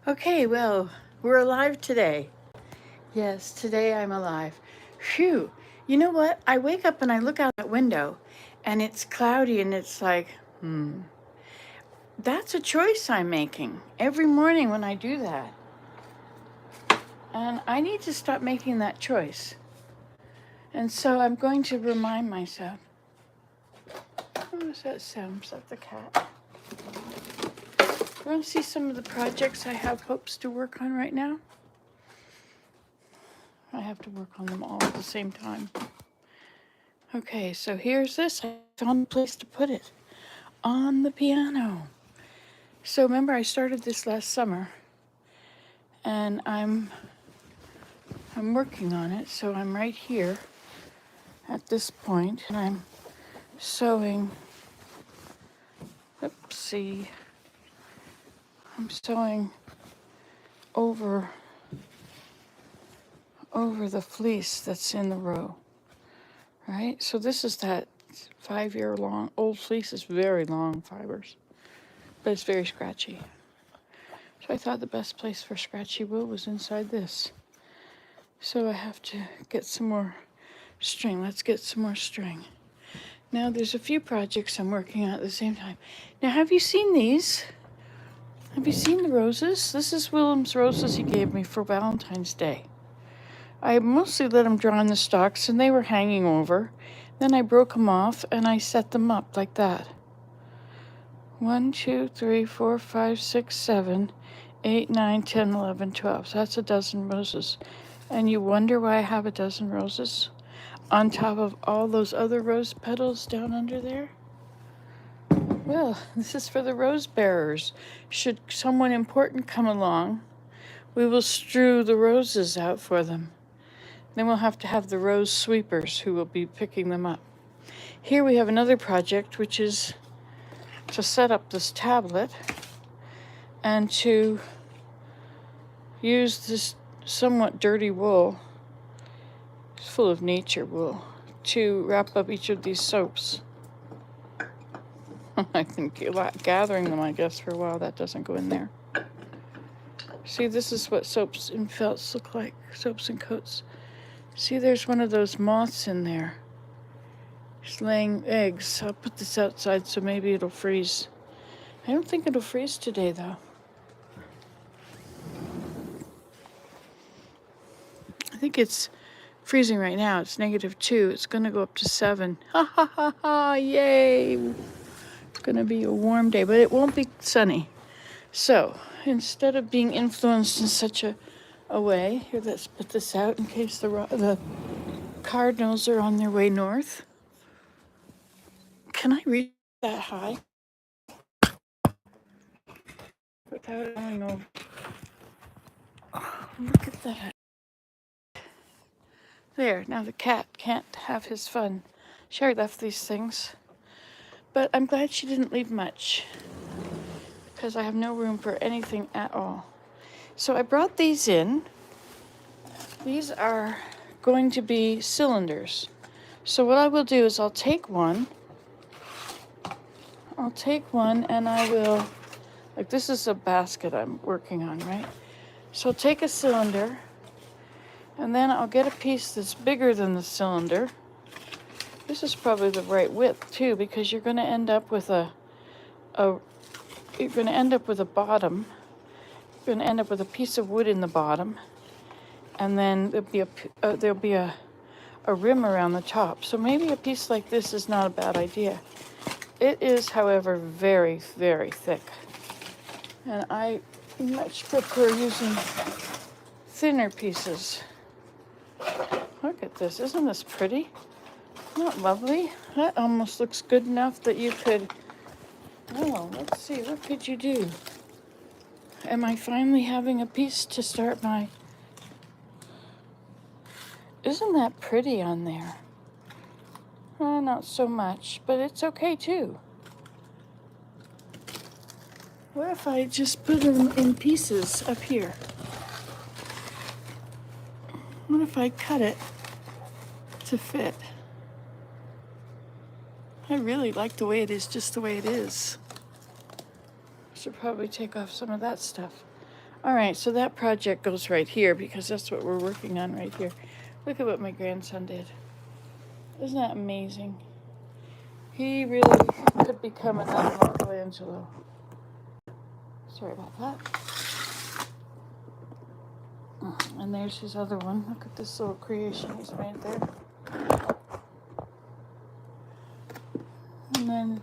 Okay, well, we're alive today. Yes, today I'm alive. Phew. You know what? I wake up and I look out that window and it's cloudy and it's like, that's a choice I'm making every morning when I do that. And I need to stop making that choice. And so I'm going to remind myself. What was that sound? Was that the cat? You want to see some of the projects I have hopes to work on right now? I have to work on them all at the same time. Okay, so here's this. I found a place to put it on the piano. So remember, I started this last summer, and I'm working on it. So I'm right here at this point, and I'm sewing. Oopsie. I'm sewing over the fleece that's in the row. Right? So this is that 5-year long old fleece. Is very long fibers, but it's very scratchy. So I thought the best place for scratchy wool was inside this. So I have to get some more string. Let's get some more string. Now there's a few projects I'm working on at the same time. Now have you seen these? Have you seen the roses? This is Willem's roses he gave me for Valentine's Day. I mostly let him dry on the stalks and they were hanging over. Then I broke them off and I set them up like that. 1, 2, 3, 4, 5, 6, 7, 8, 9, 10, 11, 12. So that's a dozen roses. And you wonder why I have a dozen roses on top of all those other rose petals down under there? Well, this is for the rose bearers. Should someone important come along, we will strew the roses out for them. Then we'll have to have the rose sweepers who will be picking them up. Here we have another project, which is to set up this tablet and to use this somewhat dirty wool, it's full of nature wool, to wrap up each of these soaps. I think gathering them, I guess, for a while, that doesn't go in there. See, this is what soaps and felts look like, soaps and coats. See, there's one of those moths in there. It's laying eggs. I'll put this outside so maybe it'll freeze. I don't think it'll freeze today, though. I think it's freezing right now. It's -2. It's going to go up to 7. Ha ha ha ha, yay! It's going to be a warm day, but it won't be sunny. So, instead of being influenced in such a way, here, let's put this out in case the cardinals are on their way north. Can I reach that high? Without going over. Oh, look at that. There, now the cat can't have his fun. Sherry left these things. But I'm glad she didn't leave much, because I have no room for anything at all. So I brought these in. These are going to be cylinders. So what I will do is I'll take one and I will, like, this is a basket I'm working on, right? So I'll take a cylinder and then I'll get a piece that's bigger than the cylinder. This is probably the right width too, because you're going to end up with a bottom. You're going to end up with a piece of wood in the bottom, and then there'll be a rim around the top. So maybe a piece like this is not a bad idea. It is, however, very, very thick, and I much prefer using thinner pieces. Look at this. Isn't this pretty? Isn't that lovely? That almost looks good enough that you could... Oh, let's see. What could you do? Am I finally having a piece to start my... Isn't that pretty on there? Not so much, but it's okay too. What if I just put them in pieces up here? What if I cut it to fit? I really like the way it is, just the way it is. Should probably take off some of that stuff. All right, so that project goes right here because that's what we're working on right here. Look at what my grandson did. Isn't that amazing? He really could become another Michelangelo. Sorry about that. And there's his other one. Look at this little creation he's made there. And then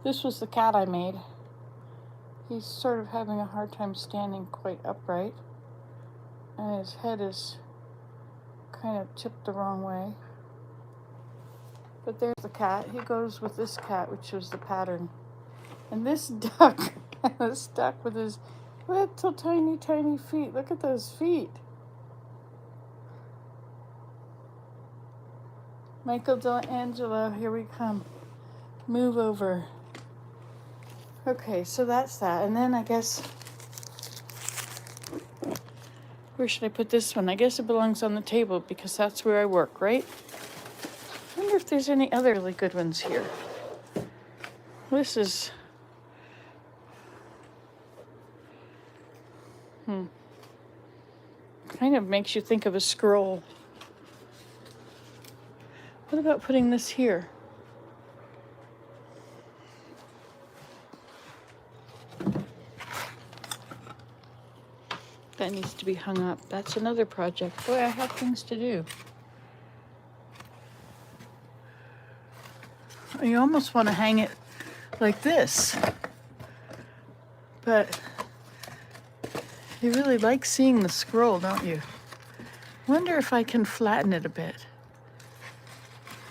this was the cat I made. He's sort of having a hard time standing quite upright. And his head is kind of tipped the wrong way. But there's the cat. He goes with this cat, which was the pattern. And this duck is stuck with his little tiny, tiny feet. Look at those feet. Michelangelo, here we come. Move over. Okay, so that's that. And then I guess, where should I put this one? I guess it belongs on the table because that's where I work, right? I wonder if there's any other really good ones here. This is, kind of makes you think of a scroll. What about putting this here? That needs to be hung up. That's another project. Boy, I have things to do. You almost want to hang it like this. But you really like seeing the scroll, don't you? Wonder if I can flatten it a bit.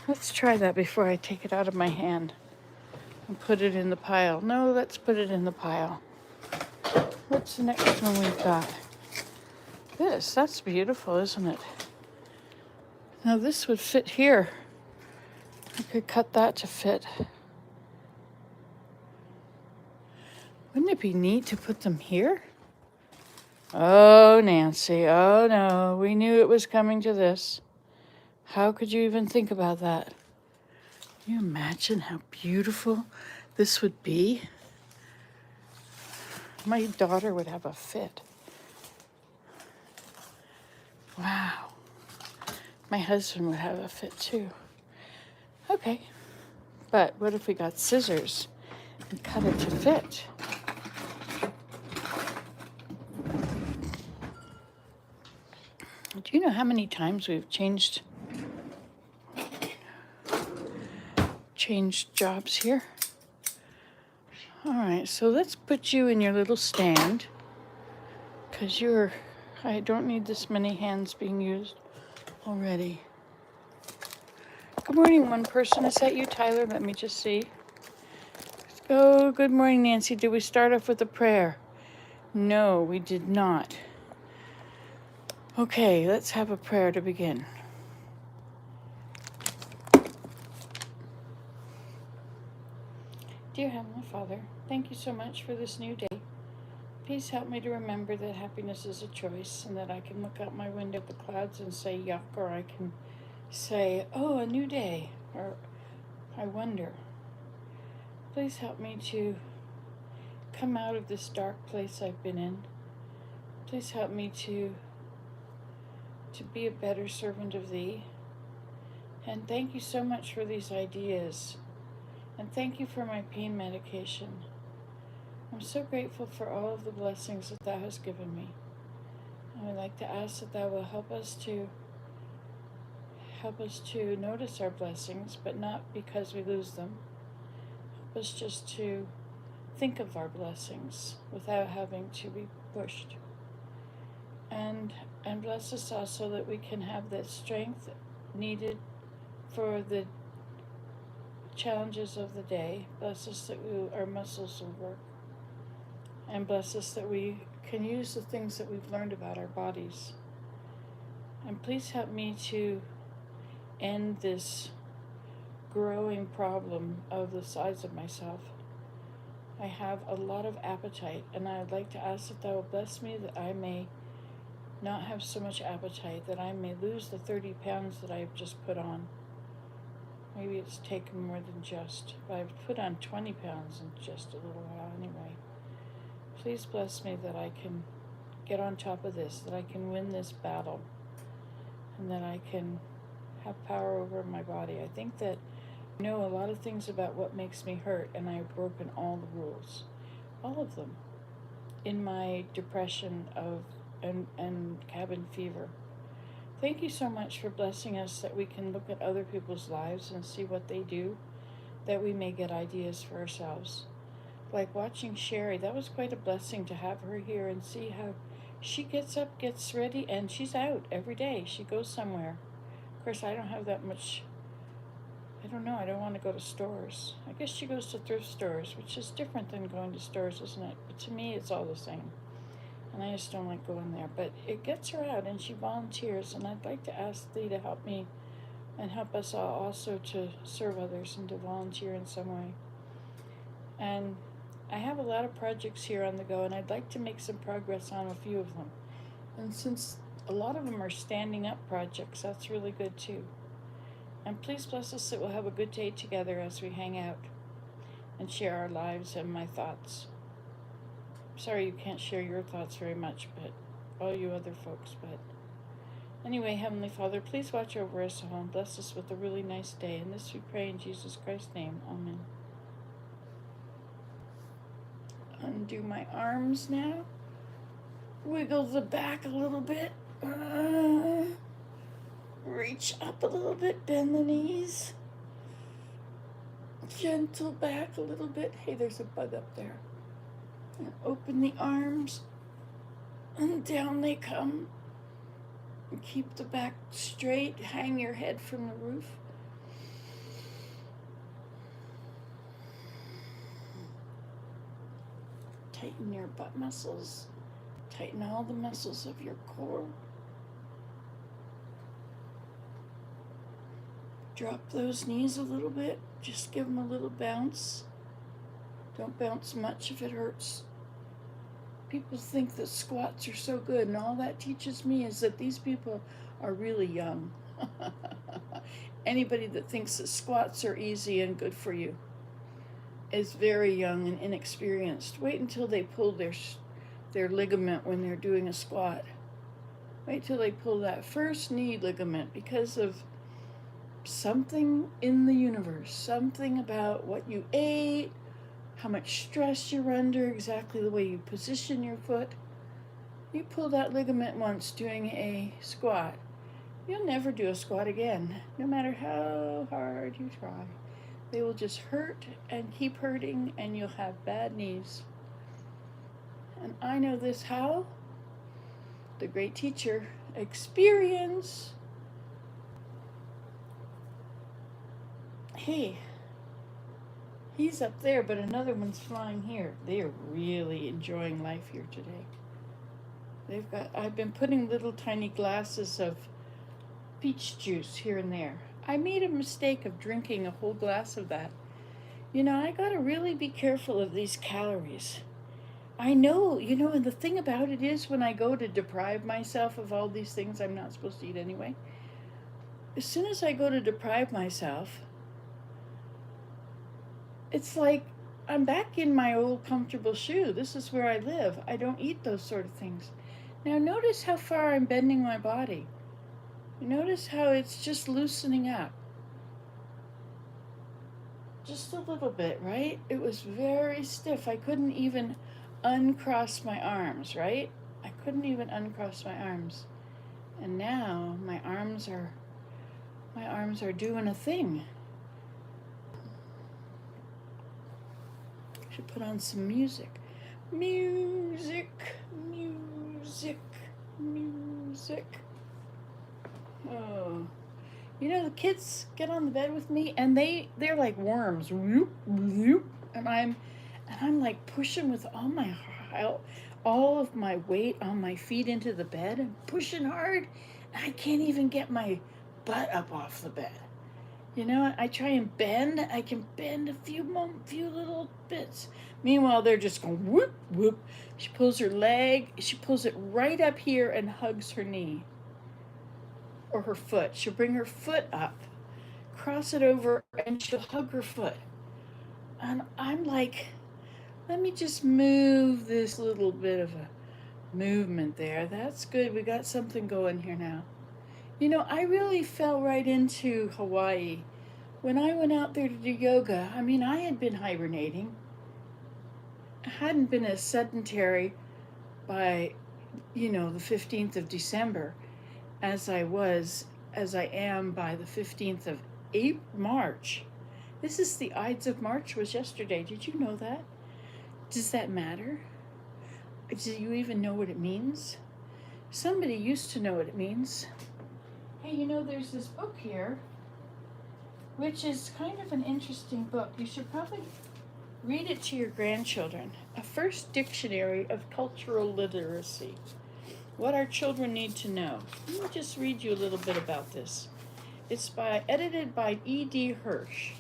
Let's try that before I take it out of my hand and put it in the pile. No, let's put it in the pile. What's the next one we've got? This, that's beautiful, isn't it? Now this would fit here. I could cut that to fit. Wouldn't it be neat to put them here? Oh, Nancy, oh no, we knew it was coming to this. How could you even think about that? Can you imagine how beautiful this would be? My daughter would have a fit. Wow. My husband would have a fit too. Okay. But what if we got scissors and cut it to fit? Do you know how many times we've changed jobs here? All right, so let's put you in your little stand because I don't need this many hands being used already. Good morning, one person. Is that you, Tyler? Let me just see. Oh, good morning, Nancy. Did we start off with a prayer? No, we did not. Okay, let's have a prayer to begin. Dear Heavenly Father, thank you so much for this new day. Please help me to remember that happiness is a choice and that I can look out my window at the clouds and say yuck, or I can say, oh, a new day, or I wonder. Please help me to come out of this dark place I've been in. Please help me to be a better servant of Thee. And thank you so much for these ideas. And thank you for my pain medication. I'm so grateful for all of the blessings that Thou hast given me. I would like to ask that Thou will help us to notice our blessings, but not because we lose them. Help us just to think of our blessings without having to be pushed. And bless us also that we can have the strength needed for the challenges of the day. Bless us that our muscles will work. And bless us that we can use the things that we've learned about our bodies. And please help me to end this growing problem of the size of myself. I have a lot of appetite, and I'd like to ask that Thou will bless me that I may not have so much appetite, that I may lose the 30 pounds that I've just put on. Maybe it's taken more than just, but I've put on 20 pounds in just a little while anyway. Please bless me that I can get on top of this, that I can win this battle, and that I can have power over my body. I think that I know a lot of things about what makes me hurt, and I've broken all the rules, all of them, in my depression of and cabin fever. Thank you so much for blessing us that we can look at other people's lives and see what they do, that we may get ideas for ourselves. Like watching Sherry, that was quite a blessing to have her here and see how she gets up, gets ready, and she's out every day. She goes somewhere. Of course, I don't have that much. I don't know. I don't want to go to stores. I guess she goes to thrift stores, which is different than going to stores, isn't it? But to me, it's all the same. And I just don't like going there. But it gets her out, and she volunteers. And I'd like to ask Lee to help me and help us all also to serve others and to volunteer in some way. And I have a lot of projects here on the go, and I'd like to make some progress on a few of them. And since a lot of them are standing up projects, that's really good too. And please bless us that we'll have a good day together as we hang out and share our lives and my thoughts. Sorry you can't share your thoughts very much, but all you other folks. But anyway, Heavenly Father, please watch over us all and bless us with a really nice day. And this we pray in Jesus Christ's name. Amen. Undo my arms now. Wiggle the back a little bit. Reach up a little bit, bend the knees. Gentle back a little bit. Hey, there's a bug up there. And open the arms. And down they come. And keep the back straight. Hang your head from the roof. Tighten your butt muscles. Tighten all the muscles of your core. Drop those knees a little bit. Just give them a little bounce. Don't bounce much if it hurts. People think that squats are so good, and all that teaches me is that these people are really young. Anybody that thinks that squats are easy and good for you is very young and inexperienced. Wait until they pull their ligament when they're doing a squat. Wait till they pull that first knee ligament because of something in the universe, something about what you ate, how much stress you're under, exactly the way you position your foot. You pull that ligament once doing a squat, you'll never do a squat again, no matter how hard you try. They will just hurt and keep hurting, and you'll have bad knees. And I know this how? The great teacher, experience. Hey, he's up there, but another one's flying here. They are really enjoying life here today. I've been putting little tiny glasses of peach juice here and there. I made a mistake of drinking a whole glass of that. You know, I gotta really be careful of these calories. I know, and the thing about it is when I go to deprive myself of all these things I'm not supposed to eat anyway, as soon as I go to deprive myself, it's like I'm back in my old comfortable shoe. This is where I live. I don't eat those sort of things. Now notice how far I'm bending my body. Notice how it's just loosening up. Just a little bit, right? It was very stiff. I couldn't even uncross my arms, right? I couldn't even uncross my arms. And now my arms are doing a thing. I should put on some music. Music, music, music. Oh, the kids get on the bed with me, and they're like worms, whoop, whoop, and I'm like pushing with all of my weight on my feet into the bed, and pushing hard, and I can't even get my butt up off the bed. I try and bend. I can bend a few little bits. Meanwhile, they're just going whoop, whoop. She pulls her leg. She pulls it right up here and hugs her knee. Or her foot. She'll bring her foot up, cross it over, and she'll hug her foot. And I'm like, let me just move this little bit of a movement there. That's good. We got something going here now. You know, I really fell right into Hawaii. When I went out there to do yoga, I mean, I had been hibernating. I hadn't been as sedentary by, the 15th of December as I am by the 15th of March. This is the Ides of March was yesterday. Did you know that? Does that matter? Do you even know what it means? Somebody used to know what it means. Hey, there's this book here, which is kind of an interesting book. You should probably read it to your grandchildren. A First Dictionary of Cultural Literacy. What our children need to know. Let me just read you a little bit about this. It's edited by E.D. Hirsch.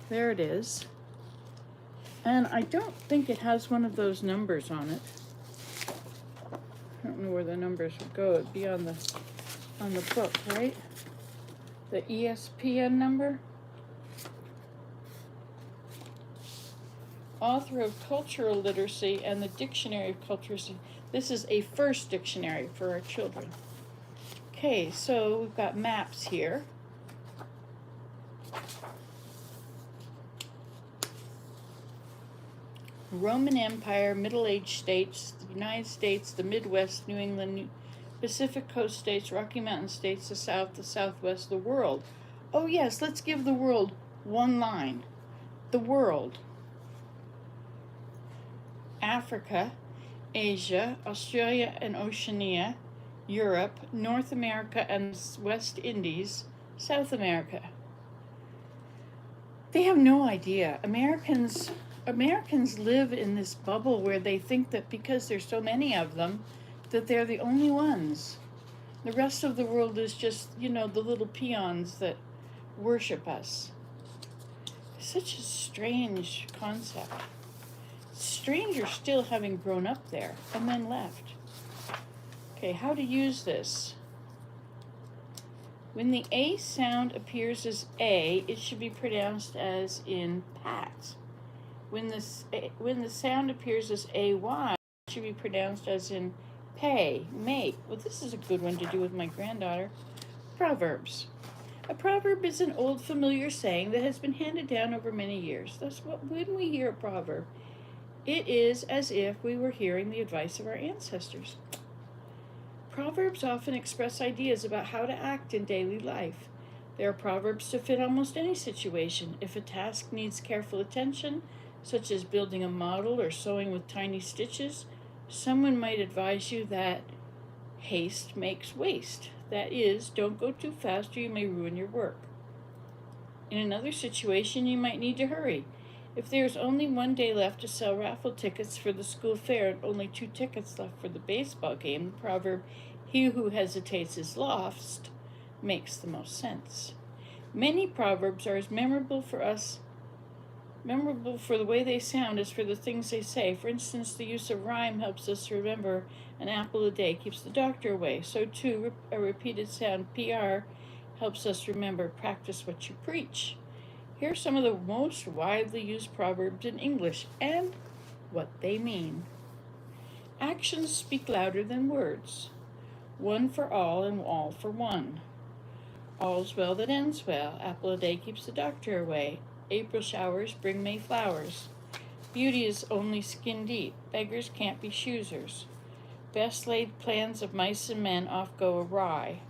There it is. And I don't think it has one of those numbers on it. I don't know where the numbers would go. It'd be on the book, right? The ESPN number. Author of Cultural Literacy and the Dictionary of Cultural Literacy. This is a first dictionary for our children. Okay, so we've got maps here. Roman Empire, Middle Age states, the United States, the Midwest, New England, Pacific Coast states, Rocky Mountain states, the South, the Southwest, the world. Oh yes, let's give the world one line. The world. Africa, Asia, Australia and Oceania, Europe, North America and West Indies, South America. They have no idea. Americans live in this bubble where they think that because there's so many of them, that they're the only ones. The rest of the world is just, the little peons that worship us. It's such a strange concept. Stranger still having grown up there and then left. Okay, how to use this. When the A sound appears as A, it should be pronounced as in pat. When the sound appears as AY, it should be pronounced as in pay, make. Well, this is a good one to do with my granddaughter. Proverbs. A proverb is an old familiar saying that has been handed down over many years. Thus, when we hear a proverb, it is as if we were hearing the advice of our ancestors. Proverbs often express ideas about how to act in daily life. There are proverbs to fit almost any situation. If a task needs careful attention, such as building a model or sewing with tiny stitches, someone might advise you that haste makes waste. That is, don't go too fast or you may ruin your work. In another situation, you might need to hurry. If there is only one day left to sell raffle tickets for the school fair and only 2 tickets left for the baseball game, the proverb, "He who hesitates is lost," makes the most sense. Many proverbs are as memorable for the way they sound as for the things they say. For instance, the use of rhyme helps us remember an apple a day keeps the doctor away. So too, a repeated sound, PR, helps us remember practice what you preach. Here are some of the most widely used proverbs in English and what they mean. Actions speak louder than words. One for all and all for one. All's well that ends well. Apple a day keeps the doctor away. April showers bring May flowers. Beauty is only skin deep. Beggars can't be choosers. Best laid plans of mice and men oft go awry.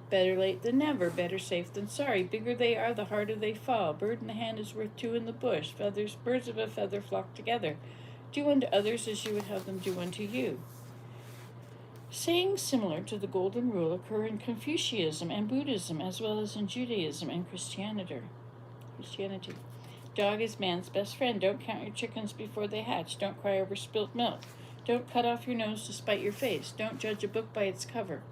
Better late than never, better safe than sorry. Bigger they are, the harder they fall. Bird in the hand is worth 2 in the bush. Birds of a feather flock together. Do unto others as you would have them do unto you. Sayings similar to the Golden Rule occur in Confucianism and Buddhism, as well as in Judaism and Christianity. Dog is man's best friend. Don't count your chickens before they hatch. Don't cry over spilt milk. Don't cut off your nose to spite your face. Don't judge a book by its cover.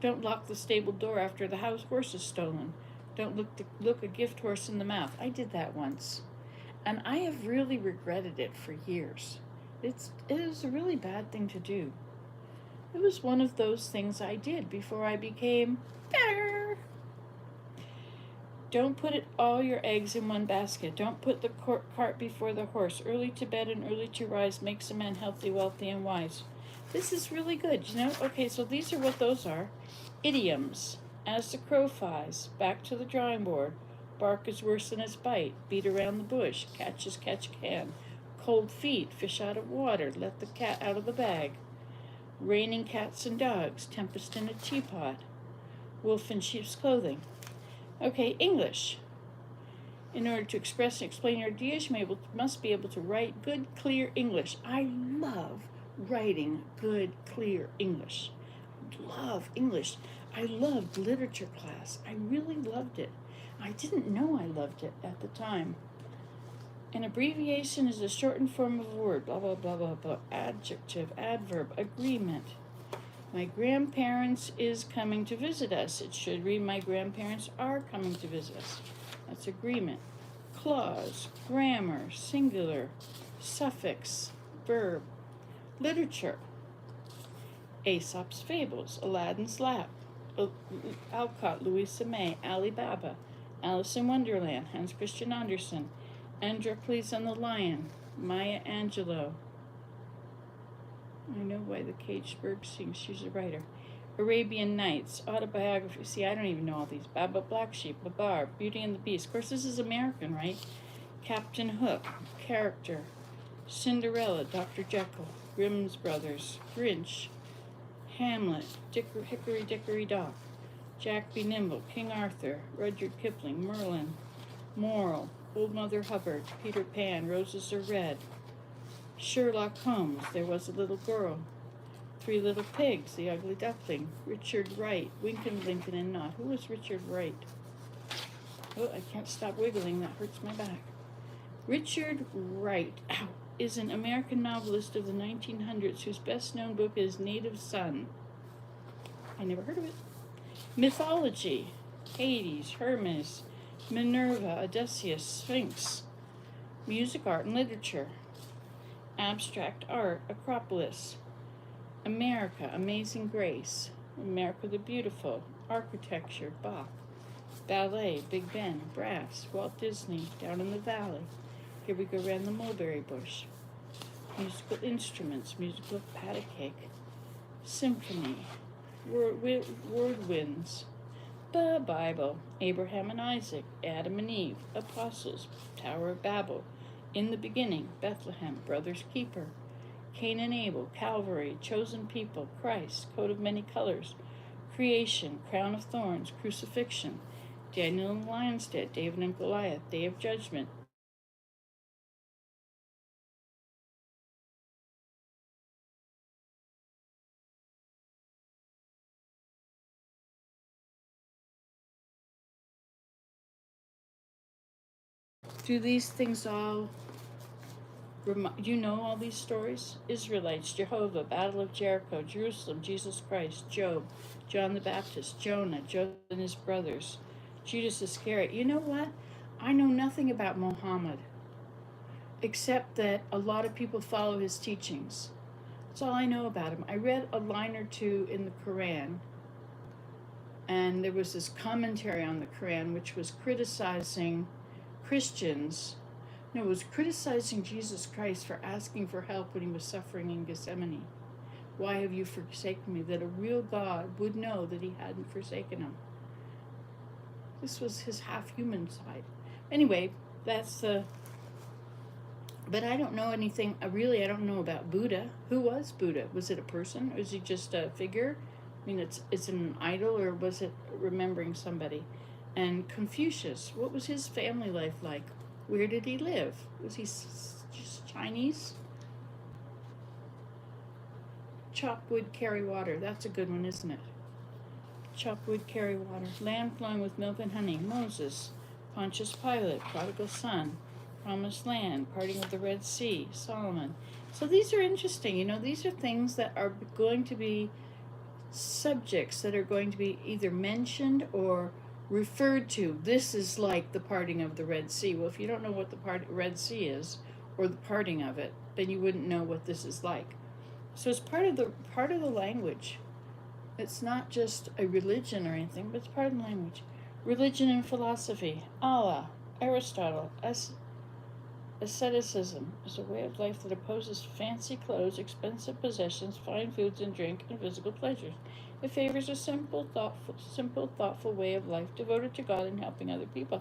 Don't lock the stable door after the horse is stolen. Don't look a gift horse in the mouth. I did that once, and I have really regretted it for years. It is a really bad thing to do. It was one of those things I did before I became better. Don't put all your eggs in one basket. Don't put the cart before the horse. Early to bed and early to rise makes a man healthy, wealthy, and wise. This is really good, you know? Okay, so these are what those are. Idioms. As the crow flies, back to the drawing board. Bark is worse than its bite. Beat around the bush. Catch as catch can. Cold feet. Fish out of water. Let the cat out of the bag. Raining cats and dogs. Tempest in a teapot. Wolf in sheep's clothing. Okay, English. In order to express and explain your ideas, you must be able to write good, clear English. I love writing good, clear English. Love English. I loved literature class. I really loved it. I didn't know I loved it at the time. An abbreviation is a shortened form of a word. Blah, blah, blah, blah, blah. Adjective, adverb, agreement. My grandparents is coming to visit us. It should read my grandparents are coming to visit us. That's agreement. Clause, grammar, singular, suffix, verb. Literature. Aesop's Fables, Aladdin's Lamp, Alcott, Louisa May, Alibaba, Alice in Wonderland, Hans Christian Andersen, Androcles and the Lion, Maya Angelou. I know why the Caged Bird sings. She's a writer. Arabian Nights, autobiography. See, I don't even know all these. Baba Black Sheep, Babar, Beauty and the Beast. Of course, this is American, right? Captain Hook, character. Cinderella, Dr. Jekyll, Grimm's Brothers, Grinch, Hamlet, Hickory Dickory Dock, Jack Be Nimble, King Arthur, Rudyard Kipling, Merlin, Moral, Old Mother Hubbard, Peter Pan, Roses Are Red, Sherlock Holmes, There Was a Little Girl, Three Little Pigs, The Ugly Duckling, Richard Wright, Winkin, Blinkin, and Not. Who was Richard Wright? Oh, I can't stop wiggling. That hurts my back. Richard Wright is an American novelist of the 1900s whose best-known book is Native Son. I never heard of it. Mythology. Hades, Hermes, Minerva, Odysseus, Sphinx. Music, art, and literature. Abstract art, Acropolis. America, Amazing Grace. America the Beautiful. Architecture, Bach. Ballet, Big Ben. Brass, Walt Disney, Down in the Valley. Here we go around the mulberry bush. Musical instruments, musical patty cake. Symphony, word winds. The Bible, Abraham and Isaac, Adam and Eve, Apostles, Tower of Babel, In the Beginning, Bethlehem, Brother's Keeper, Cain and Abel, Calvary, Chosen People, Christ, Coat of Many Colors, Creation, Crown of Thorns, Crucifixion, Daniel and the Lion's Den, David and Goliath, Day of Judgment. Do these things all you know all these stories? Israelites, Jehovah, Battle of Jericho, Jerusalem, Jesus Christ, Job, John the Baptist, Jonah, Joseph and his brothers, Judas Iscariot. You know what? I know nothing about Muhammad, except that a lot of people follow his teachings. That's all I know about him. I read a line or two in the Quran, and there was this commentary on the Quran which was criticizing Christians. No, it was criticizing Jesus Christ for asking for help when he was suffering in Gethsemane. Why have you forsaken me? That a real God would know that he hadn't forsaken him. This was his half-human side. Anyway, that's the... But I don't know anything, really, I don't know about Buddha. Who was Buddha? Was it a person? Or was he just a figure? I mean, it's an idol, or was it remembering somebody? And Confucius, what was his family life like? Where did he live? Was he just Chinese? Chop wood, carry water. That's a good one, isn't it? Chop wood, carry water. Land flowing with milk and honey. Moses. Pontius Pilate. Prodigal son. Promised land. Parting of the Red Sea. Solomon. So these are interesting. You know, these are things that are going to be subjects that are going to be either mentioned or referred to. This is like the parting of the Red Sea. Well, if you don't know what the Red Sea is, or the parting of it, then you wouldn't know what this is like. So it's part of the language. It's not just a religion or anything, but it's part of the language. Religion and philosophy. Allah, Aristotle, asceticism is a way of life that opposes fancy clothes, expensive possessions, fine foods and drink, and physical pleasures. It favors a simple, thoughtful way of life devoted to God and helping other people.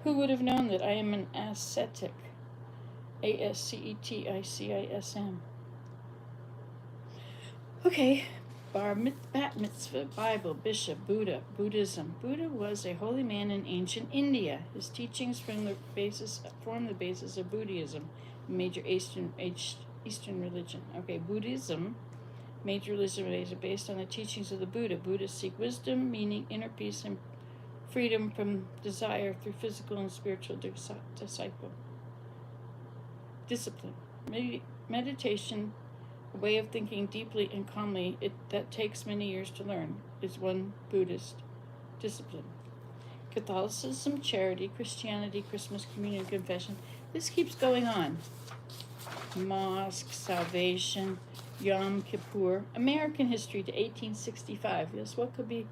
Who would have known that I am an ascetic? Asceticism. Okay, bat mitzvah, Bible, bishop, Buddha, Buddhism. Buddha was a holy man in ancient India. His teachings form the basis of Buddhism, a major Eastern religion. Okay, Buddhism, major religion based on the teachings of the Buddha. Buddhists seek wisdom, meaning, inner peace, and freedom from desire through physical and spiritual discipline. Meditation, a way of thinking deeply and calmly that takes many years to learn, is one Buddhist discipline. Catholicism, charity, Christianity, Christmas, communion, confession. This keeps going on. Mosque, salvation, Yom Kippur, American history to 1865. Yes, what could be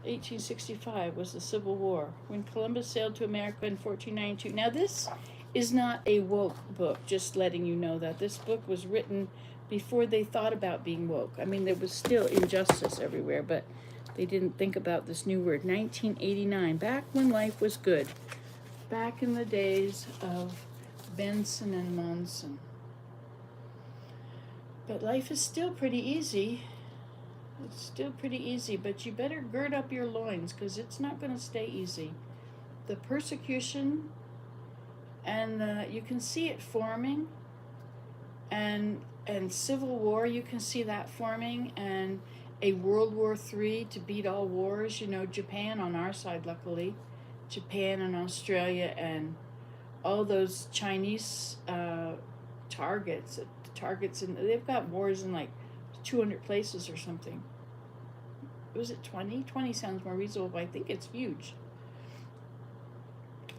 1865 was the Civil War, when Columbus sailed to America in 1492. Now, this is not a woke book, just letting you know that. This book was written before they thought about being woke. I mean, there was still injustice everywhere, but they didn't think about this new word. 1989, back when life was good, back in the days of Benson and Monson. But life is still pretty easy. It's still pretty easy, but you better gird up your loins, because it's not going to stay easy. The persecution, and you can see it forming, and civil war, you can see that forming, and a World War III to beat all wars. You know, Japan on our side, luckily, Japan and Australia and all those Chinese targets, and they've got wars in like 200 places or something. Was it 20? 20 sounds more reasonable, but I think it's huge.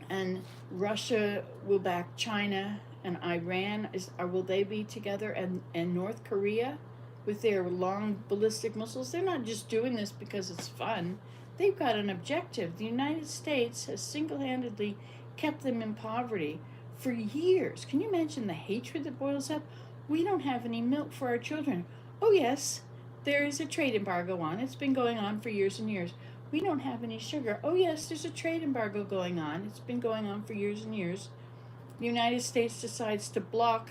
And Russia will back China, and Iran will they be together? And North Korea with their long ballistic missiles. They're not just doing this because it's fun. They've got an objective. The United States has single-handedly kept them in poverty for years. Can you imagine the hatred that boils up? We don't have any milk for our children. Oh yes, there is a trade embargo on. It's been going on for years and years. We don't have any sugar. Oh yes, there's a trade embargo going on. It's been going on for years and years. The United States decides to block,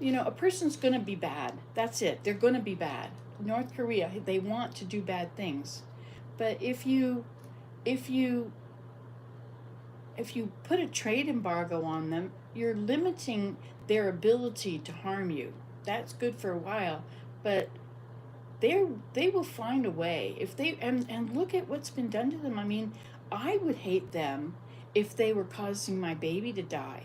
a person's going to be bad. That's it. They're going to be bad. North Korea, they want to do bad things. But if you put a trade embargo on them, you're limiting their ability to harm you. That's good for a while, but they will find a way. If they and look at what's been done to them. I mean, I would hate them if they were causing my baby to die.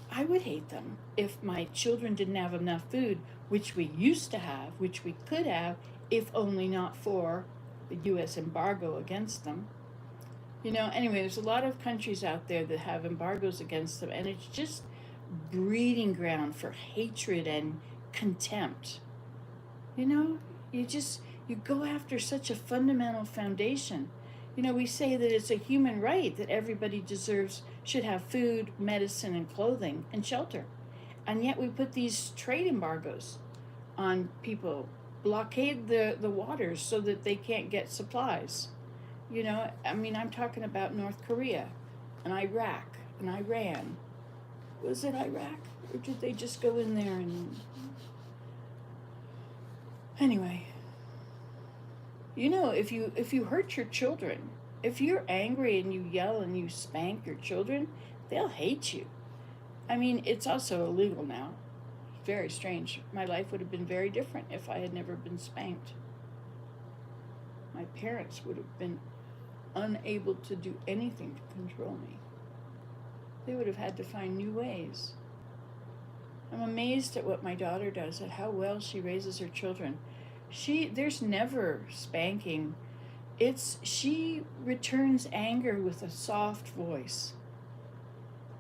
I would hate them if my children didn't have enough food, which we used to have, which we could have, if only not for the U.S. embargo against them. Anyway, there's a lot of countries out there that have embargoes against them, and it's just breeding ground for hatred and contempt. You go after such a fundamental foundation. We say that it's a human right that everybody should have food, medicine, and clothing, and shelter. And yet we put these trade embargoes on people, blockade the waters so that they can't get supplies. I'm talking about North Korea and Iraq and Iran. Was it Iraq? Or did they just go in there and... Anyway, if you hurt your children, if you're angry and you yell and you spank your children, they'll hate you. It's also illegal now. Very strange. My life would have been very different if I had never been spanked. My parents would have been unable to do anything to control me. They would have had to find new ways. I'm amazed at what my daughter does, at how well she raises her children. There's never spanking. She returns anger with a soft voice.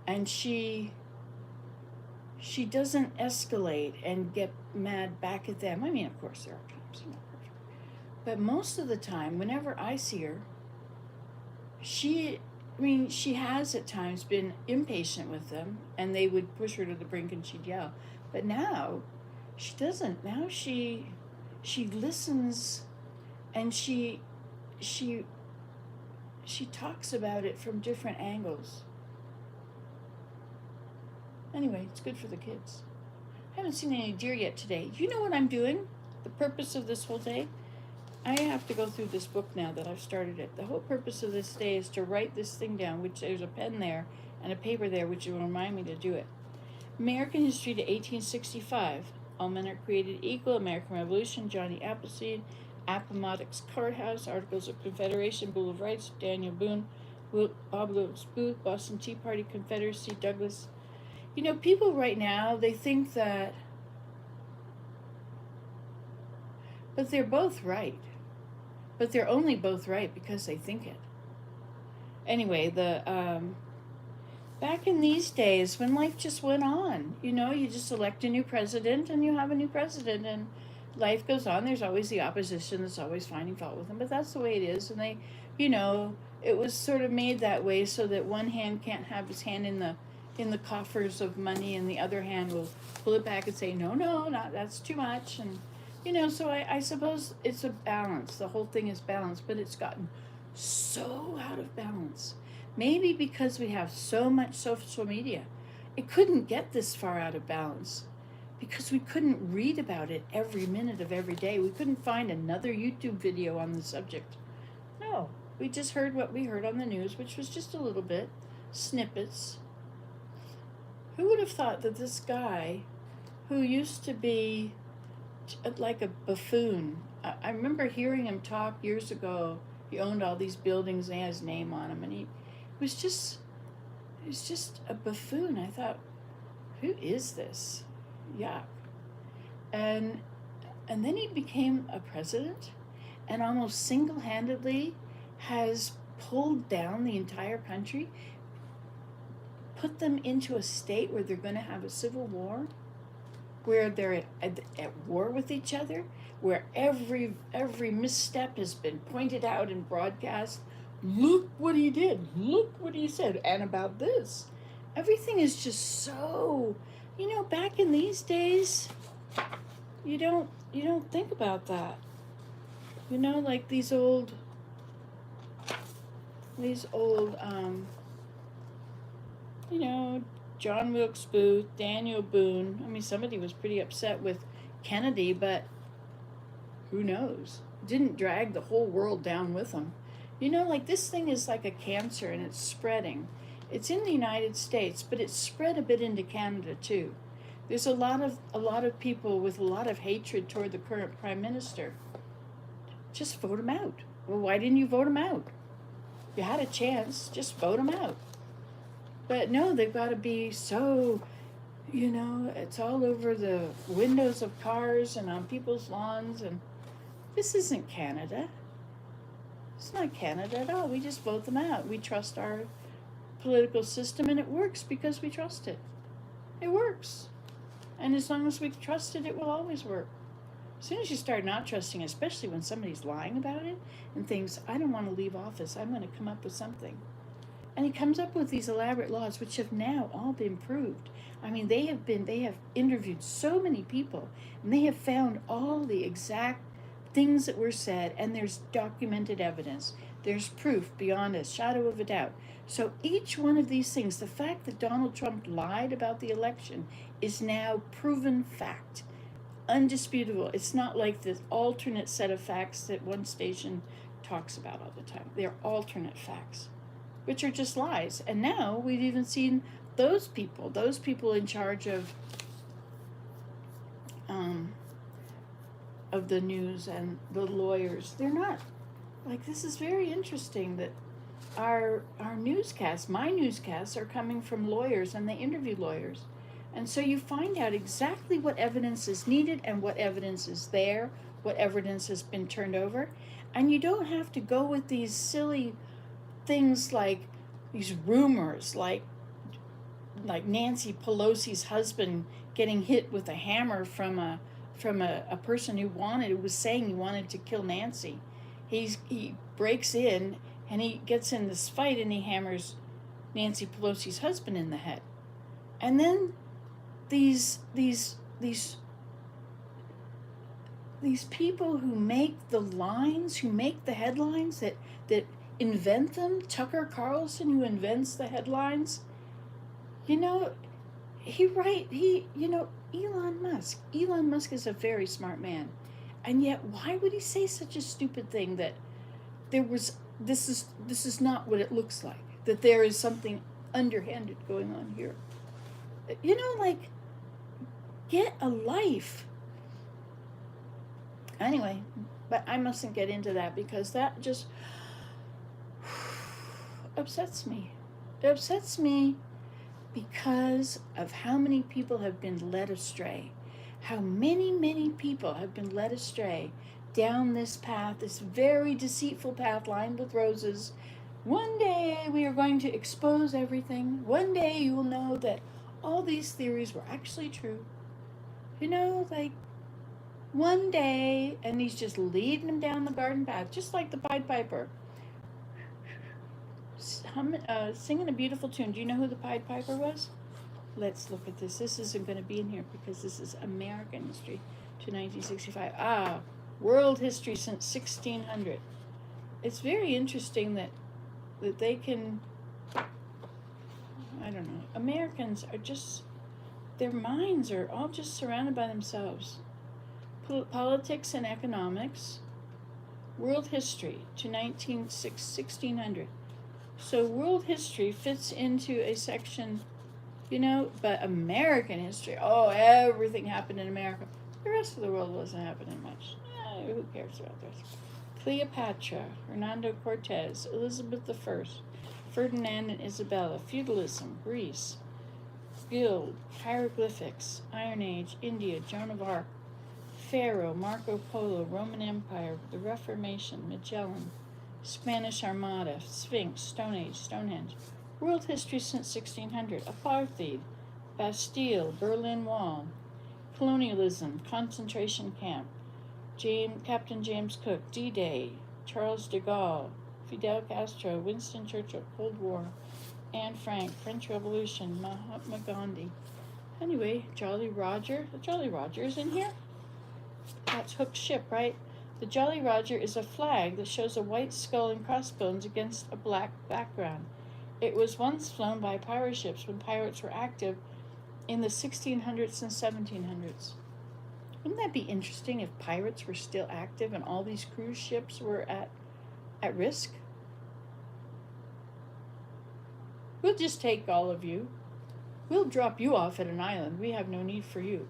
And she doesn't escalate and get mad back at them. Of course there are times, but most of the time, whenever I see her, she has at times been impatient with them, and they would push her to the brink and she'd yell. But now she doesn't. Now she listens, and she she talks about it from different angles. Anyway, it's good for the kids. I haven't seen any deer yet today. You know what I'm doing? The purpose of this whole day? I have to go through this book now that I've started it. The whole purpose of this day is to write this thing down, which there's a pen there and a paper there, which will remind me to do it. American History to 1865. All men are created equal. American Revolution. Johnny Appleseed. Appomattox Courthouse. Articles of Confederation. Bill of Rights. Daniel Boone. Bob Lewis Booth. Boston Tea Party. Confederacy. Douglas. You know, people right now, they think that, but they're both right. But they're only both right because they think it. Anyway, back in these days when life just went on, you just elect a new president and you have a new president, and life goes on. There's always the opposition that's always finding fault with them, but that's the way it is. And it was sort of made that way so that one hand can't have his hand in the coffers of money, and the other hand will pull it back and say, no, not that's too much. And so I suppose it's a balance. The whole thing is balance, but it's gotten so out of balance. Maybe because we have so much social media. It couldn't get this far out of balance because we couldn't read about it every minute of every day. We couldn't find another YouTube video on the subject. No, we just heard what we heard on the news, which was just a little bit, snippets. Who would have thought that this guy, who used to be like a buffoon, I remember hearing him talk years ago. He owned all these buildings and he had his name on them, and he was just a buffoon. I thought, who is this? Yuck. And then he became a president, and almost single-handedly has pulled down the entire country, put them into a state where they're going to have a civil war, where they're at war with each other, where every misstep has been pointed out and broadcast. Look what he did. Look what he said. And about this. Everything is just so, back in these days, you don't think about that. Like these old John Wilkes Booth, Daniel Boone. I mean, somebody was pretty upset with Kennedy, but who knows? Didn't drag the whole world down with them. Like this thing is like a cancer, and it's spreading. It's in the United States, but it's spread a bit into Canada too. There's a lot of people with a lot of hatred toward the current prime minister. Just vote him out. Well, why didn't you vote him out? You had a chance. Just vote him out. But no, they've got to be so, it's all over the windows of cars and on people's lawns. And this isn't Canada. It's not Canada at all. We just vote them out. We trust our political system, and it works because we trust it. It works. And as long as we trust it, it will always work. As soon as you start not trusting, especially when somebody's lying about it and thinks, I don't want to leave office, I'm going to come up with something. And he comes up with these elaborate laws, which have now all been proved. I mean, they have interviewed so many people, and they have found all the exact things that were said, and there's documented evidence. There's proof beyond a shadow of a doubt. So each one of these things, the fact that Donald Trump lied about the election is now proven fact. Undisputable. It's not like this alternate set of facts that one station talks about all the time. They're alternate facts, which are just lies. And now we've even seen those people in charge of the news and the lawyers. They're not, like, this is very interesting that our newscasts, my newscasts, are coming from lawyers, and they interview lawyers. And so you find out exactly what evidence is needed and what evidence is there, what evidence has been turned over. And you don't have to go with these silly things like these rumors, like Nancy Pelosi's husband getting hit with a hammer from a person who was saying he wanted to kill Nancy. He breaks in and he gets in this fight and he hammers Nancy Pelosi's husband in the head. And then these people who make the lines, who make the headlines, that invent them, Tucker Carlson, who invents the headlines, Elon Musk is a very smart man. And yet, why would he say such a stupid thing that this is not what it looks like, that there is something underhanded going on here? Get a life. Anyway, but I mustn't get into that because that just upsets me. It upsets me because of how many people have been led astray. How many people have been led astray down this path, this very deceitful path lined with roses. One day we are going to expose everything. One day you will know that all these theories were actually true. One day, and he's just leading them down the garden path, just like the Pied Piper. Singing a beautiful tune. Do you know who the Pied Piper was? Let's look at this. This isn't going to be in here because this is American history to 1965. World history since 1600. It's very interesting that they can, I don't know, Americans are just, their minds are all just surrounded by themselves. Politics and economics, world history to 1600. So world history fits into a section, but American history, everything happened in America. The rest of the world wasn't happening much. Who cares about this? Cleopatra, Hernando Cortez, Elizabeth I, Ferdinand and Isabella, feudalism, Greece, Guild, hieroglyphics, Iron Age, India, Joan of Arc, Pharaoh, Marco Polo, Roman Empire, the Reformation, Magellan, Spanish Armada, Sphinx, Stone Age, Stonehenge, world history since 1600, apartheid, Bastille, Berlin Wall, colonialism, concentration camp, Captain James Cook, D-Day, Charles de Gaulle, Fidel Castro, Winston Churchill, Cold War, Anne Frank, French Revolution, Mahatma Gandhi. Anyway, Jolly Roger. The Jolly Roger is in here. That's Hook's ship, right? The Jolly Roger is a flag that shows a white skull and crossbones against a black background. It was once flown by pirate ships when pirates were active in the 1600s and 1700s. Wouldn't that be interesting if pirates were still active and all these cruise ships were at risk? We'll just take all of you. We'll drop you off at an island. We have no need for you.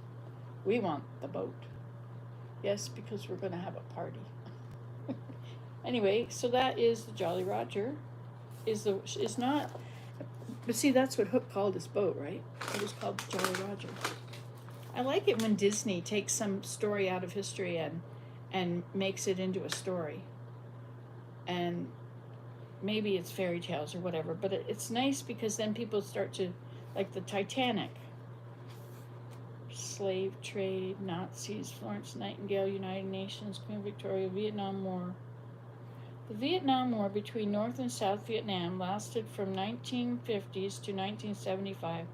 We want the boat. Yes, because we're going to have a party. Anyway, so that is the Jolly Roger. Is not, but see, that's what Hook called his boat, right? It was called the Jolly Roger. I like it when Disney takes some story out of history and makes it into a story. And maybe it's fairy tales or whatever, but it's nice because then people start to, like the Titanic, slave trade, Nazis, Florence Nightingale, United Nations, Queen Victoria, Vietnam War. The Vietnam War between North and South Vietnam lasted from 1950s to 1975.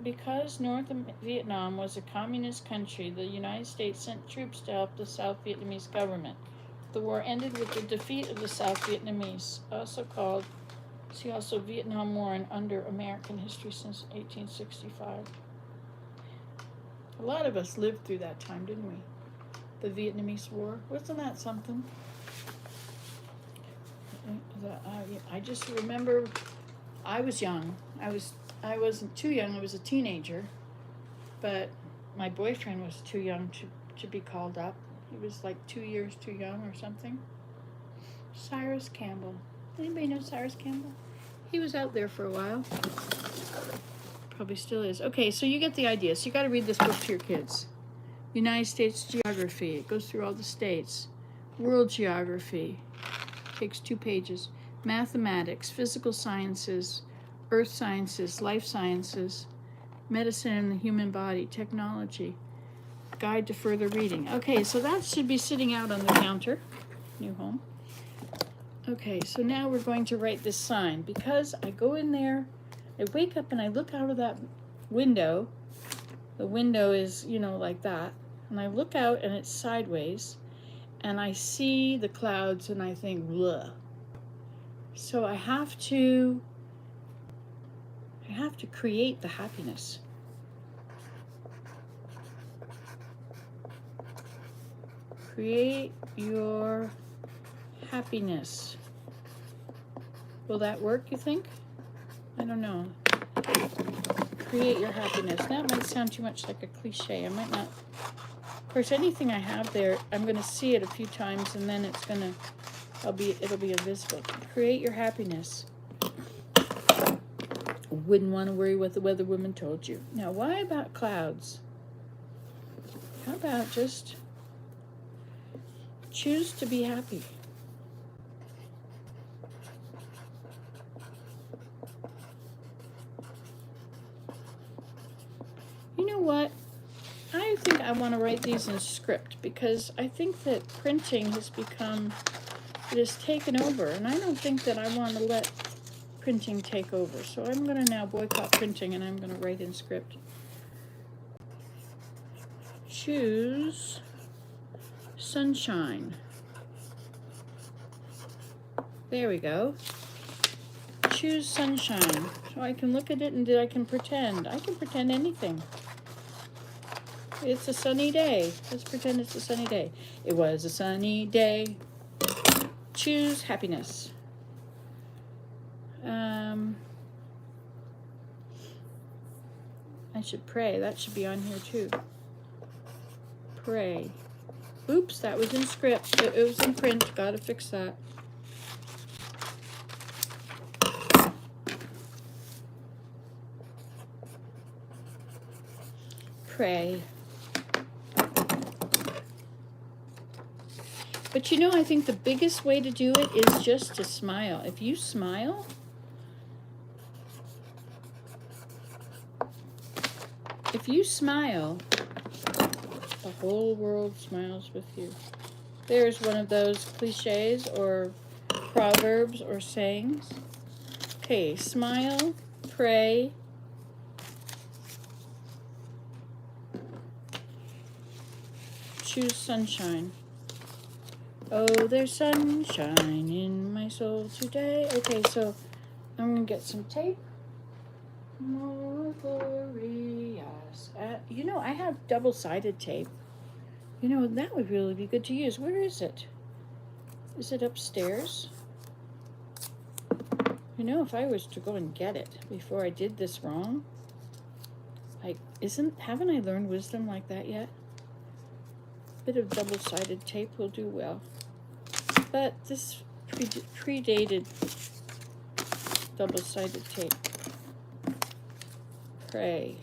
Because North Vietnam was a communist country, the United States sent troops to help the South Vietnamese government. The war ended with the defeat of the South Vietnamese, also Vietnam War and under American history since 1865. A lot of us lived through that time, didn't we? The Vietnamese War. Wasn't that something? I just remember I was young. I wasn't too young. I was a teenager. But my boyfriend was too young to be called up. He was like 2 years too young or something. Cyrus Campbell. Anybody know Cyrus Campbell? He was out there for a while. Probably still is. Okay, so you get the idea. So you got to read this book to your kids. United States Geography. It goes through all the states. World Geography. Takes 2 pages. Mathematics, physical sciences, earth sciences, life sciences, medicine and the human body, technology. Guide to further reading. Okay, so that should be sitting out on the counter. New home. Okay, so now we're going to write this sign because I go in there, I wake up and I look out of that window. The window is, you know, like that. And I look out and it's sideways and I see the clouds and I think, bleh. So I have to create the happiness. Create your happiness. Will that work, you think? I don't know. Create your happiness. That might sound too much like a cliche. I might not. Of course, anything I have there, I'm going to see it a few times and then it's going to, it'll be invisible. Create your happiness. Wouldn't want to worry what the weather woman told you. Now, why about clouds? How about just choose to be happy? You know what? I think I want to write these in script because I think that printing has become, it has taken over, and I don't think that I want to let printing take over. So I'm going to now boycott printing and I'm going to write in script. Choose sunshine. There we go. Choose sunshine. So I can look at it and I can pretend. I can pretend anything. It's a sunny day. Let's pretend it's a sunny day. It was a sunny day. Choose happiness. I should pray. That should be on here too. Pray. Oops, that was in script. It was in print. Gotta fix that. Pray. But you know, I think the biggest way to do it is just to smile. If you smile, the whole world smiles with you. There's one of those cliches or proverbs or sayings. Okay, smile, pray, choose sunshine. Oh, there's sunshine in my soul today. Okay, so I'm going to get some tape. More glorious. You know, I have double-sided tape. You know, that would really be good to use. Where is it? Is it upstairs? You know, if I was to go and get it before I did this wrong, like, haven't I learned wisdom like that yet? A bit of double-sided tape will do well. But this predated double-sided tape. Pray.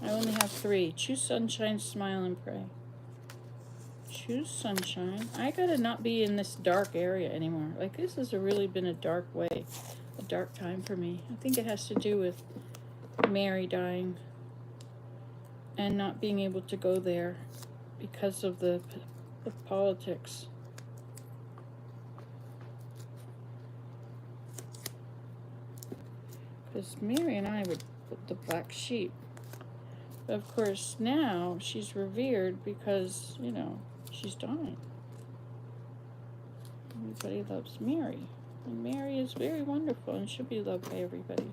I only have 3. Choose sunshine, smile, and pray. Choose sunshine. I gotta not be in this dark area anymore. Like, this has really been a dark time for me. I think it has to do with Mary dying and not being able to go there because of the politics. Because Mary and I would put the black sheep. But of course now she's revered because, you know, she's dying. Everybody loves Mary. And Mary is very wonderful and should be loved by everybody.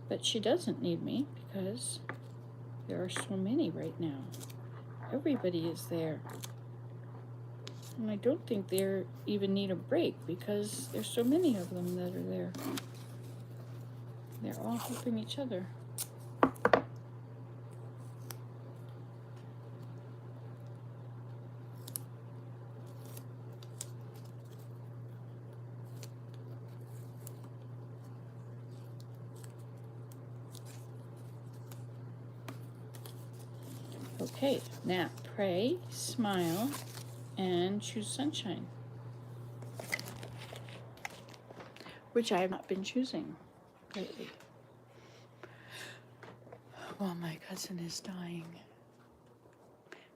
But she doesn't need me because there are so many right now. Everybody is there. And I don't think they even need a break because there's so many of them that are there. They're all helping each other. Okay, now pray, smile, and choose sunshine. which I have not been choosing lately. While my cousin is dying.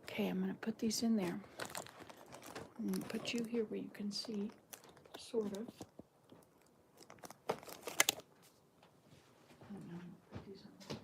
Okay, I'm gonna put these in there. I'm gonna put you here where you can see, sort of. And I'm gonna put these on the net.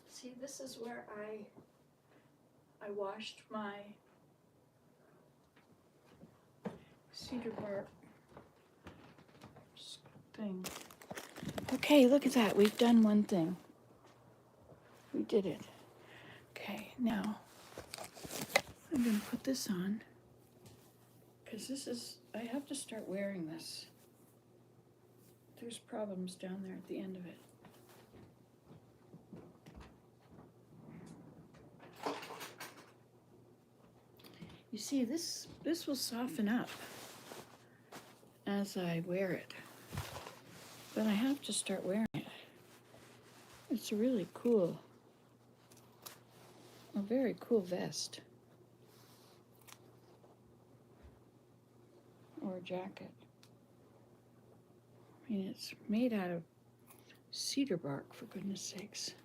See, this is where I washed my cedar bark thing. Okay, look at that. We've done one thing. We did it. Okay, now I'm gonna put this on because I have to start wearing this. There's problems down there at the end of it. You see, this will soften up as I wear it, but I have to start wearing it. It's a really cool, a very cool vest or jacket. I mean, it's made out of cedar bark, for goodness sakes.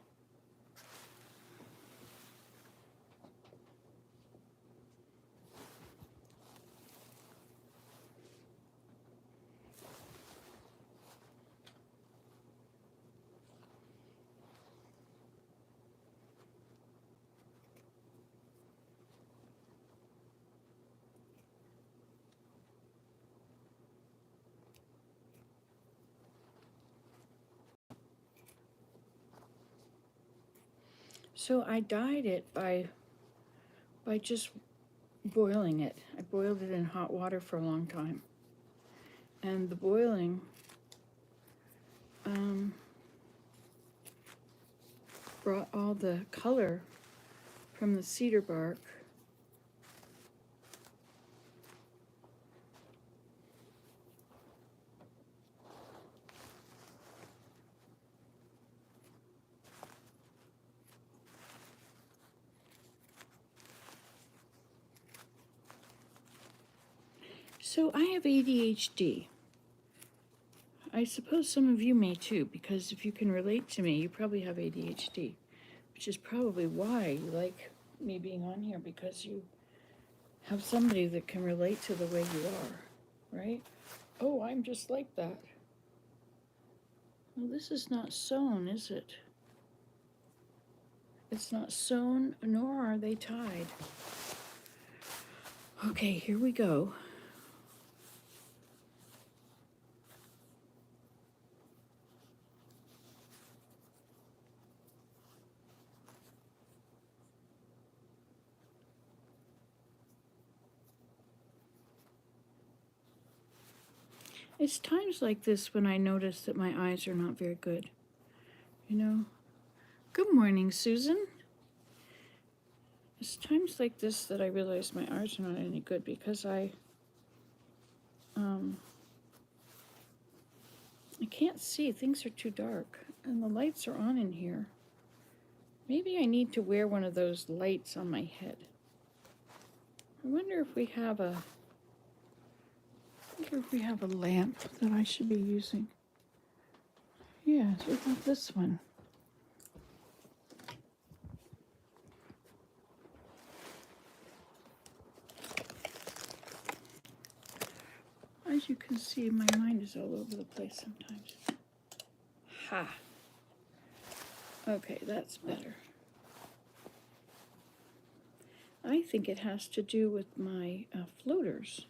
So I dyed it by just boiling it. I boiled it in hot water for a long time. And the boiling brought all the color from the cedar bark So I have ADHD. I suppose some of you may too, because if you can relate to me, you probably have ADHD, which is probably why you like me being on here, because you have somebody that can relate to the way you are, right? Oh, I'm just like that. Well, this is not sewn, is it? It's not sewn, nor are they tied. Okay, here we go. It's times like this when I notice that my eyes are not very good, you know? Good morning, Susan. It's times like this that I realize my eyes are not any good, because I can't see. Things are too dark, and the lights are on in here. Maybe I need to wear one of those lights on my head. I wonder if we have a lamp that I should be using. Yes, we have this one. As you can see, my mind is all over the place sometimes. Ha. Okay, that's better. I think it has to do with my floaters.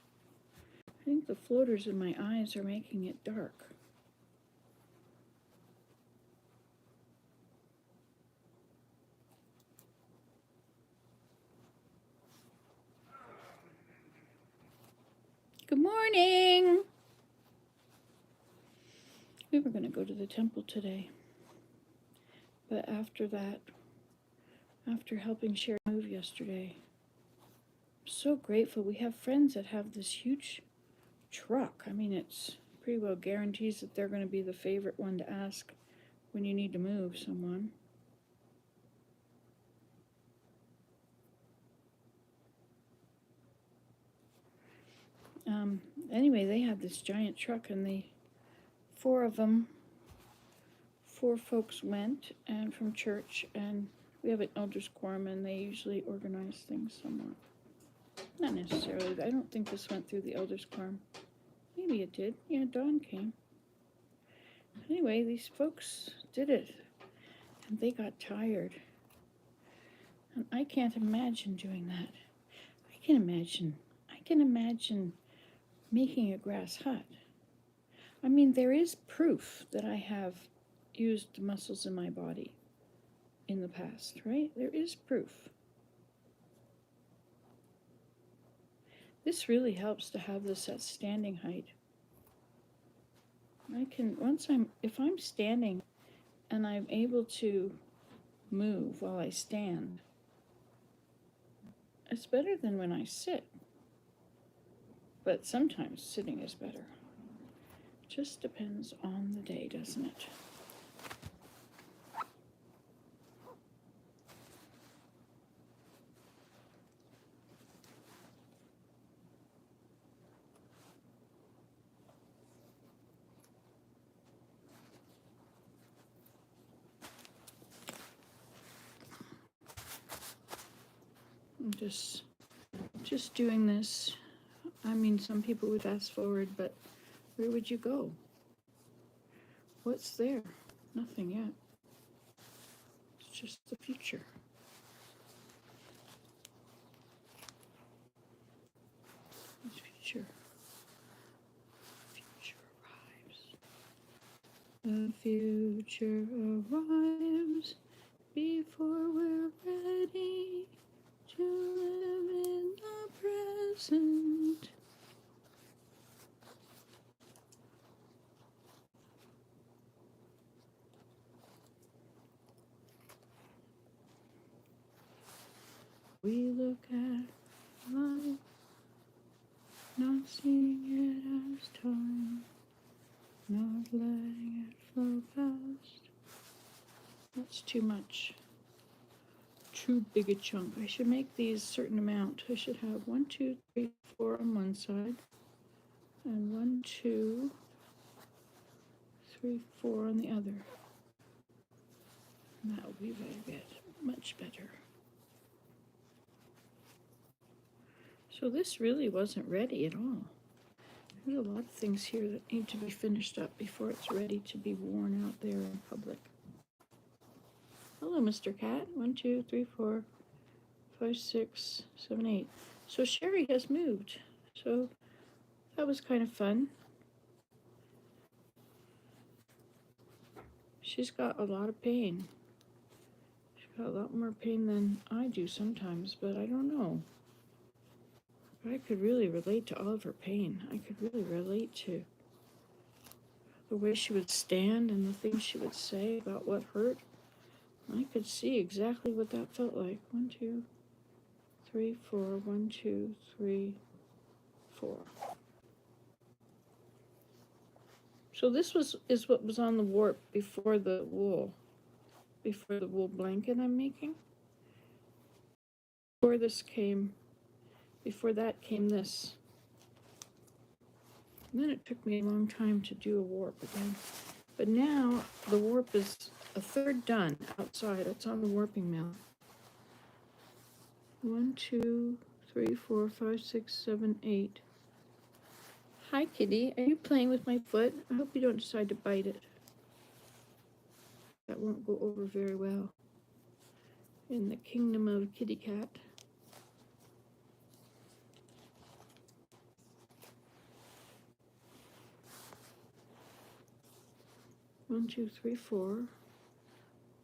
I think the floaters in my eyes are making it dark. Good morning! We were going to go to the temple today. But after that, after helping Sherry move yesterday, I'm so grateful. We have friends that have this huge truck. I mean, it's pretty well guarantees that they're going to be the favorite one to ask when you need to move someone. Anyway, they have this giant truck, and four folks went, and from church, and we have an elders quorum, and they usually organize things somewhat. Not necessarily. I don't think this went through the elders quorum. Maybe it did. Yeah, Dawn came. Anyway, these folks did it, and they got tired. And I can't imagine doing that. I can imagine making a grass hut. I mean, there is proof that I have used the muscles in my body in the past, right? There is proof. This really helps to have this at standing height. If I'm standing and I'm able to move while I stand, it's better than when I sit. But sometimes sitting is better. Just depends on the day, doesn't it? I'm just doing this. I mean, some people would fast forward, but where would you go? What's there? Nothing yet. It's just the future. It's future. Future arrives. The future arrives before we're ready to live in the present. We look at life, not seeing it as time, not letting it flow past. That's too much. Too big a chunk. I should make these a certain amount. I should have 1, 2, 3, 4 on one side, and 1, 2, 3, 4 on the other. And that will be very good. Much better. So this really wasn't ready at all. There's a lot of things here that need to be finished up before it's ready to be worn out there in public. Hello, Mr. Cat. 1, 2, 3, 4, 5, 6, 7, 8. So Sherry has moved. So that was kind of fun. She's got a lot of pain. She's got a lot more pain than I do sometimes, but I don't know. I could really relate to all of her pain. I could really relate to the way she would stand and the things she would say about what hurt. I could see exactly what that felt like. 1, 2, 3, 4. 1, 2, 3, 4. So this is what was on the warp before the wool blanket I'm making. Before that came this. And then it took me a long time to do a warp again. But now the warp is a third done outside. It's on the warping mill. 1, 2, 3, 4, 5, 6, 7, 8. Hi, kitty. Are you playing with my foot? I hope you don't decide to bite it. that won't go over very well in the kingdom of kitty cat. One, two, three, four.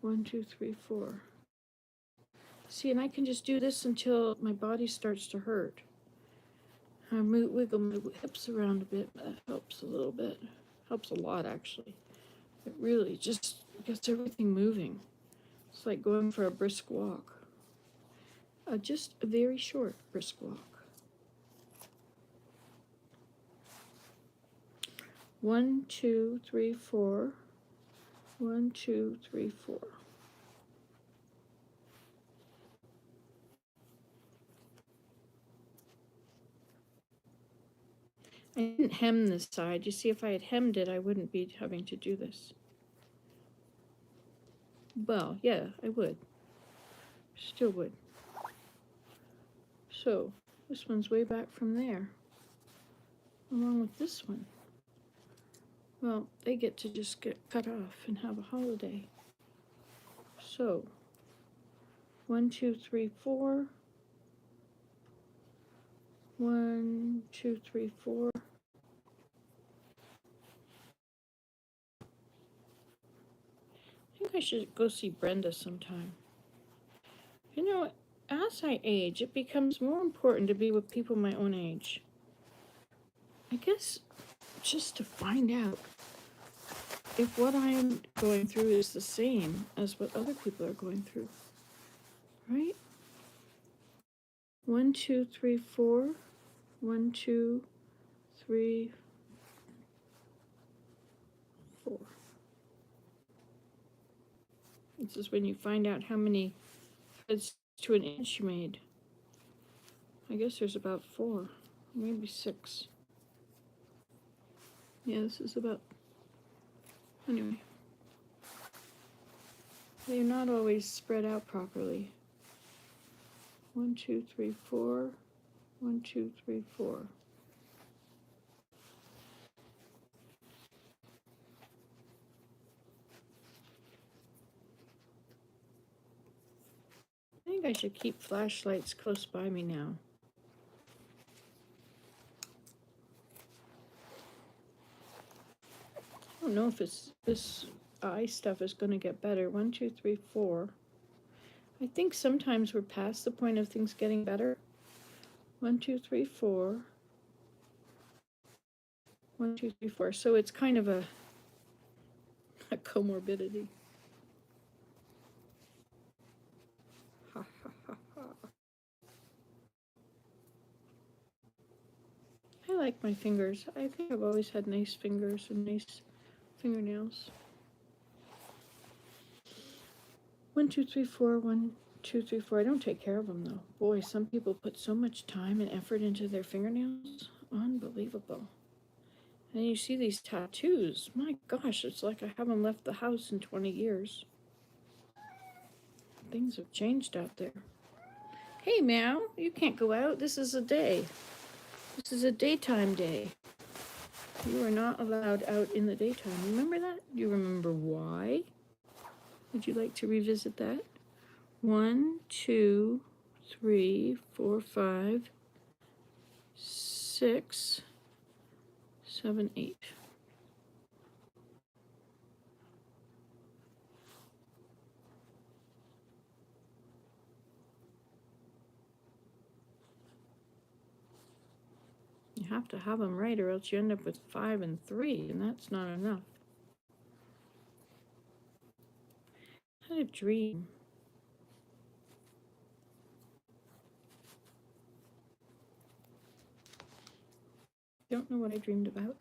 1, 2, 3, 4. See, and I can just do this until my body starts to hurt. I wiggle my hips around a bit. That helps a little bit. Helps a lot, actually. It really just gets everything moving. It's like going for a brisk walk. Just a very short brisk walk. 1, 2, 3, 4. 1, 2, 3, 4. I didn't hem this side. You see, if I had hemmed it, I wouldn't be having to do this. Well, yeah, I would. Still would. So, this one's way back from there, along with this one. Well, they get to just get cut off and have a holiday. So, 1, 2, 3, 4. 1, 2, 3, 4. I think I should go see Brenda sometime. You know, as I age, it becomes more important to be with people my own age. I guess just to find out if what I'm going through is the same as what other people are going through. Right? 1, 2, 3, 4. 1, 2, 3, 4. This is when you find out how many threads to an inch you made. I guess there's about 4, maybe 6. Yeah, this is about, anyway. They're not always spread out properly. 1, 2, 3, 4. 1, 2, 3, 4. I think I should keep flashlights close by me now. I don't know if this eye stuff is going to get better. 1, 2, 3, 4. I think sometimes we're past the point of things getting better. 1, 2, 3, 4. 1, 2, 3, 4. So it's kind of a comorbidity. Ha, ha, ha, ha. I like my fingers. I think I've always had nice fingers and nice fingernails. 1, 2, 3, 4. 1, 2, 3, 4. I don't take care of them though. Boy, some people put so much time and effort into their fingernails. Unbelievable. And you see these tattoos. My gosh, it's like I haven't left the house in 20 years. Things have changed out there. Hey, Meow, you can't go out. This is a day. This is a daytime day. You are not allowed out in the daytime. Remember that? Do you remember why? Would you like to revisit that? 1, 2, 3, 4, 5, 6, 7, 8. You have to have them right, or else you end up with 5 and 3, and that's not enough. I had a dream. Don't know what I dreamed about,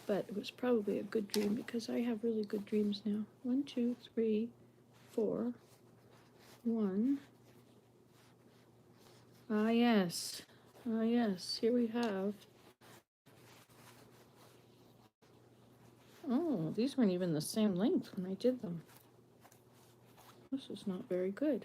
but it was probably a good dream because I have really good dreams now. 1, 2, 3, 4, 1. Ah, yes. Ah, yes. Here we have. Oh, these weren't even the same length when I did them. This is not very good.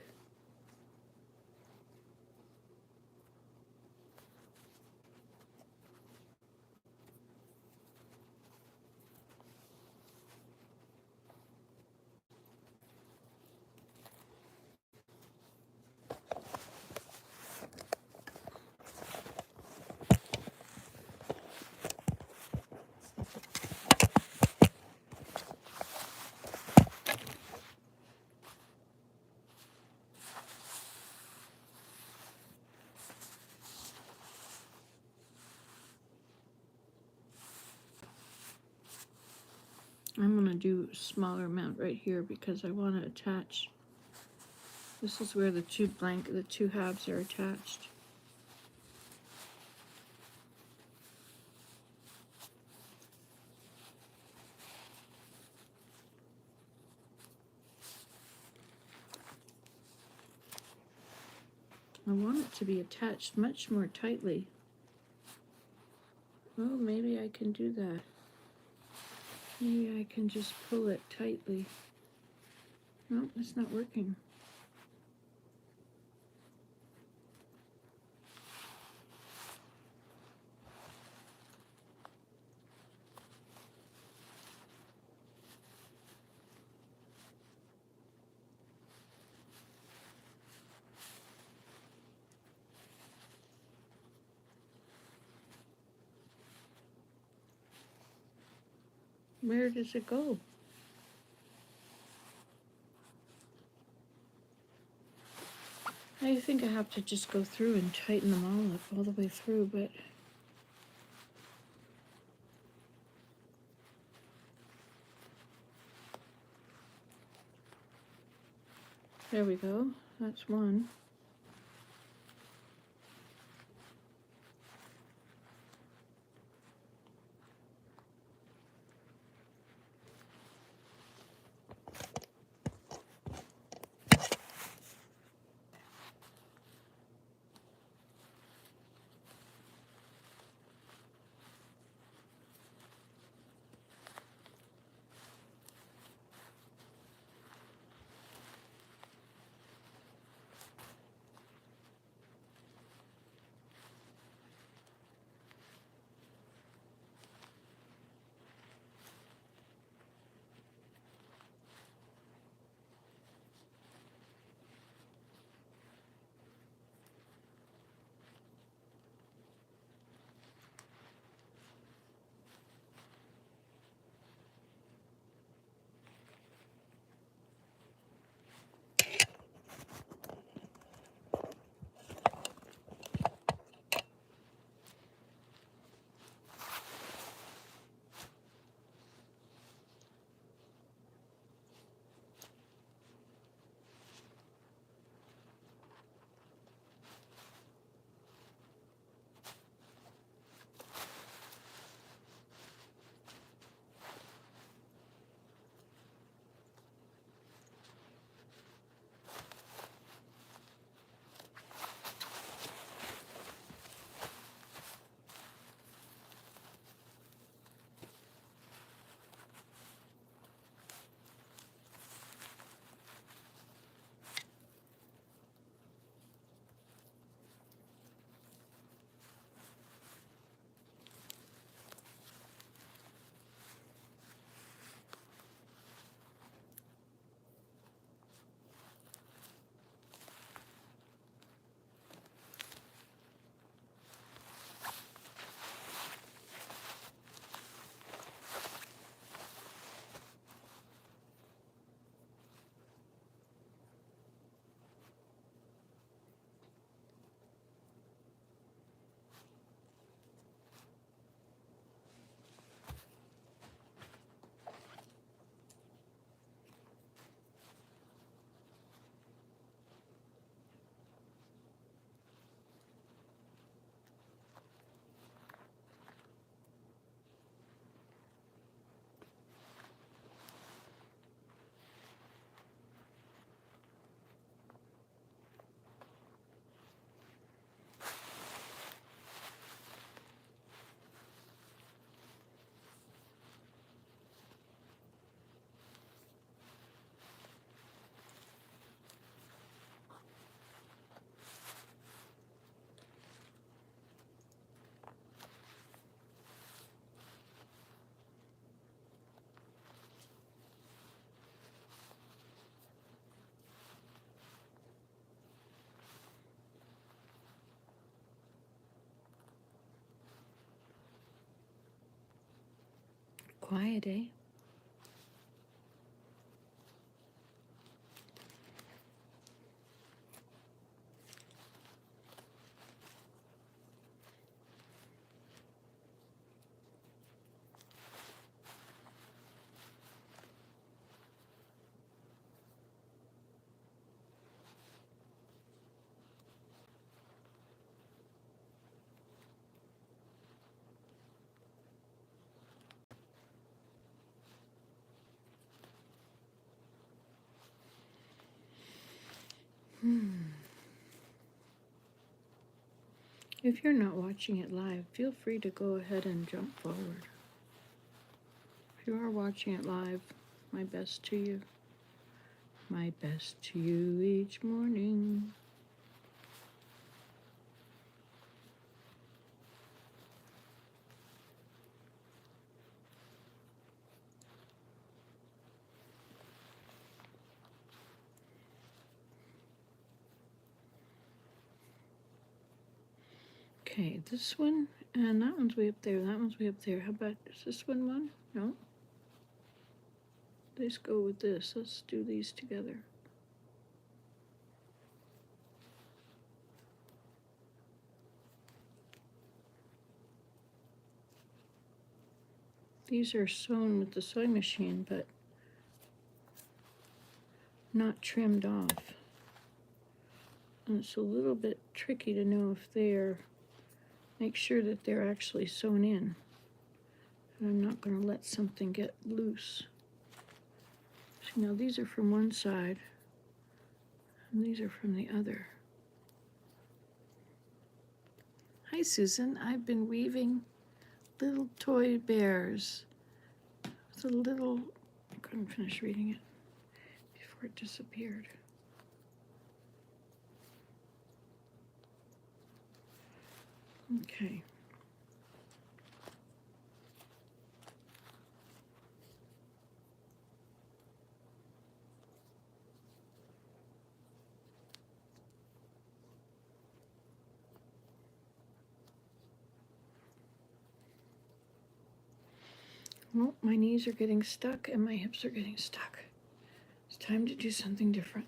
do a smaller amount right here because I want to attach. This is where the two halves are attached. I want it to be attached much more tightly. Oh, maybe I can do that. Maybe I can just pull it tightly. No, it's not working. Where does it go? I think I have to just go through and tighten them all up all the way through, but there we go. That's one. Quiet, eh? If you're not watching it live, feel free to go ahead and jump forward. If you are watching it live, my best to you. My best to you each morning. Okay, this one, and that one's way up there, that one's way up there. How about, is this one? No? Let's go with this. Let's do these together. These are sewn with the sewing machine, but not trimmed off. And it's a little bit tricky to know if they're, make sure that they're actually sewn in. And I'm not going to let something get loose. So now these are from one side, and these are from the other. Hi, Susan. I've been weaving little toy bears with a little, I couldn't finish reading it before it disappeared. Okay. Well, my knees are getting stuck and my hips are getting stuck. It's time to do something different.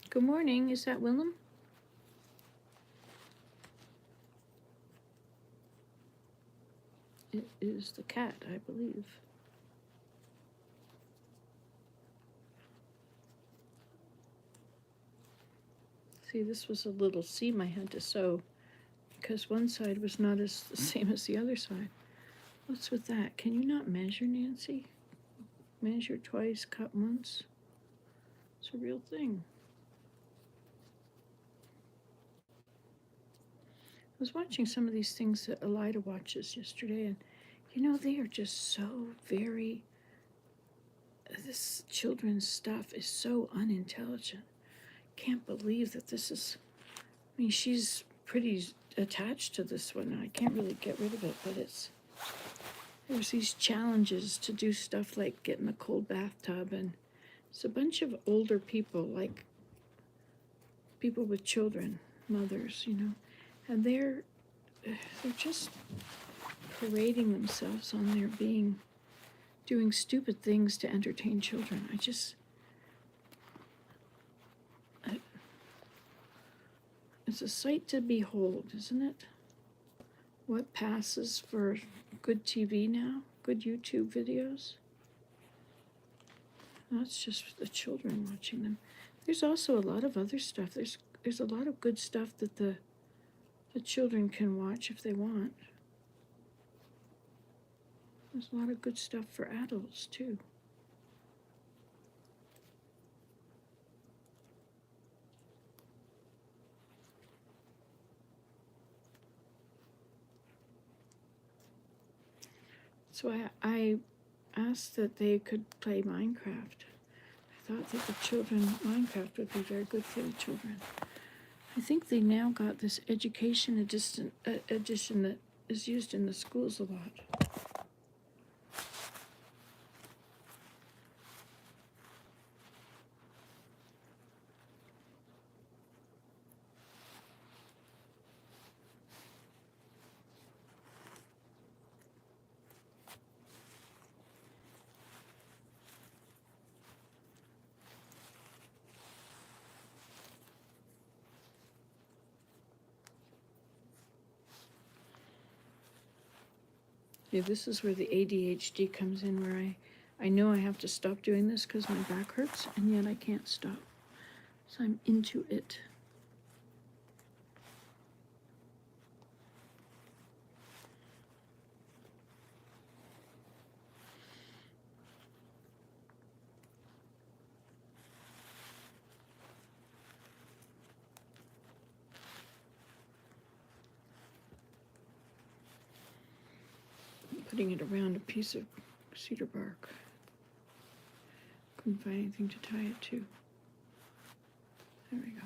Good morning. Is that Willem? It is the cat, I believe. See, this was a little seam I had to sew because one side was not as the same as the other side. What's with that? Can you not measure, Nancy? Measure twice, cut once. It's a real thing. I was watching some of these things that Elida watches yesterday, and you know, they are just so very, this children's stuff is so unintelligent. Can't believe that this is, I mean, she's pretty attached to this one. I can't really get rid of it, but there's these challenges to do stuff like get in a cold bathtub, and it's a bunch of older people, like people with children, mothers, you know, and they're just parading themselves on their being, doing stupid things to entertain children. It's a sight to behold, isn't it? What passes for good TV now? Good YouTube videos? That's just the children watching them. There's also a lot of other stuff. There's a lot of good stuff that the children can watch if they want. There's a lot of good stuff for adults too. So I asked that they could play Minecraft. I thought that the children, Minecraft would be very good for the children. I think they now got this education edition that is used in the schools a lot. Yeah, this is where the ADHD comes in, where I know I have to stop doing this because my back hurts, and yet I can't stop. So I'm into it. putting it around a piece of cedar bark. Couldn't find anything to tie it to. There we go.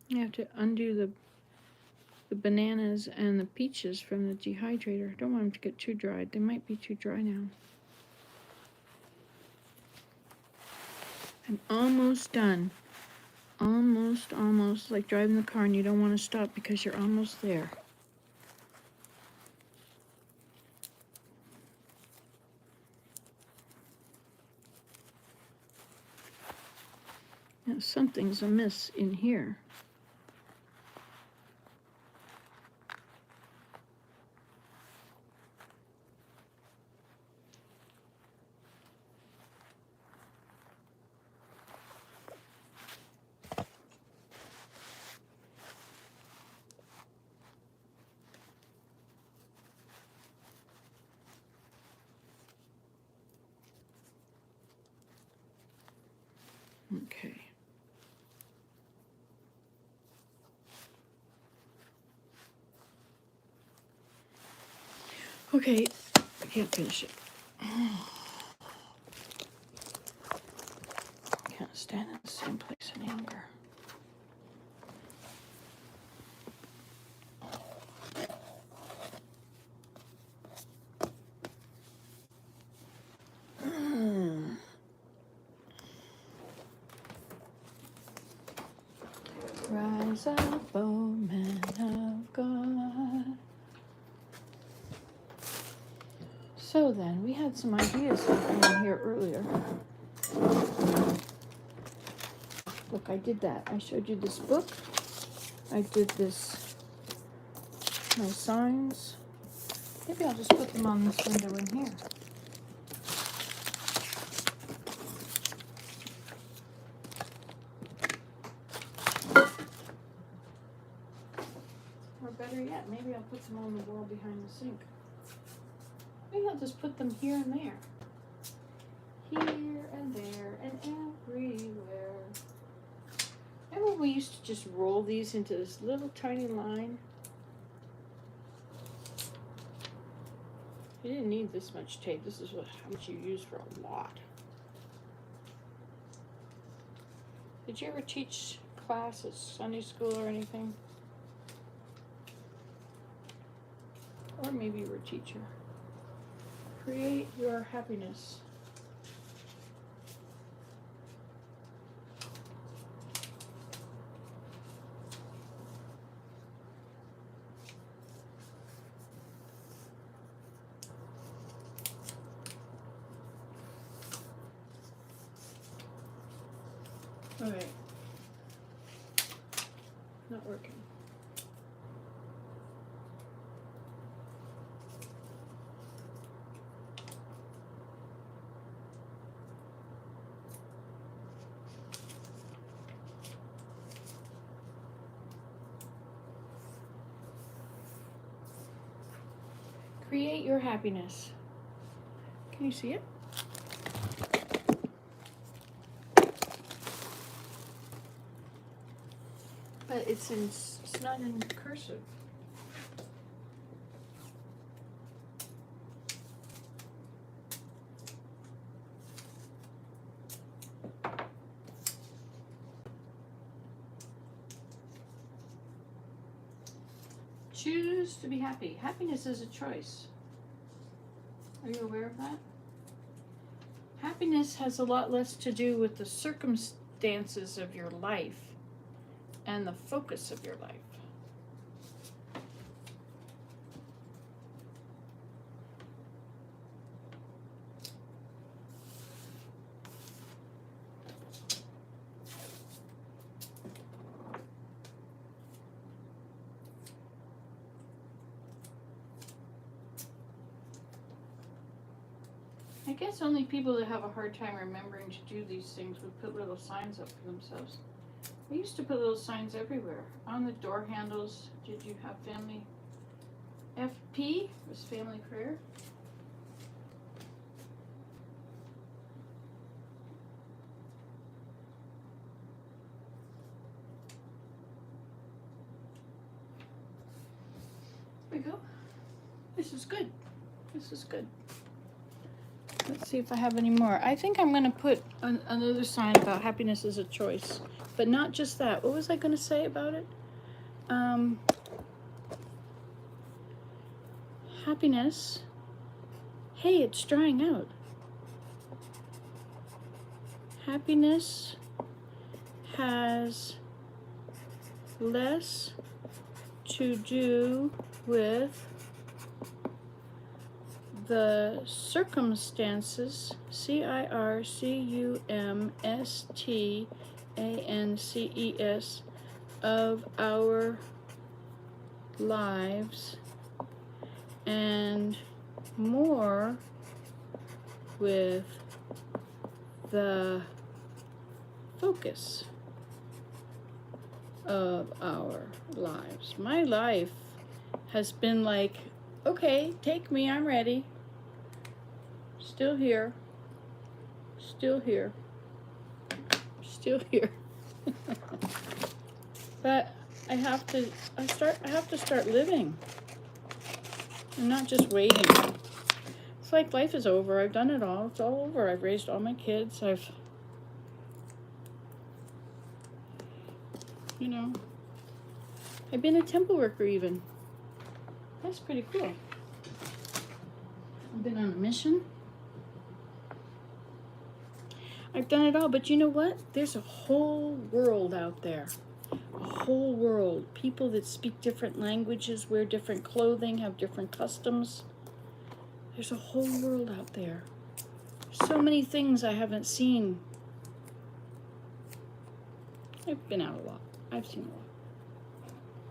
You have to undo the bananas and the peaches from the dehydrator. I don't want them to get too dried. They might be too dry now. I'm almost done. Almost like driving the car and you don't want to stop because you're almost there. Now something's amiss in here. Okay. Okay, I can't finish it. Can't stand in the same place in anger. Rise up, O man of God. So then, we had some ideas in here earlier. Look, I did that. I showed you this book. I did this, my signs. Maybe I'll just put them on this window in here. Or better yet, maybe I'll put them on the wall behind the sink. Maybe I'll just put them here and there. Here and there and everywhere. Remember we used to just roll these into this little tiny line? You didn't need this much tape. This is how much you use for a lot. Did you ever teach classes, Sunday school or anything? Or maybe you were a teacher. Create your happiness. All right. Not working. Create your happiness. Can you see it? But it's not in cursive. Choose to be happy. Happiness is a choice. Are you aware of that? Happiness has a lot less to do with the circumstances of your life and the focus of your life. I guess only people that have a hard time remembering to do these things would put little signs up for themselves. I used to put little signs everywhere. On the door handles, did you have family? FP was family prayer. There we go. This is good. This is good. Let's see if I have any more. I think I'm going to put another sign about happiness is a choice. But not just that. What was I going to say about it? Happiness. Hey, it's drying out. Happiness has less to do with the circumstances, circumstances, of our lives, and more with the focus of our lives. My life has been like, okay, take me, I'm ready. Still here. Still here. Still here. But I have to start living. And not just waiting. It's like life is over. I've done it all. It's all over. I've raised all my kids. I've been a temple worker even. That's pretty cool. I've been on a mission. I've done it all, but you know what? There's a whole world out there. A whole world. People that speak different languages, wear different clothing, have different customs. There's a whole world out there. So many things I haven't seen. I've been out a lot. I've seen a lot.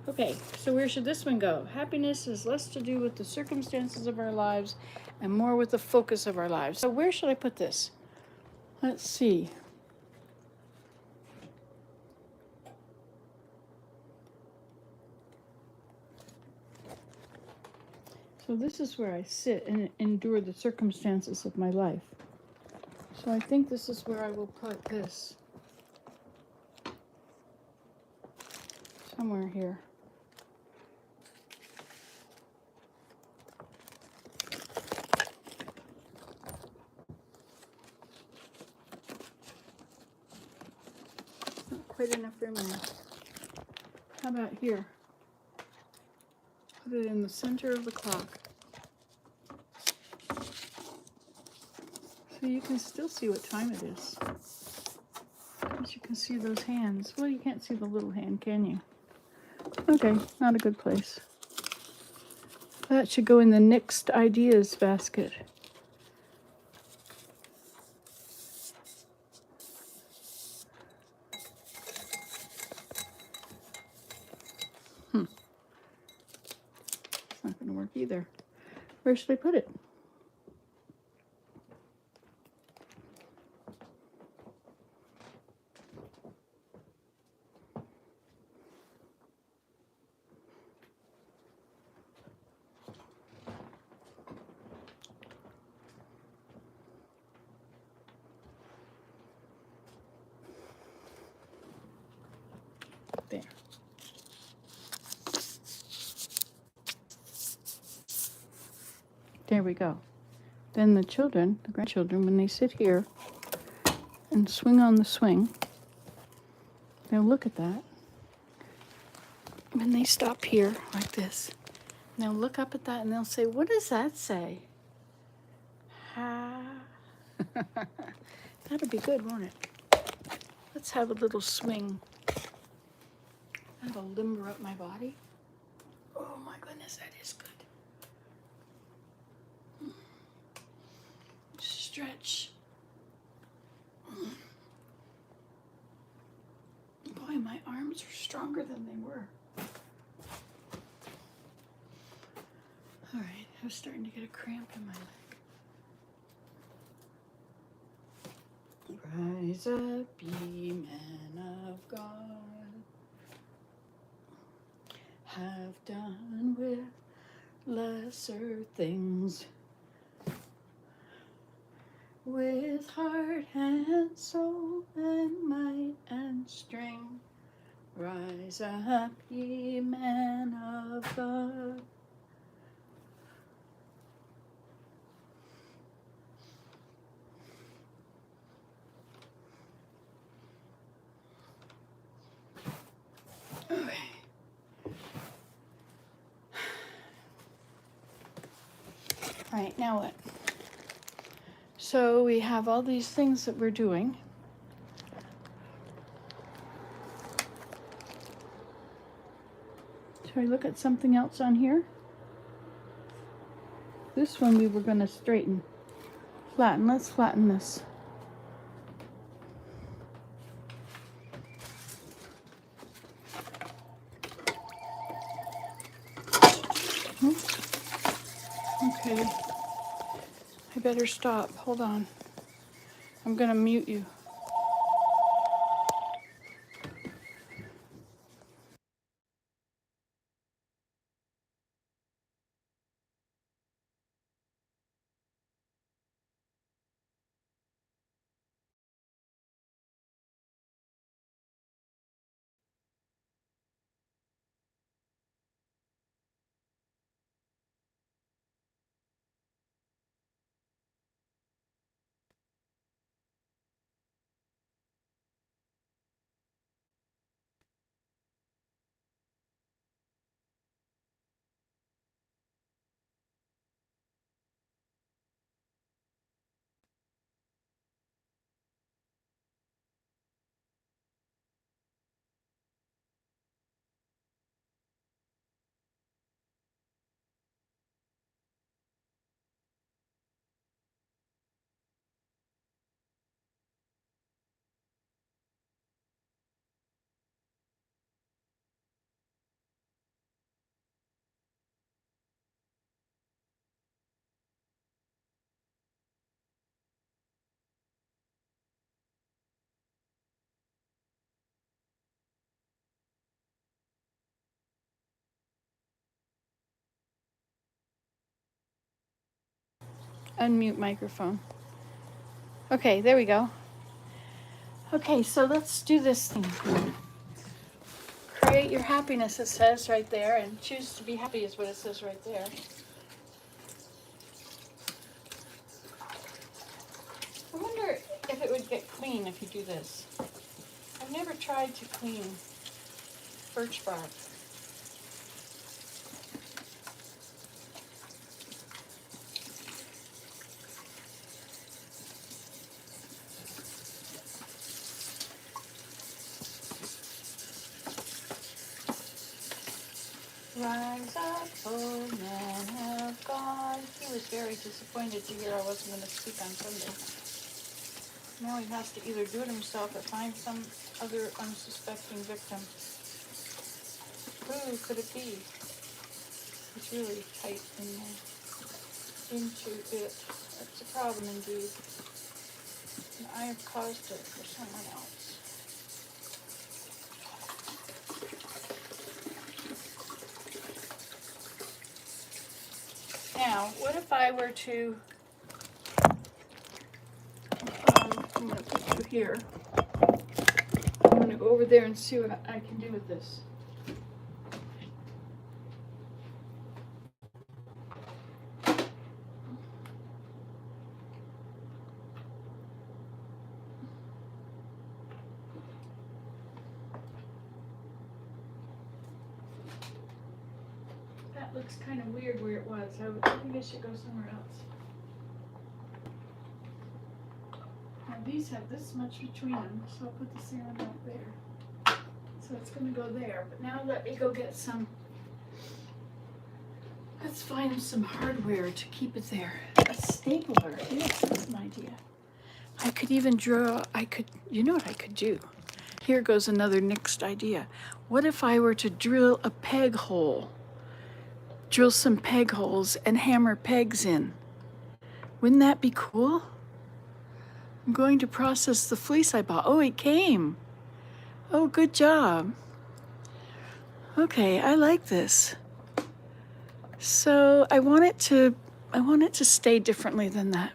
Okay, so where should this one go? Happiness is less to do with the circumstances of our lives and more with the focus of our lives. So where should I put this? Let's see. So this is where I sit and endure the circumstances of my life. So I think this is where I will put this. Somewhere here. Not quite enough room there. How about here? Put it in the center of the clock. So you can still see what time it is. But you can see those hands. Well, you can't see the little hand, can you? Okay, not a good place. That should go in the next ideas basket. It's not going to work either. Where should I put it? There. There we go. Then the children, the grandchildren, when they sit here and swing on the swing, they'll look at that. When they stop here like this, and they'll look up at that and they'll say, what does that say? Ha. That'll be good, won't it? Let's have a little swing. That'll limber up my body. Oh my goodness, that is good. Stretch. Boy, my arms are stronger than they were. All right, I was starting to get a cramp in my leg. Rise up, ye men of God. Have done with lesser things. With heart and soul and might and strength. Rise up, ye men of God. Okay. All right, now what? So we have all these things that we're doing. Should I look at something else on here? This one we were going to straighten. Flatten. Let's flatten this. Okay. I better stop. Hold on. I'm going to mute you. Unmute microphone. Okay, there we go. Okay, so let's do this thing. Create your happiness, it says right there, and choose to be happy is what it says right there. I wonder if it would get clean if you do this. I've never tried to clean birch bark. Rise up, oh man of God. He was very disappointed to hear I wasn't going to speak on Sunday. Now he has to either do it himself or find some other unsuspecting victim. Who could it be? It's really tight in there. Into it. That's a problem indeed. And I have caused it for someone else. Now, what if I were to, I'm going to put you here. I'm going to go over there and see what I can do with this. That looks kind of weird where it was. I think it should go somewhere else. Now these have this much between them, so I'll put the sand out there. So So it's going to go there. But now let me go get some. Let's find some hardware to keep it there. A stapler. Yes, that's an idea. I could even draw. You know what I could do? Here goes another next idea. What if I were to drill a peg hole? Drill some peg holes and hammer pegs in. Wouldn't that be cool? I'm going to process the fleece I bought. Oh, it came. Oh, good job. Okay, I like this. So I want it to stay differently than that.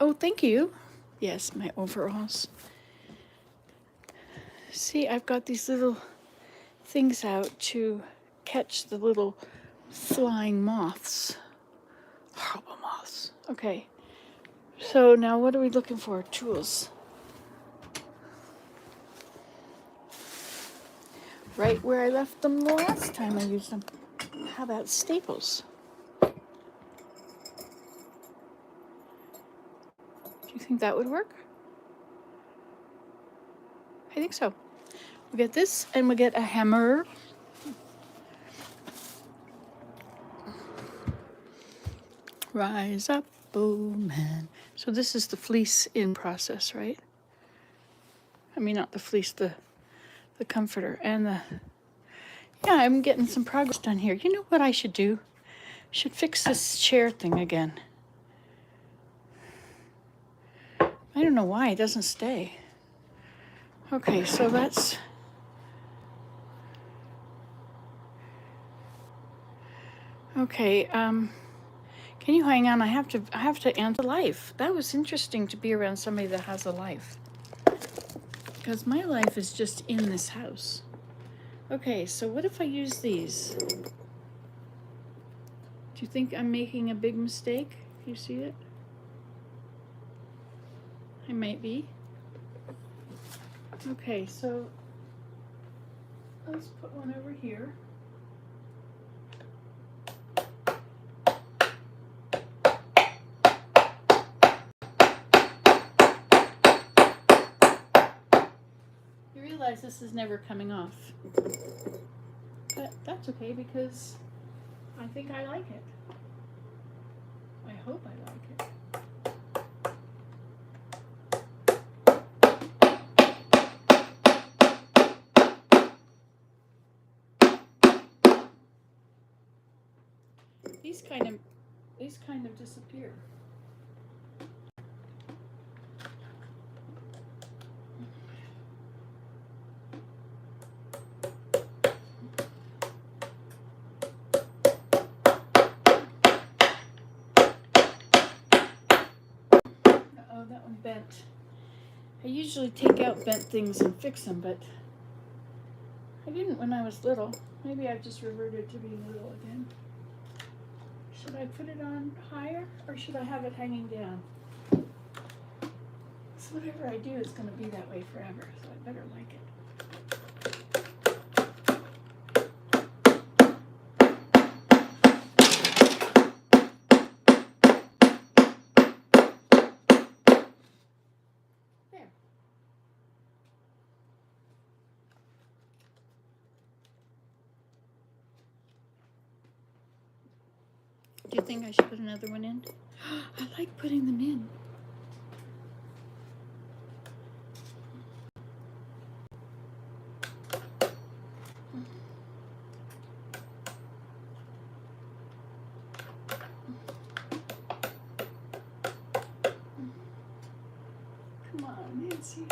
Oh, thank you. Yes, my overalls. See, I've got these little things out to catch the little flying moths. Horrible moths. Okay. So now what are we looking for? Tools. Right where I left them the last time I used them. How about staples? Do you think that would work? I think so. We get this and we get a hammer. Rise up, oh man. So this is the fleece in process, right? I mean, not the fleece, the comforter and the... Yeah, I'm getting some progress done here. You know what I should do? Should fix this chair thing again. I don't know why it doesn't stay. Okay, so let's... Okay, can you hang on? I have to answer life. That was interesting to be around somebody that has a life. Because my life is just in this house. Okay, so what if I use these? Do you think I'm making a big mistake? You see it? I might be. Okay, so let's put one over here. You realize this is never coming off. But that's okay because I think I like it. I hope I like it. These kind of disappear. Uh-oh, that one bent. I usually take out bent things and fix them, but I didn't when I was little. Maybe I've just reverted to being little again. Should I put it on higher or should I have it hanging down? So whatever I do, it's going to be that way forever, so I better like it. There. Do you think I should put another one in? I like putting them in. Come on, Nancy.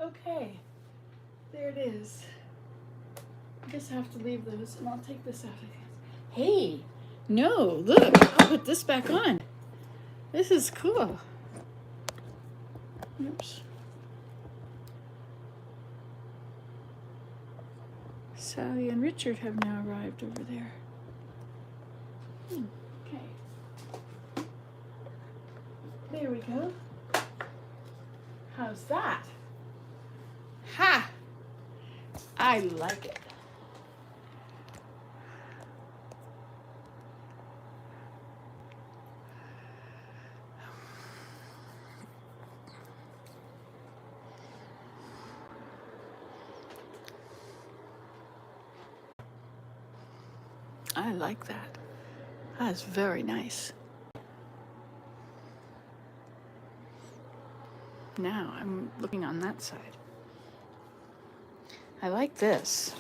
Okay, there it is. I guess I have to leave those and I'll take this out. Hey, no, look, I'll put this back on. This is cool. Oops. Sally and Richard have now arrived over there. Okay. There we go. How's that? Ha! I like it. I like that. That's very nice. Now I'm looking on that side. I like this.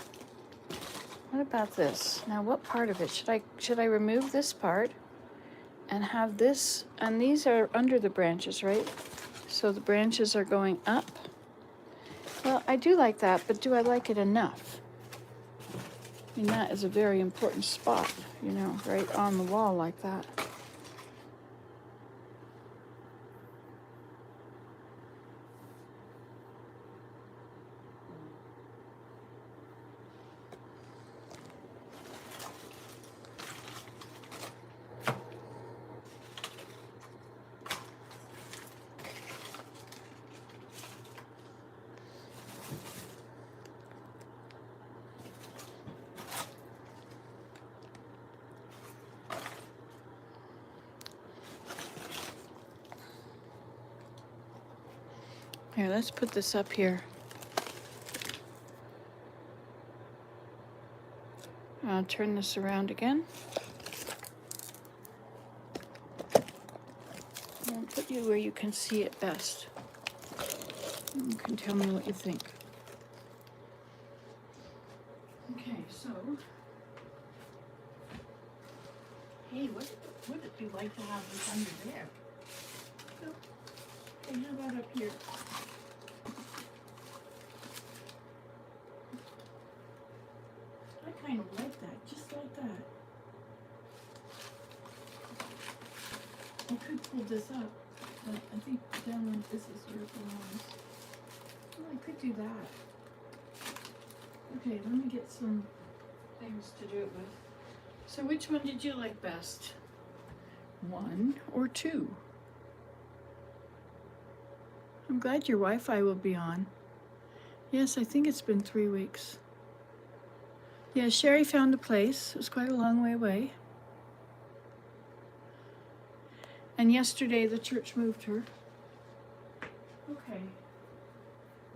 What about this? Now what part of it? Should I remove this part and have this, and these are under the branches, right? So the branches are going up. Well, I do like that, but do I like it enough? I mean, that is a very important spot, you know, right on the wall like that. Here, let's put this up here. I'll turn this around again. I'll put you where you can see it best. You can tell me what you think. Okay, so. Hey, what would it be like to have this under there? So, hey, how about up here? I kind of like that, just like that. I could pull this up, but I think down on this is where it belongs. Well, I could do that. Okay, let me get some things to do it with. So which one did you like best? 1 or 2? I'm glad your Wi-Fi will be on. Yes, I think it's been 3 weeks. Yeah, Sherry found a place. It was quite a long way away. And yesterday the church moved her. Okay.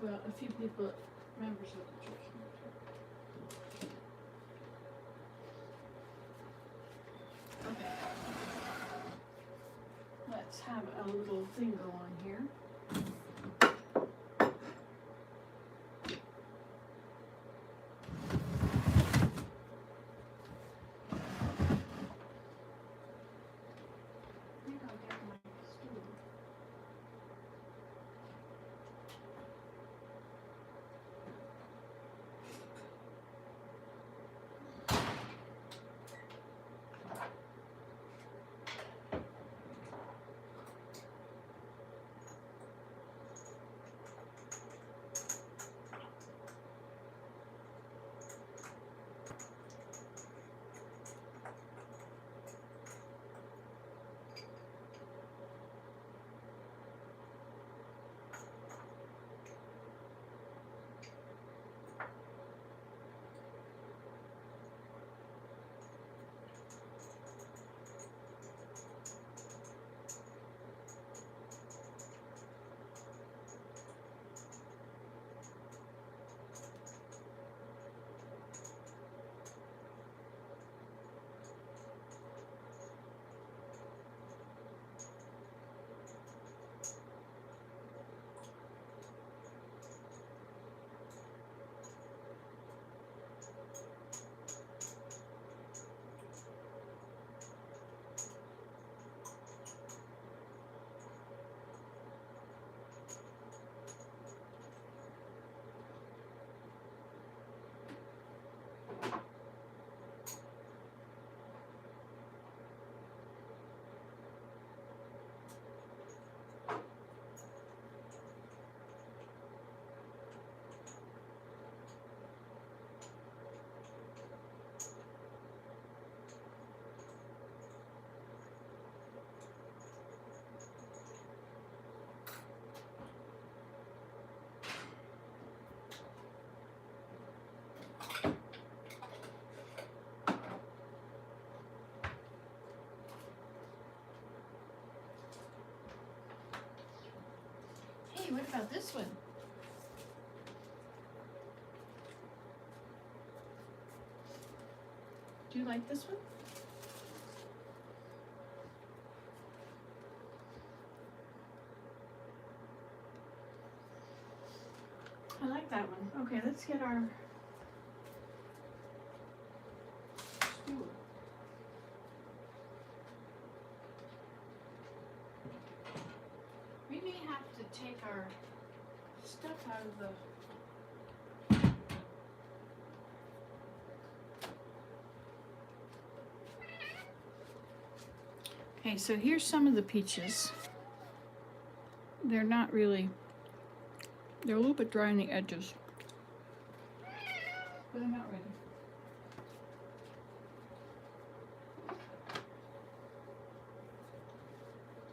Well, a few people, members of the church moved her. Okay. Let's have a little thing go on here. Hey, what about this one? Do you like this one? I like that one. Okay, let's get our skewer. We may have to take our stuff out of the Okay, so here's some of the peaches. They're not really, they're a little bit dry on the edges, but they're not ready.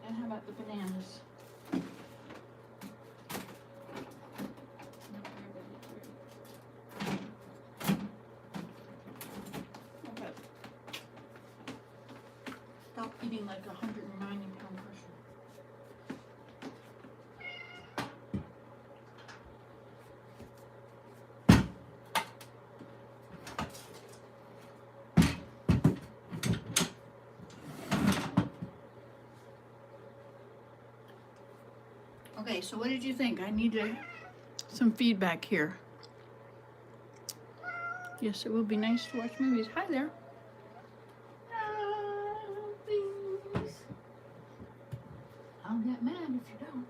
And how about the bananas? Stop eating like 190-pound person. Okay, so what did you think? I need some feedback here. Yes, it will be nice to watch movies. Hi there. Please. I'll get mad if you don't.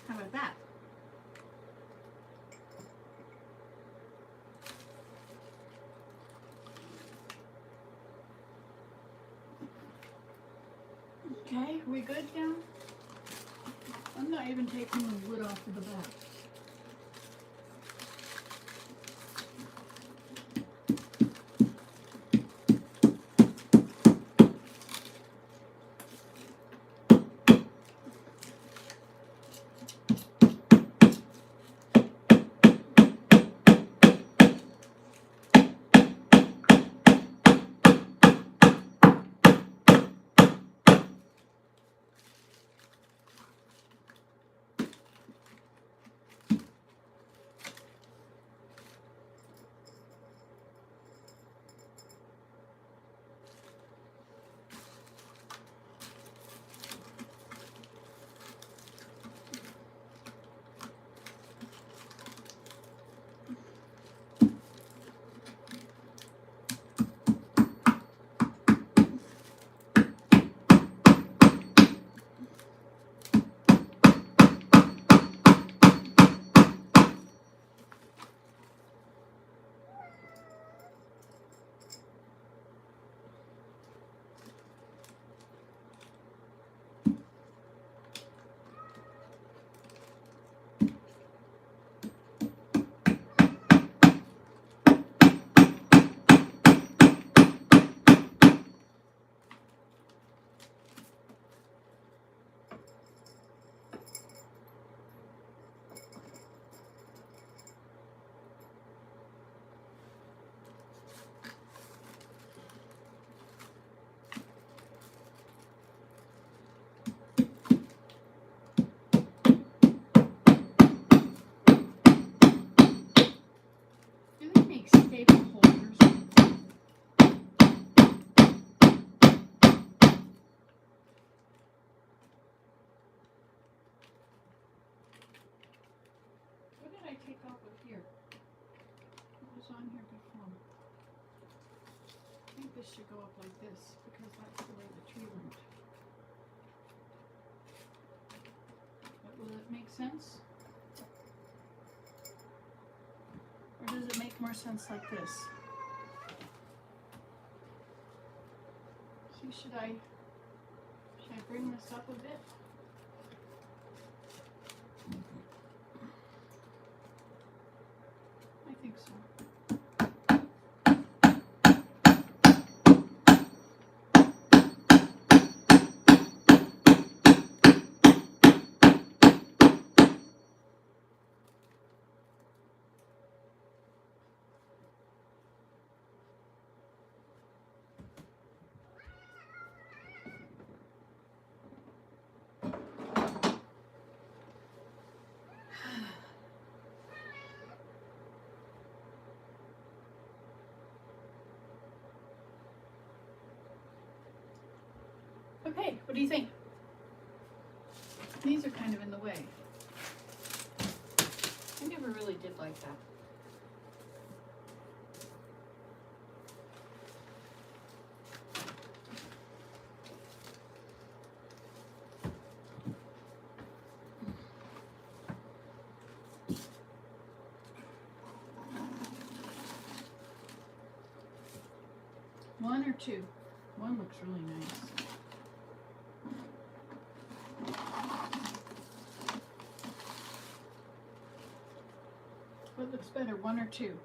How about that? Okay, we good now? I'm not even taking the wood off of the back. Do they make staple holders? What did I take off of here? What was on here before? I think this should go up like this because that's the way the tree went. But will it make sense? Or does it make more sense like this? See, should I bring this up a bit? I think so. Okay, what do you think? These are kind of in the way. I never really did like that. One or two? One looks really nice. What looks better, one or two?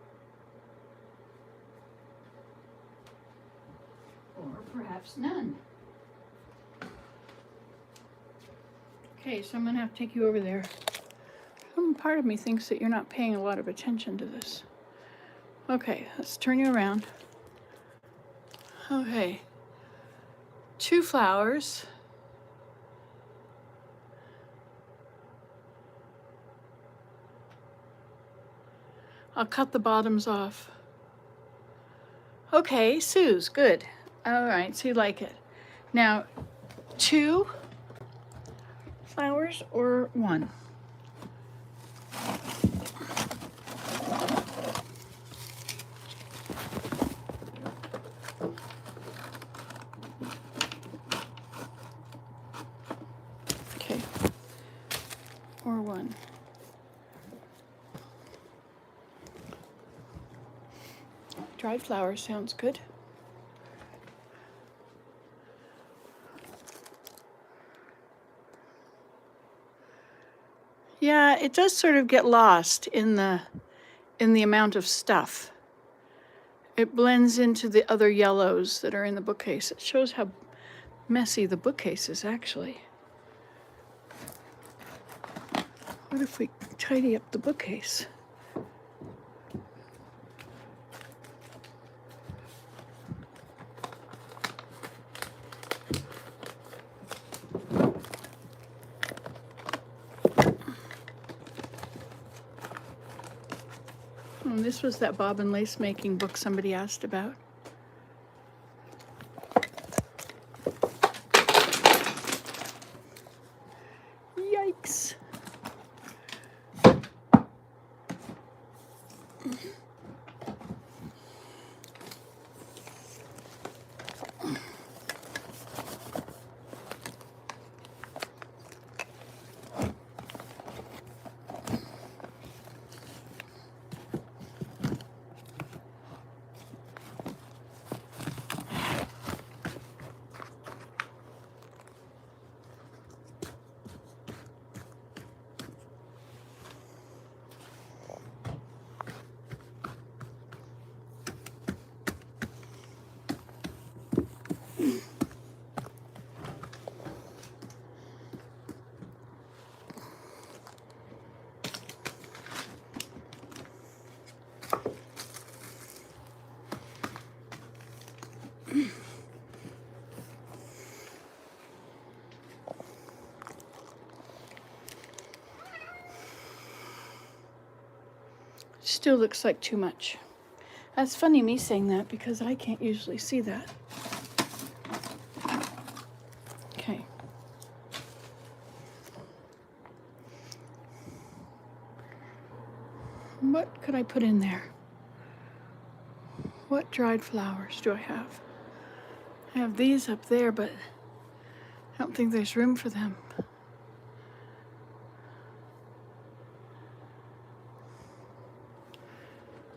Or perhaps none. Okay, so I'm gonna have to take you over there. Some part of me thinks that you're not paying a lot of attention to this. Okay, let's turn you around. Okay, 2 flowers. I'll cut the bottoms off. Okay, Sue's good. All right, so you like it. Now, 2 flowers or 1? Okay, or 1. Dried flowers sounds good. Yeah, it does sort of get lost in the amount of stuff. It blends into the other yellows that are in the bookcase. It shows how messy the bookcase is actually. What if we tidy up the bookcase? And this was that bobbin lace making book somebody asked about. Yikes. Still looks like too much. That's funny me saying that because I can't usually see that. Okay. What could I put in there? What dried flowers do I have? I have these up there, but I don't think there's room for them.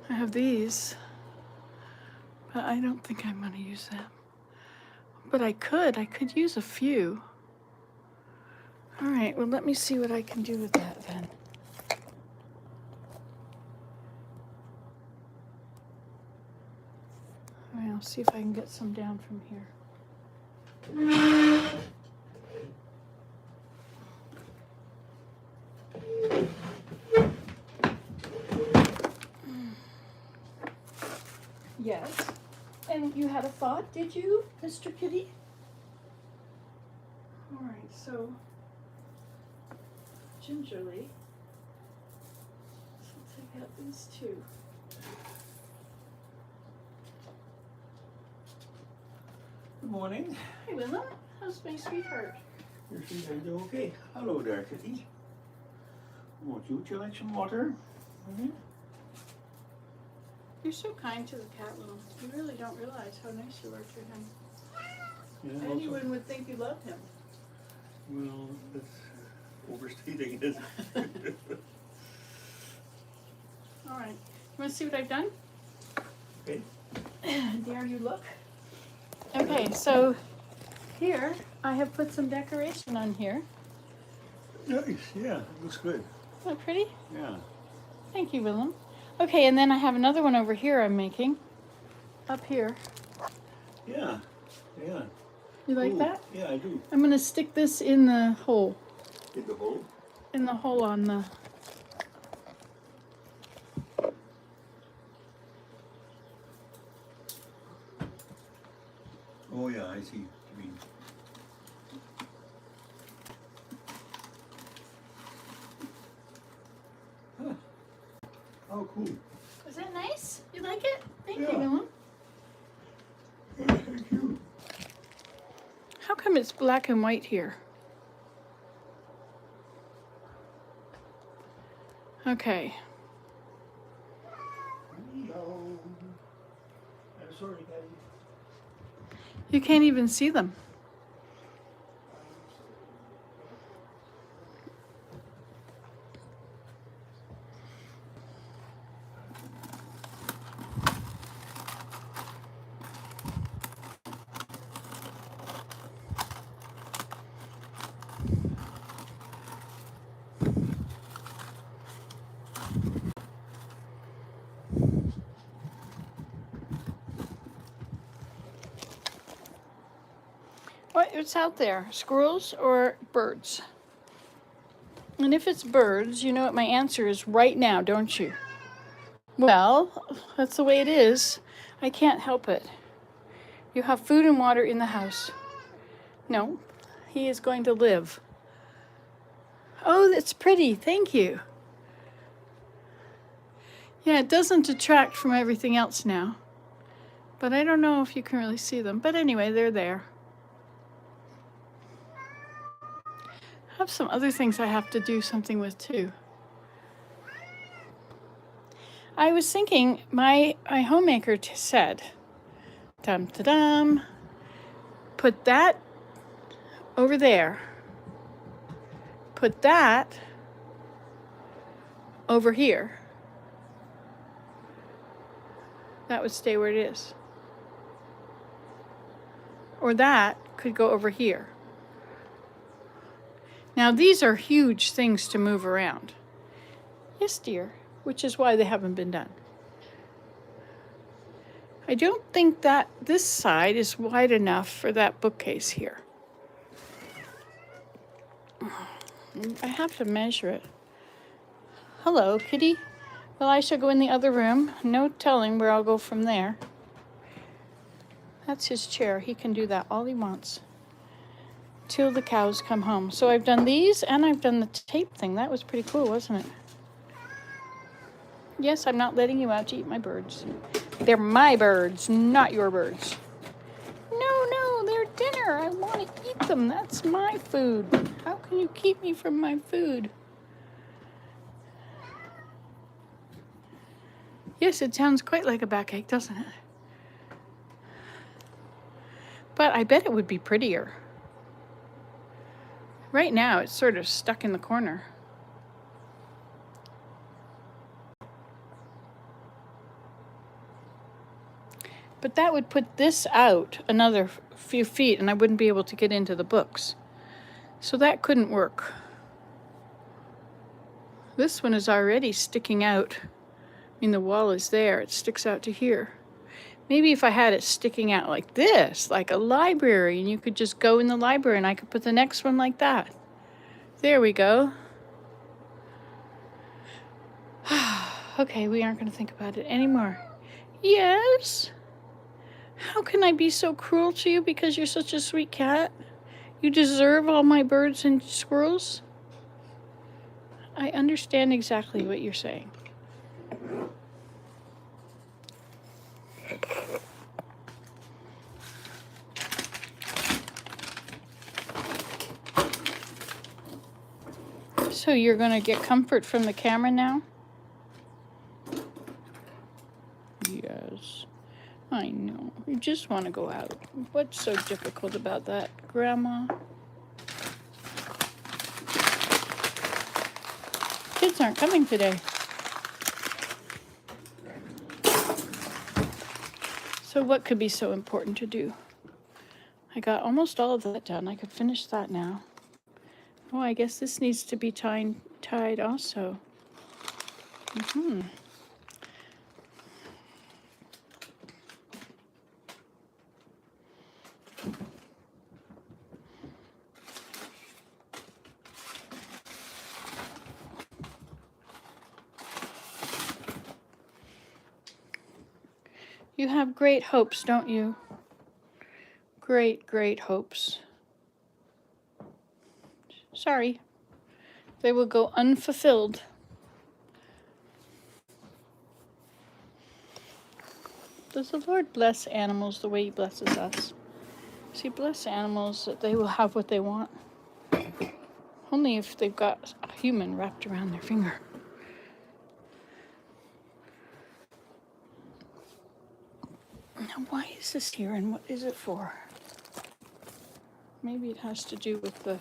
I have these, but I don't think I'm going to use them. But I could use a few. All right, well, let me see what I can do with that then. All right, I'll see if I can get some down from here. Yes. And you had a thought, did you, Mr. Kitty? All right, so gingerly, let's take out these 2. Good morning. Hey, Willem. How's my sweetheart? Your sweetheart is okay. Hello there, kitty. Would you like some water? You're so kind to the cat, Little. You really don't realize how nice you are to him. Yeah, Anyone would think you loved him. Well, that's overstating it. All right. You want to see what I've done? Okay. Dare you look? Okay, so here I have put some decoration on here. Nice, yeah, it looks good. Isn't that pretty? Yeah. Thank you, Willem. Okay, and then I have another one over here I'm making. Up here. Yeah, yeah. You like Ooh, that? Yeah, I do. I'm going to stick this in the hole. In the hole? In the hole on the... Oh yeah, I see. I mean, huh. Oh, cool. Is that nice? You like it? Thank Yeah. you, Willem. Thank you. How come it's black and white here? Okay. Hello. I'm sorry, Daddy. You can't even see them. What's out there? Squirrels or birds? And if it's birds, you know what my answer is right now, don't you? Well, that's the way it is. I can't help it. You have food and water in the house. No, he is going to live. Oh, that's pretty. Thank you. Yeah, it doesn't detract from everything else now. But I don't know if you can really see them. But anyway, they're there. I have some other things I have to do something with too. I was thinking, my homemaker said, dum-da-dum, put that over there. Put that over here. That would stay where it is. Or that could go over here. Now these are huge things to move around. Yes, dear, which is why they haven't been done. I don't think that this side is wide enough for that bookcase here. I have to measure it. Hello, kitty. Well, I shall go in the other room. No telling where I'll go from there. That's his chair. He can do that all he wants till the cows come home. So I've done these and I've done the tape thing. That was pretty cool, wasn't it? Yes, I'm not letting you out to eat my birds. They're my birds, not your birds. No, they're dinner. I want to eat them. That's my food. How can you keep me from my food? Yes, it sounds quite like a backache, doesn't it? But I bet it would be prettier. Right now, it's sort of stuck in the corner. But that would put this out another few feet and I wouldn't be able to get into the books. So that couldn't work. This one is already sticking out. I mean, the wall is there. It sticks out to here. Maybe if I had it sticking out like this, like a library, and you could just go in the library and I could put the next one like that. There we go. Okay, we aren't going to think about it anymore. Yes? How can I be so cruel to you because you're such a sweet cat? You deserve all my birds and squirrels? I understand exactly what you're saying. So you're going to get comfort from the camera now? Yes. I know. You just want to go out. What's so difficult about that, Grandma? Kids aren't coming today. So what could be so important to do? I got almost all of that done. I could finish that now. Oh, I guess this needs to be tied also. You have great hopes, don't you? Great, great hopes. Sorry. They will go unfulfilled. Does the Lord bless animals the way He blesses us? Does He bless animals that they will have what they want? Only if they've got a human wrapped around their finger. Now, why is this here and what is it for? Maybe it has to do with the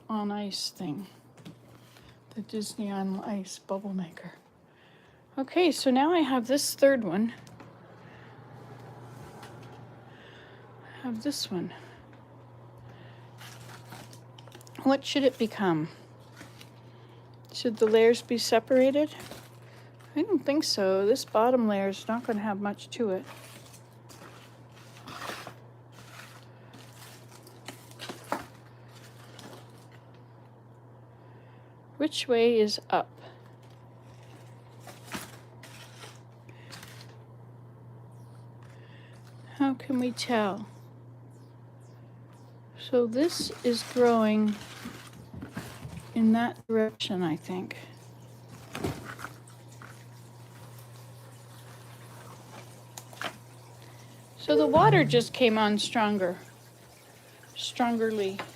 on ice thing. The Disney on Ice bubble maker. Okay, so now I have this third one. I have this one. What should it become? Should the layers be separated? I don't think so. This bottom layer is not going to have much to it. Which way is up? How can we tell? So this is growing in that direction, I think. So the water just came on strongerly.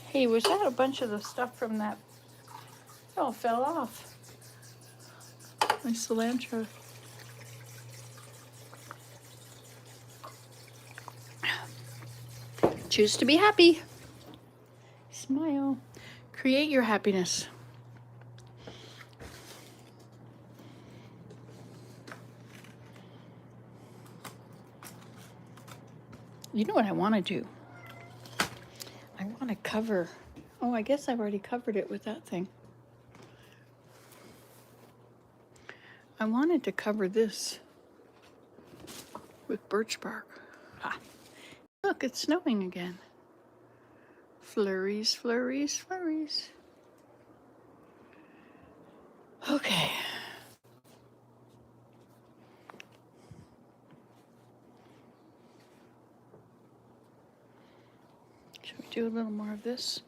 Hey, was that a bunch of the stuff from that? It all fell off. My cilantro. Choose to be happy. Smile. Create your happiness. You know what I want to do? I want to cover. Oh, I guess I've already covered it with that thing. I wanted to cover this with birch bark. Ah, look, it's snowing again. Flurries, flurries, flurries. Okay. Should we do a little more of this?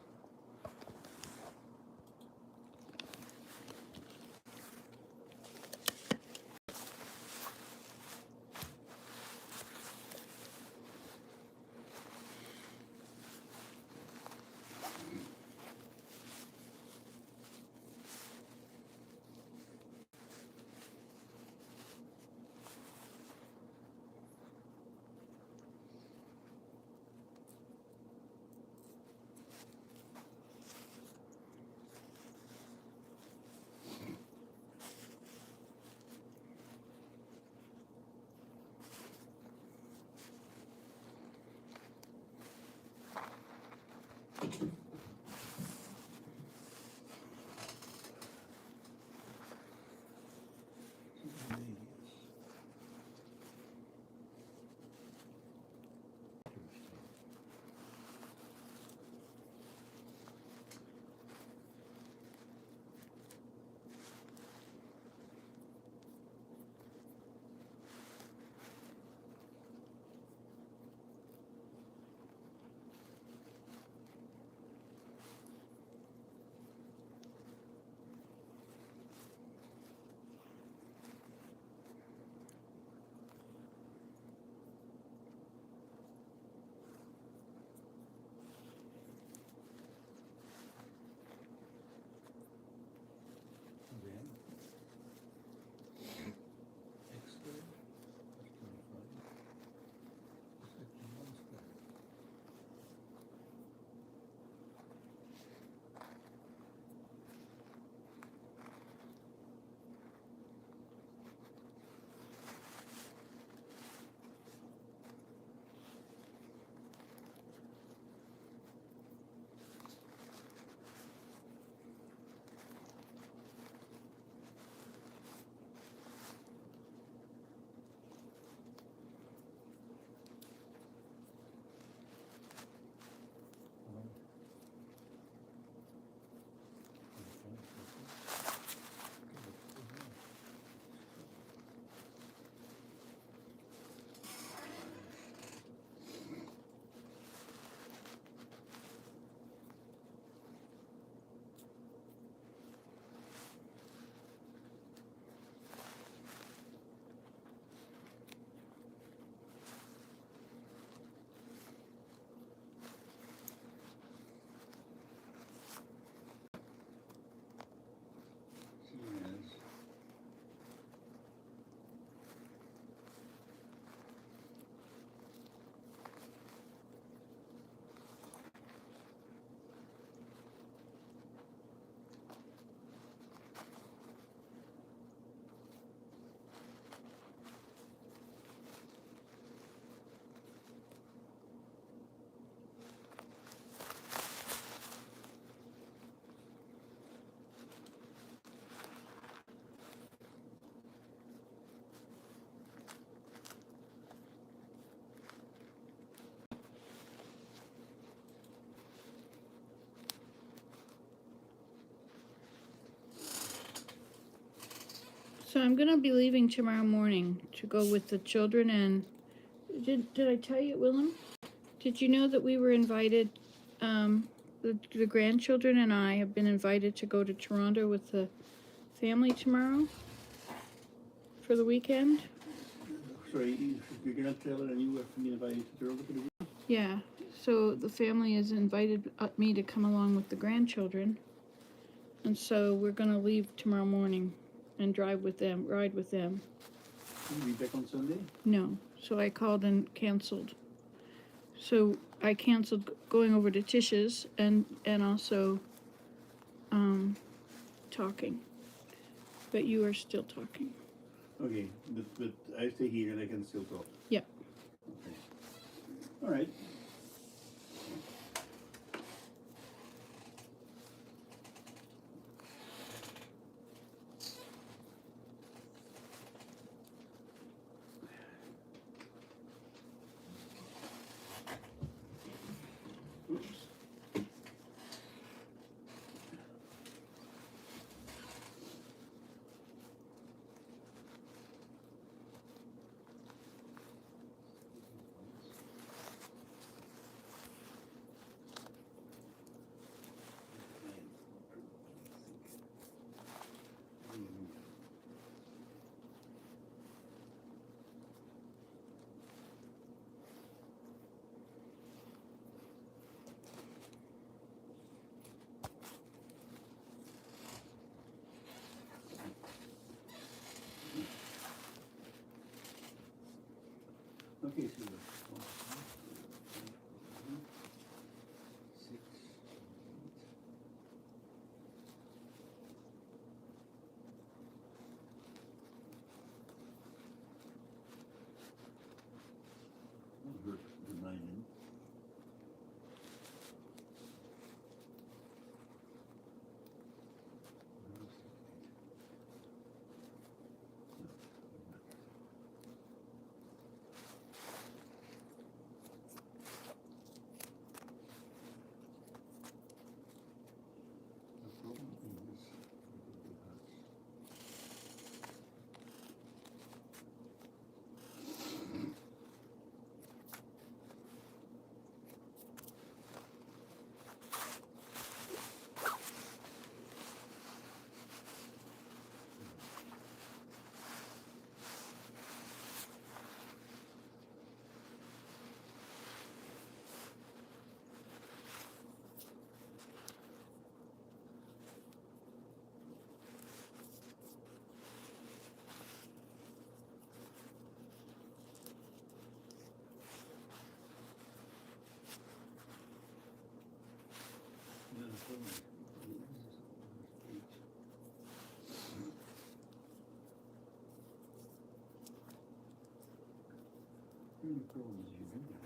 So I'm gonna be leaving tomorrow morning to go with the children and did I tell you, Willem? Did you know that we were invited, the grandchildren and I have been invited to go to Toronto with the family tomorrow for the weekend? Sorry, your grandchildren and you have been invited to Toronto for the week? Yeah, so the family has invited me to come along with the grandchildren. And so we're gonna leave tomorrow morning and ride with them. Will you be back on Sunday? No, so I called and canceled. So I canceled going over to Tish's and also talking. But you are still talking. Okay, but I stay here and I can still talk. Yeah. Okay. All right. Oops. Okay, so the 9 in. The problem is the problem is you do that.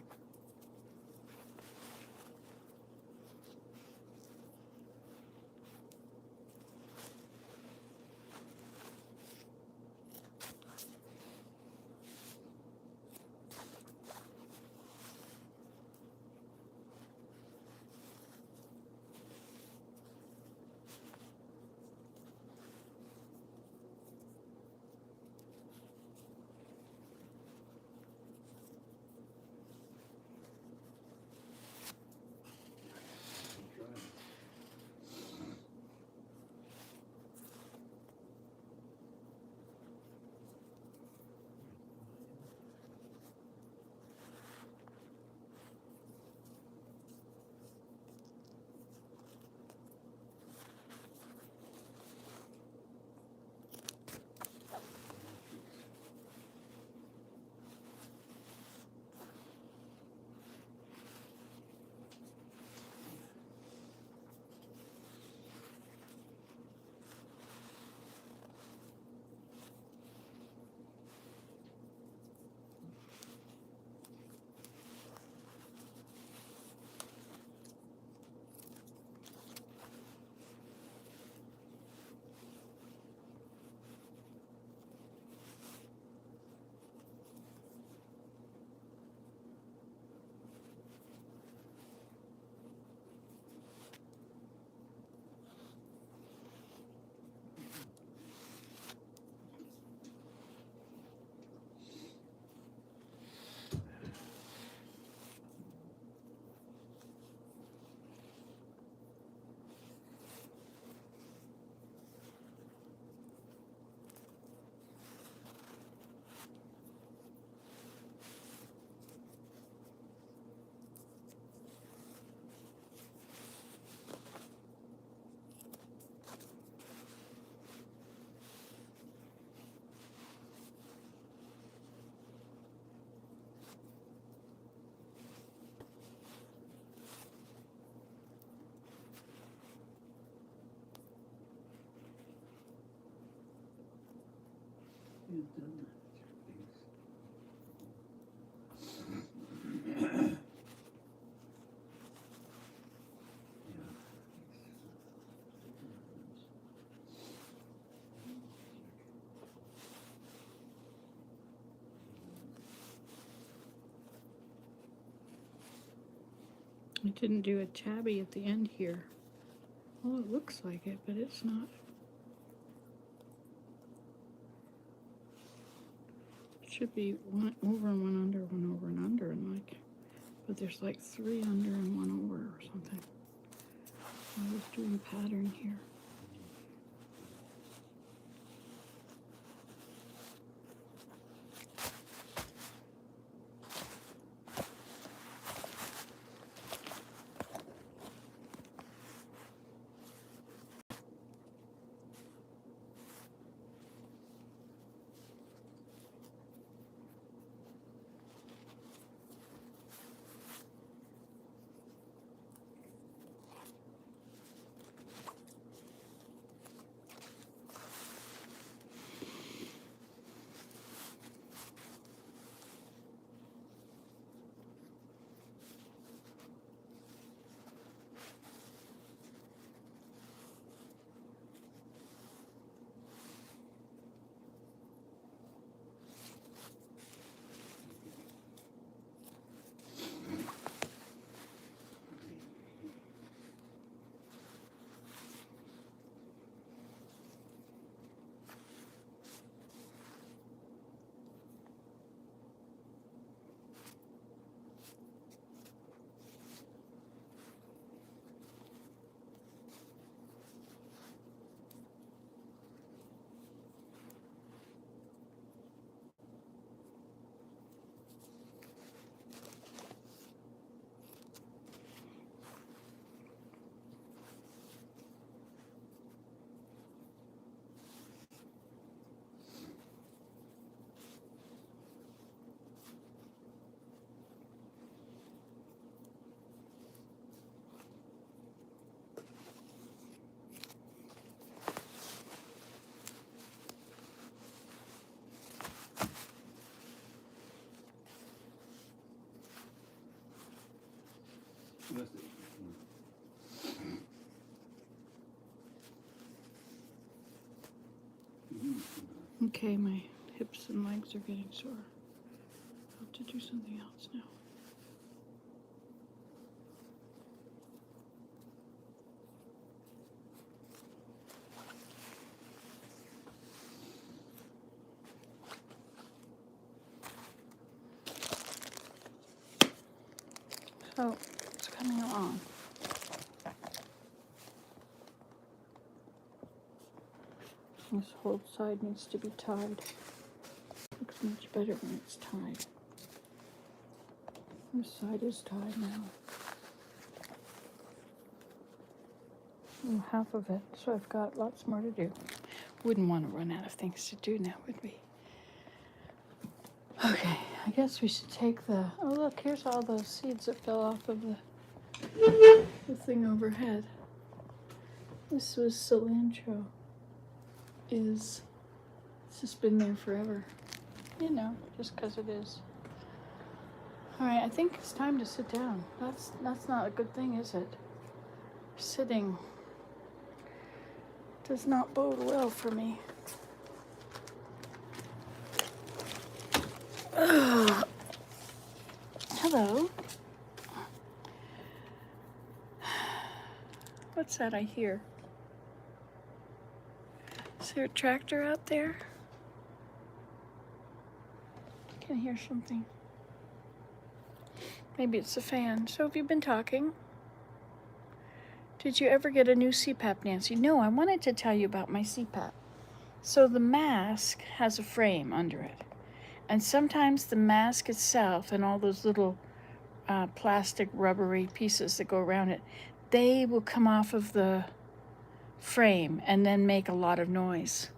you've done that. I didn't do a tabby at the end here. Well, it looks like it, but it's not. It should be one over and one under, one over and under, and like, but there's like 3 under and 1 over or something. I was doing pattern here. Okay, my hips and legs are getting sore. I'll have to do something else now. So, it's coming along. This whole side needs to be tied. Looks much better when it's tied. This side is tied now. And half of it, so I've got lots more to do. Wouldn't want to run out of things to do now, would we? Okay, I guess we should take the, oh look, here's all those seeds that fell off of the thing overhead. This was cilantro. It's just been there forever. You know, just because it is. All right, I think it's time to sit down. That's not a good thing, is it? Sitting does not bode well for me. Ugh. Hello. What's that I hear? Is there a tractor out there? I can hear something. Maybe it's a fan. So have you been talking? Did you ever get a new CPAP, Nancy? No, I wanted to tell you about my CPAP. So the mask has a frame under it. And sometimes the mask itself and all those little plastic rubbery pieces that go around it, they will come off of the frame and then make a lot of noise.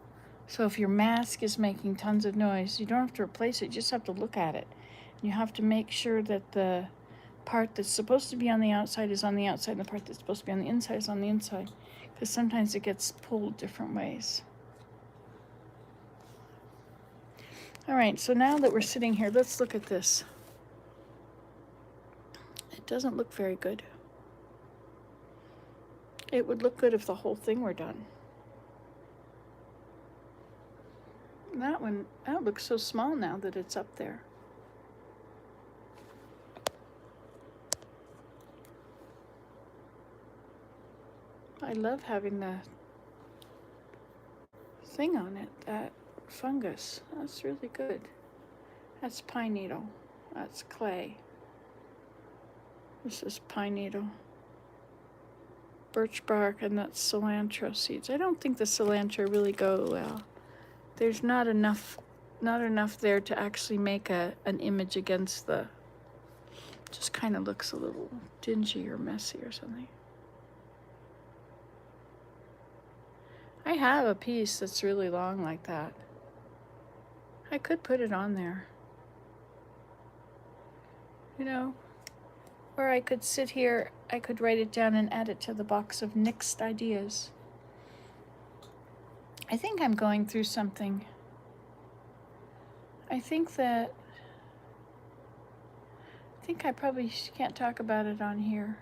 So if your mask is making tons of noise, you don't have to replace it, you just have to look at it. You have to make sure that the part that's supposed to be on the outside is on the outside and the part that's supposed to be on the inside is on the inside, because sometimes it gets pulled different ways. All right, so now that we're sitting here, let's look at this. It doesn't look very good. It would look good if the whole thing were done. That one, that looks so small now that it's up there. I love having the thing on it, that fungus. That's really good. That's pine needle. That's clay. This is pine needle. Birch bark, and that's cilantro seeds. I don't think the cilantro really go well. There's not enough there to actually make an image against the, just kind of looks a little dingy or messy or something. I have a piece that's really long like that. I could put it on there. You know, or I could sit here, I could write it down and add it to the box of next ideas. I think I'm going through something. I think I probably can't talk about it on here.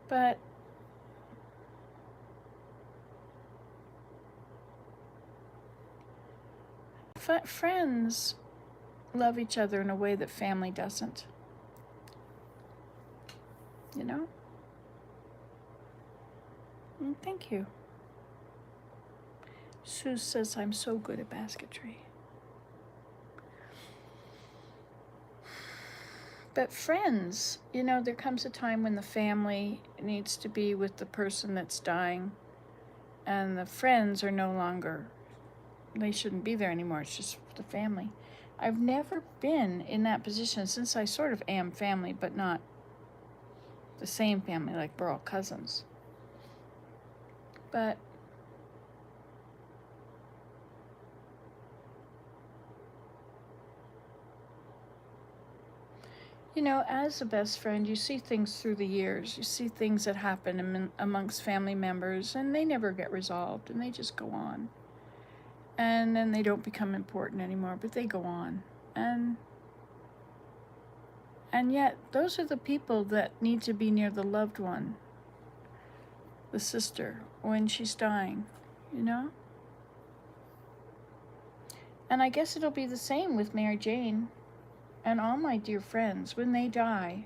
But friends love each other in a way that family doesn't. You know? Thank you. Sue says I'm so good at basketry. But friends, you know, there comes a time when the family needs to be with the person that's dying, and the friends are no longer, they shouldn't be there anymore. It's just the family. I've never been in that position since I sort of am family, but not the same family, like we're all cousins. But you know, as a best friend, you see things through the years. You see things that happen amongst family members, and they never get resolved, and they just go on. And then they don't become important anymore, but they go on. And yet, those are the people that need to be near the loved one, the sister, when she's dying, you know? And I guess it'll be the same with Mary Jane and all my dear friends. When they die,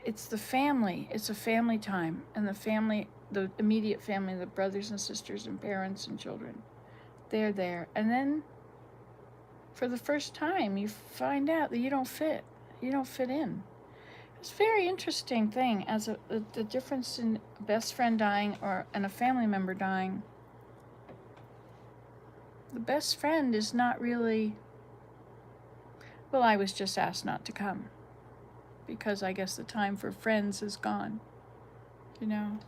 it's the family. It's a family time. And the family, the immediate family, the brothers and sisters and parents and children, they're there. And then for the first time, you find out that you don't fit. You don't fit in. It's a very interesting thing, as the difference in a best friend dying and a family member dying. The best friend is not really, well, I was just asked not to come, because I guess the time for friends is gone. You know,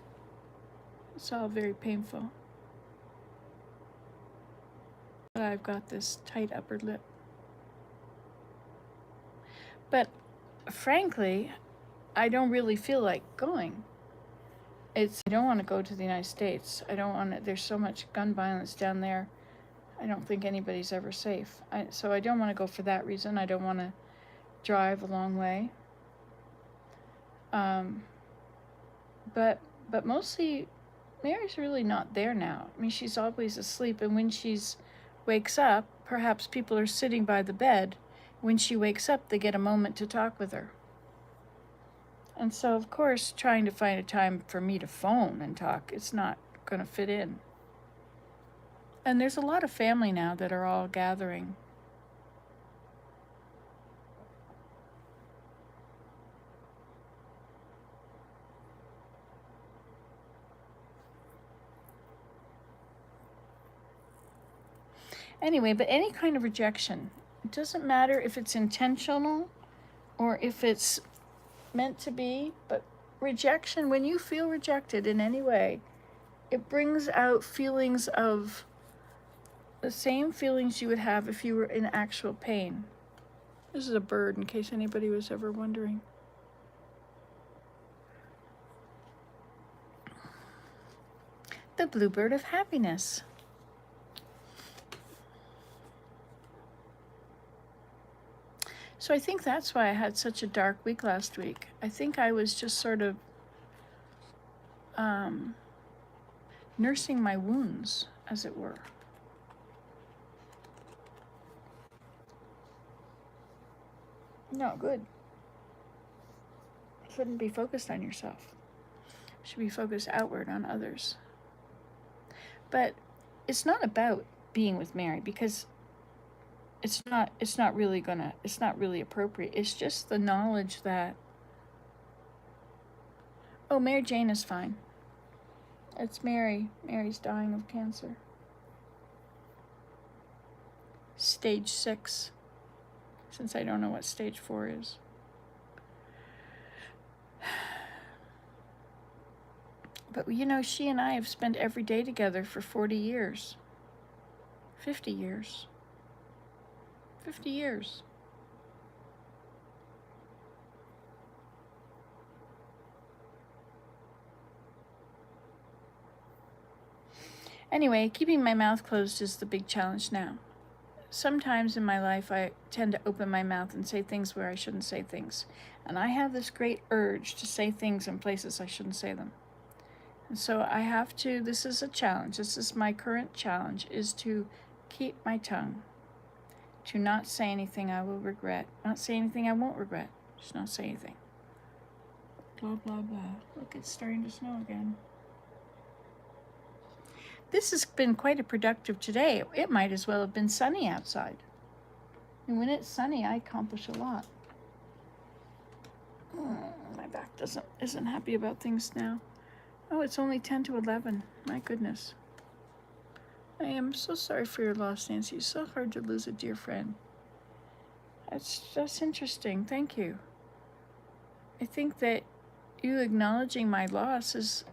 it's all very painful. But I've got this tight upper lip. But frankly, I don't really feel like going. I don't want to go to the United States. I don't want to, there's so much gun violence down there. I don't think anybody's ever safe. So I don't want to go for that reason. I don't want to drive a long way. But mostly, Mary's really not there now. I mean, she's always asleep, and when she's wakes up, perhaps people are sitting by the bed. When she wakes up, they get a moment to talk with her. And so, of course, trying to find a time for me to phone and talk, it's not going to fit in. And there's a lot of family now that are all gathering. Anyway, but any kind of rejection, it doesn't matter if it's intentional or if it's meant to be, but rejection, when you feel rejected in any way, it brings out feelings of the same feelings you would have if you were in actual pain. This is a bird, in case anybody was ever wondering. The bluebird of happiness. So I think that's why I had such a dark week last week. I think I was just sort of um, nursing my wounds, as it were. No, good. Shouldn't be focused on yourself. Should be focused outward on others. But it's not about being with Mary, because it's not really appropriate. It's just the knowledge that, oh, Mary Jane is fine. It's Mary. Mary's dying of cancer. Stage 6, since I don't know what stage 4 is. But you know, she and I have spent every day together for 40 years. 50 years. 50 years. Anyway, keeping my mouth closed is the big challenge now. Sometimes in my life, I tend to open my mouth and say things where I shouldn't say things. And I have this great urge to say things in places I shouldn't say them. And so I have to, this is a challenge. This is my current challenge, is to keep my tongue. To not say anything I will regret. Not say anything I won't regret. Just not say anything. Blah, blah, blah. Look, it's starting to snow again. This has been quite a productive today. It might as well have been sunny outside. And when it's sunny, I accomplish a lot. My back isn't happy about things now. Oh, it's only 10 to 11. My goodness. I am so sorry for your loss, Nancy. It's so hard to lose a dear friend. That's interesting. Thank you. I think that you acknowledging my loss is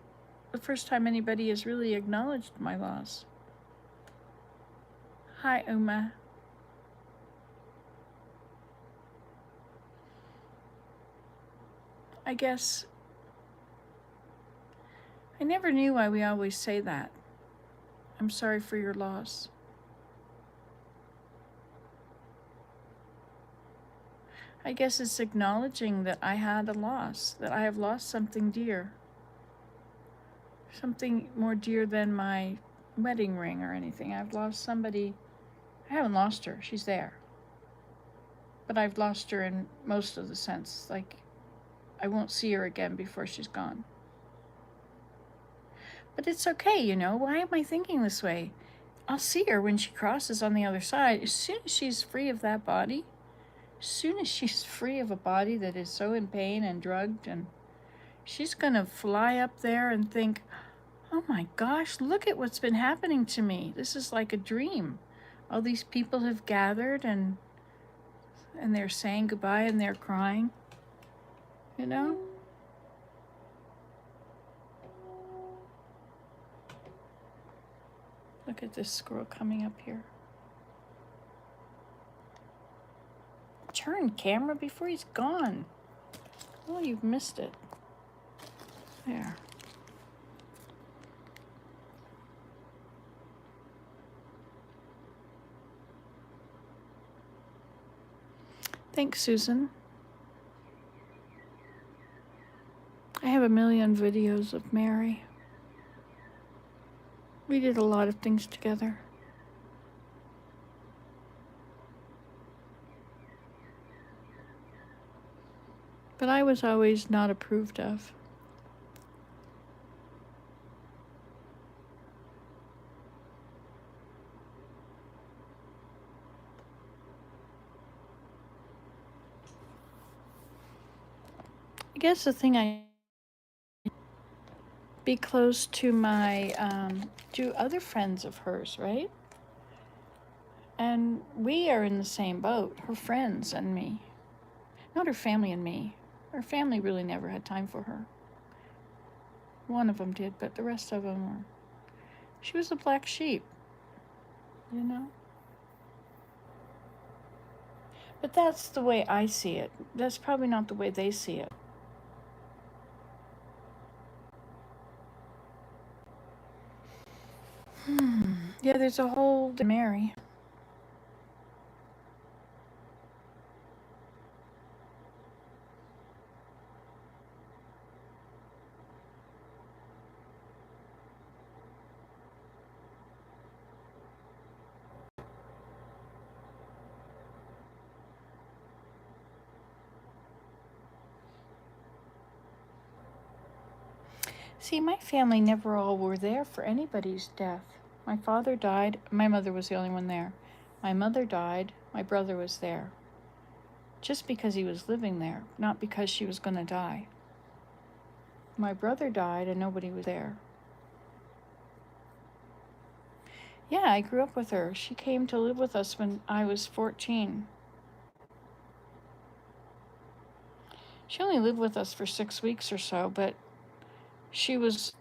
the first time anybody has really acknowledged my loss. Hi, Uma. I guess I never knew why we always say that. I'm sorry for your loss. I guess it's acknowledging that I had a loss, that I have lost something dear. Something more dear than my wedding ring or anything. I've lost somebody. I haven't lost her. She's there. But I've lost her in most of the sense. Like, I won't see her again before she's gone. But it's okay, you know. Why am I thinking this way? I'll see her when she crosses on the other side. As soon as she's free of that body, as soon as she's free of a body that is so in pain and drugged, and she's going to fly up there and think, oh my gosh, look at what's been happening to me. This is like a dream. All these people have gathered and they're saying goodbye and they're crying. You know? Look at this squirrel coming up here. Turn, camera, before he's gone. Oh, you've missed it. There. Thanks, Susan. I have a million videos of Mary. We did a lot of things together. But I was always not approved of. I guess the thing I be close to my to other friends of hers, right? And we are in the same boat, her friends and me. Not her family and me. Her family really never had time for her. One of them did, but the rest of them were. She was a black sheep, you know? But that's the way I see it. That's probably not the way they see it. Yeah, there's a whole Mary. See, my family never all were there for anybody's death. My father died. My mother was the only one there. My mother died. My brother was there. Just because he was living there, not because she was going to die. My brother died and nobody was there. Yeah, I grew up with her. She came to live with us when I was 14. She only lived with us for 6 weeks or so, but she was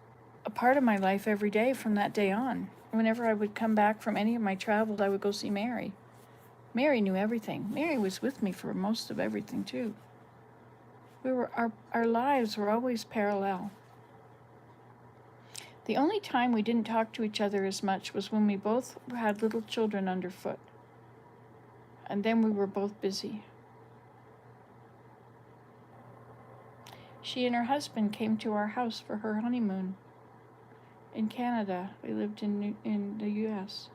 a part of my life every day from that day on. Whenever I would come back from any of my travels, I would go see Mary. Mary knew everything. Mary was with me for most of everything, too. Our lives were always parallel. The only time we didn't talk to each other as much was when we both had little children underfoot. And then we were both busy. She and her husband came to our house for her honeymoon. In Canada, they lived in the U.S.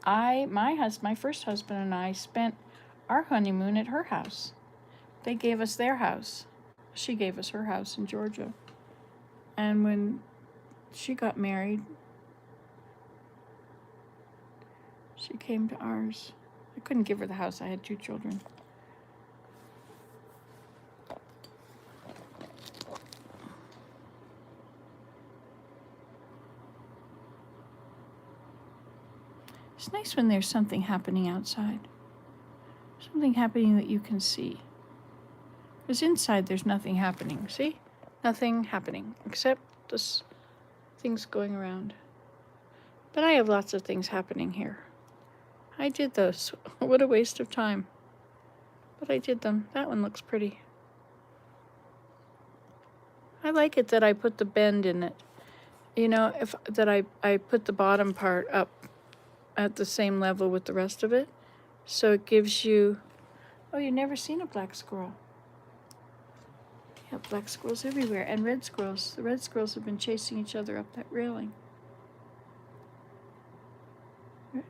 My first husband and I spent our honeymoon at her house. They gave us their house. She gave us her house in Georgia. And when she got married, she came to ours. I couldn't give her the house. I had 2 children. It's nice when there's something happening outside. Something happening that you can see. Because inside there's nothing happening. See? Nothing happening except this things going around. But I have lots of things happening here. I did those. What a waste of time. But I did them. That one looks pretty. I like it that I put the bend in it. You know, I put the bottom part up at the same level with the rest of it. So it gives you, oh, you've never seen a black squirrel. You have black squirrels everywhere, and red squirrels. The red squirrels have been chasing each other up that railing.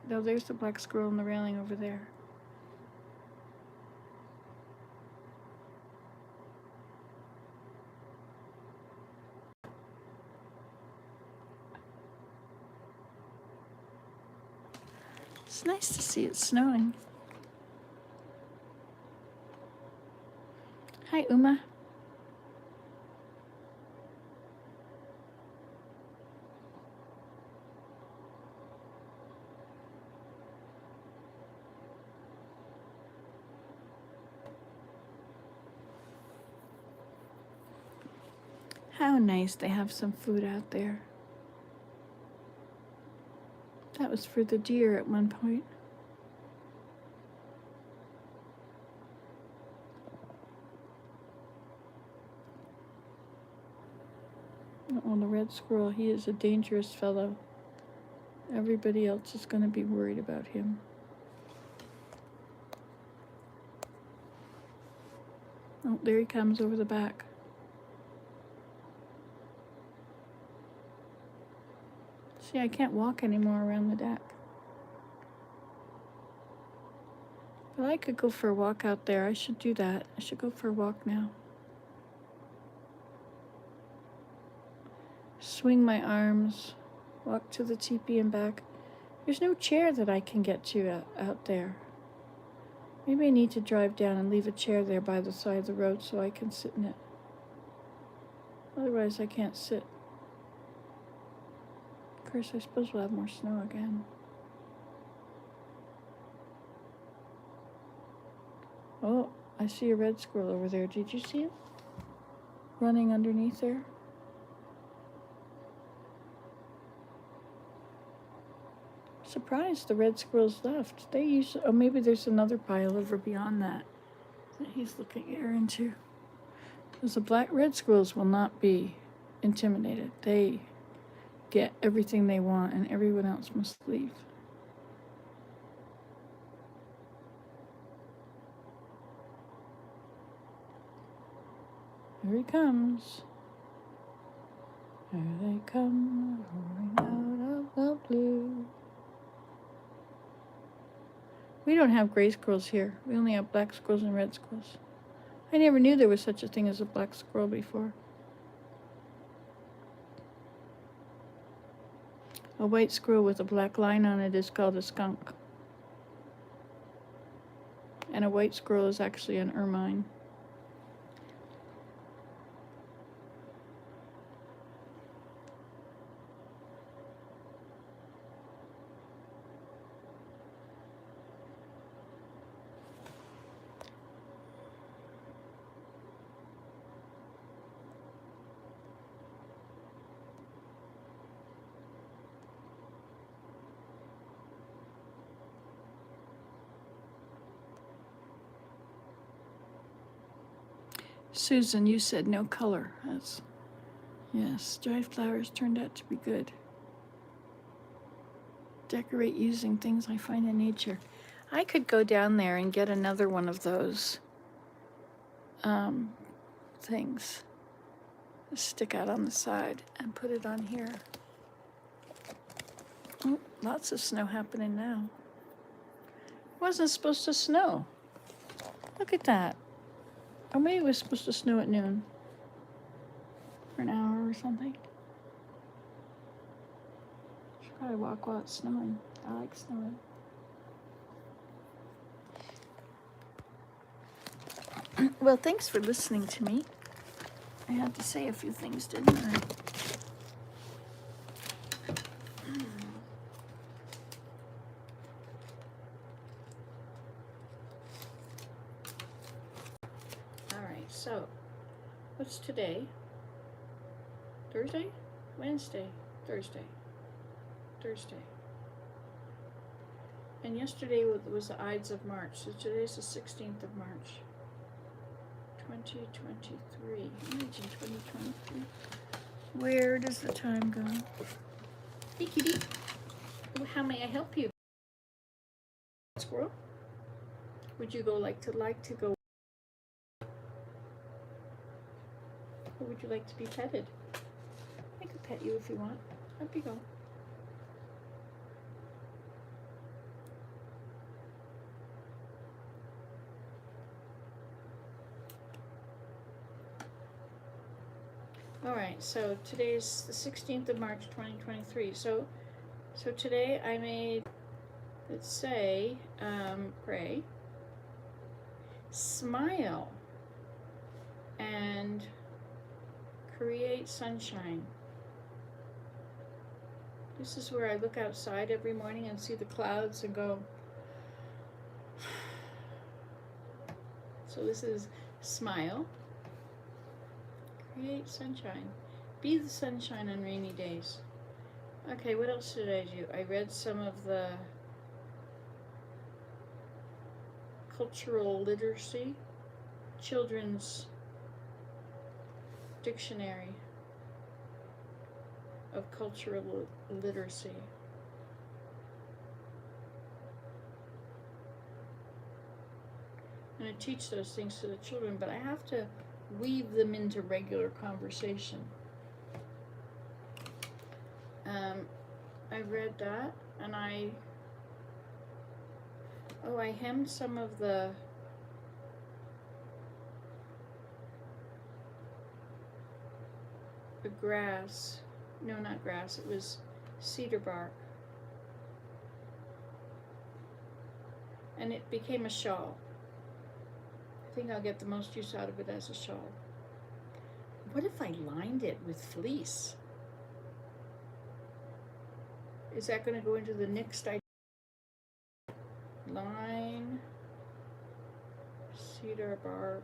No, there's the black squirrel on the railing over there. It's nice to see it snowing. Hi, Uma. How nice they have some food out there. That was for the deer at one point. Oh, the red squirrel, he is a dangerous fellow. Everybody else is going to be worried about him. Oh, there he comes over the back. See, I can't walk anymore around the deck. But I could go for a walk out there. I should do that. I should go for a walk now. Swing my arms, walk to the teepee and back. There's no chair that I can get to out there. Maybe I need to drive down and leave a chair there by the side of the road so I can sit in it. Otherwise, I can't sit. Of course, I suppose we'll have more snow again. Oh, I see a red squirrel over there. Did you see it? Running underneath there. Surprised the red squirrels left. They usually, oh, maybe there's another pile over beyond that he's looking air into. Because the red squirrels will not be intimidated. They get everything they want and everyone else must leave. Here he comes. Here they come, roaring out of the blue. We don't have gray squirrels here. We only have black squirrels and red squirrels. I never knew there was such a thing as a black squirrel before. A white squirrel with a black line on it is called a skunk. And a white squirrel is actually an ermine. Susan, you said no color. That's, yes, dried flowers turned out to be good. Decorate using things I find in nature. I could go down there and get another one of those things. Stick out on the side and put it on here. Oh, lots of snow happening now. It wasn't supposed to snow. Look at that. Or maybe it was supposed to snow at noon. For an hour or something. Should probably walk while it's snowing. I like snowing. Well, thanks for listening to me. I had to say a few things, didn't I? All right, so what's today? Thursday? Wednesday? Thursday. And yesterday was the Ides of March, so today's the 16th of March. 2023. Imagine 2023. Where does the time go? Hey, kitty. How may I help you? Squirrel? Would you like to go? Or would you like to be petted? I could pet you if you want. Up you go. All right, so today's the 16th of March, 2023. So today I made, let's say, pray, smile, and create sunshine. This is where I look outside every morning and see the clouds and go. So this is smile. Create sunshine. Be the sunshine on rainy days. Okay, what else did I do? I read some of the cultural literacy, children's dictionary of cultural literacy. I'm going to teach those things to the children, but I have to weave them into regular conversation. I read that, and I hemmed some of the grass. No, not grass. It was cedar bark. And it became a shawl. I think I'll get the most use out of it as a shawl. What if I lined it with fleece? Is that going to go into the next idea? Line cedar bark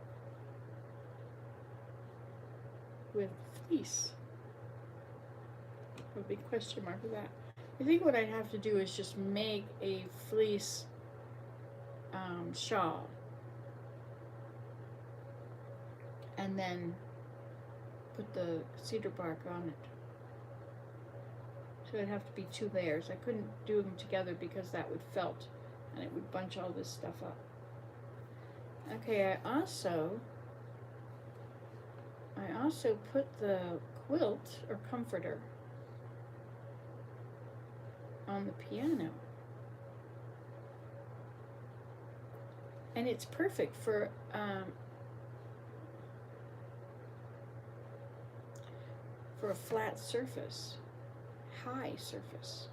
with fleece. A big question mark for that. I think what I'd have to do is just make a fleece shawl, and then put the cedar bark on it. So it'd have to be 2 layers. I couldn't do them together because that would felt and it would bunch all this stuff up. Okay, I also put the quilt or comforter on the piano. And it's perfect for a flat surface. high surface.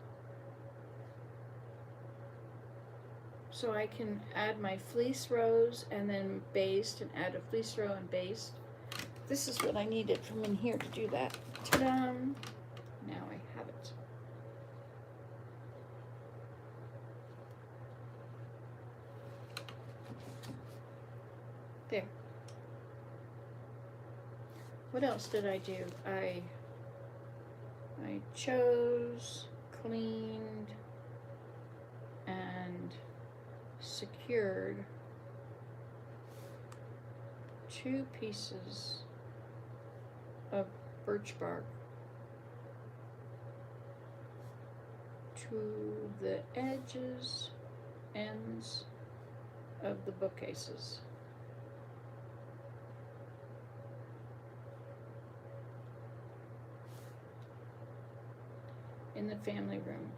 So I can add my fleece rows and then baste and add a fleece row and baste. This is what I needed from in here to do that. Ta-da! Now I have it. There. What else did I do? I chose, cleaned, and secured 2 pieces of birch bark to the ends of the bookcases. In the family room.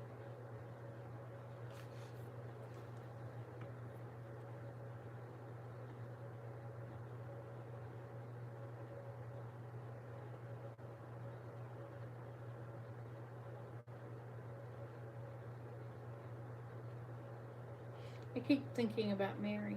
I keep thinking about Mary.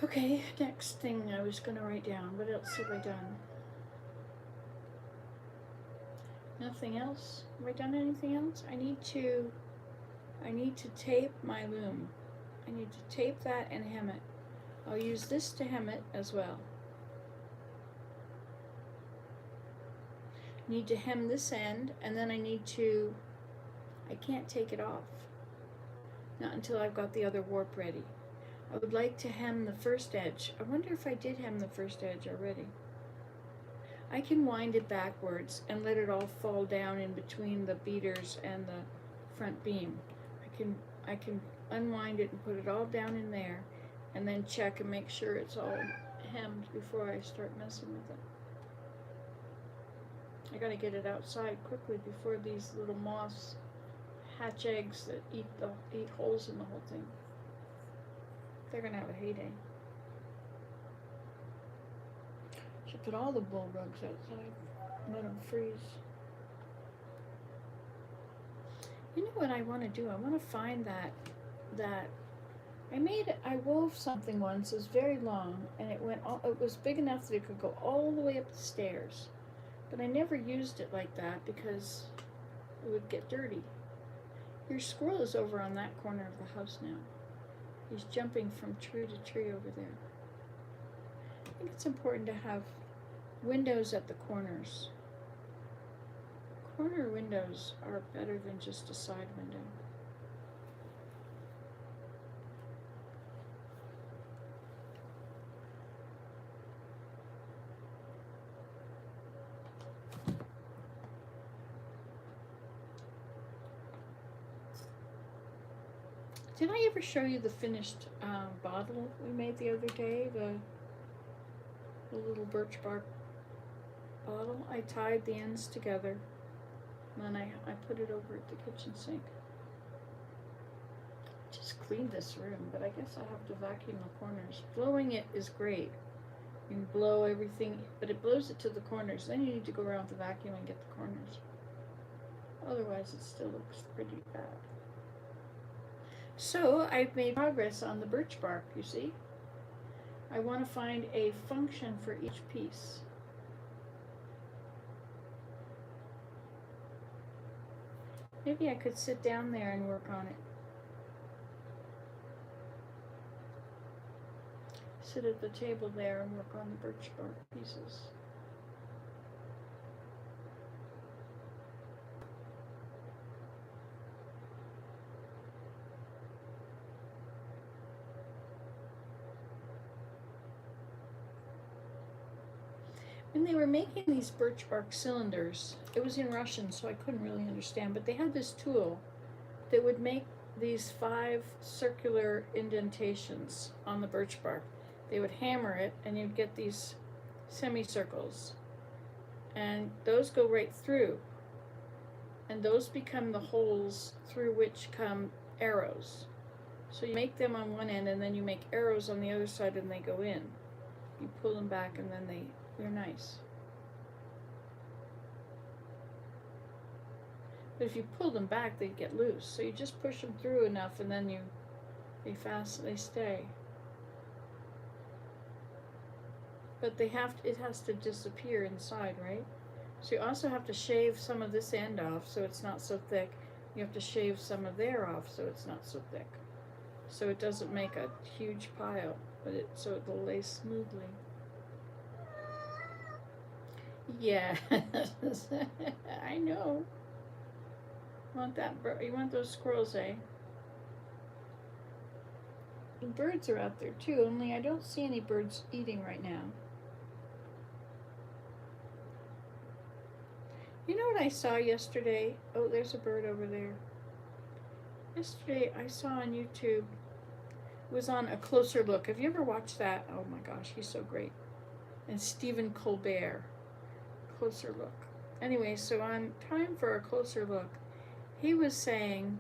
Okay, next thing I was going to write down. What else have I done? Nothing else? Have I done anything else? I need to tape my loom. I need to tape that and hem it. I'll use this to hem it as well. I need to hem this end, and then I can't take it off. Not until I've got the other warp ready. I would like to hem the first edge. I wonder if I did hem the first edge already. I can wind it backwards and let it all fall down in between the beaters and the front beam. I can unwind it and put it all down in there, and then check and make sure it's all hemmed before I start messing with it. I gotta get it outside quickly before these little moths hatch eggs that eat holes in the whole thing. They're gonna have a heyday. Should put all the bull rugs outside, let them freeze. You know what I want to do? I want to find that I wove something once. It was very long, and it was big enough that it could go all the way up the stairs. But I never used it like that because it would get dirty. Your squirrel is over on that corner of the house now. He's jumping from tree to tree over there. I think it's important to have windows at the corners. Corner windows are better than just a side window. Did I ever show you the finished bottle we made the other day? The little birch bark bottle? I tied the ends together, and then I put it over at the kitchen sink. Just cleaned this room, but I guess I have to vacuum the corners. Blowing it is great. You can blow everything, but it blows it to the corners. Then you need to go around with the vacuum and get the corners. Otherwise, it still looks pretty bad. So I've made progress on the birch bark, you see. I want to find a function for each piece. Maybe I could sit down there and work on it. Sit at the table there and work on the birch bark pieces. when they were making these birch bark cylinders, it was in Russian, so I couldn't really understand, but they had this tool that would make these 5 circular indentations on the birch bark. They would hammer it, and you'd get these semicircles, and those go right through, and those become the holes through which come arrows. So you make them on one end, and then you make arrows on the other side, and they go in. You pull them back, and then they're nice. But if you pull them back, they get loose. So you just push them through enough, and then they stay. But it has to disappear inside, right? So you also have to shave some of this end off so it's not so thick. You have to shave some of there off so it's not so thick. So it doesn't make a huge pile, but so it'll lay smoothly. Yeah, I know. You want those squirrels, eh? The birds are out there too, only I don't see any birds eating right now. You know what I saw yesterday? Oh, there's a bird over there. Yesterday I saw on YouTube, it was on A Closer Look. Have you ever watched that? Oh my gosh, he's so great. And Stephen Colbert, Closer Look. Anyway, so on Time for A Closer Look, he was saying,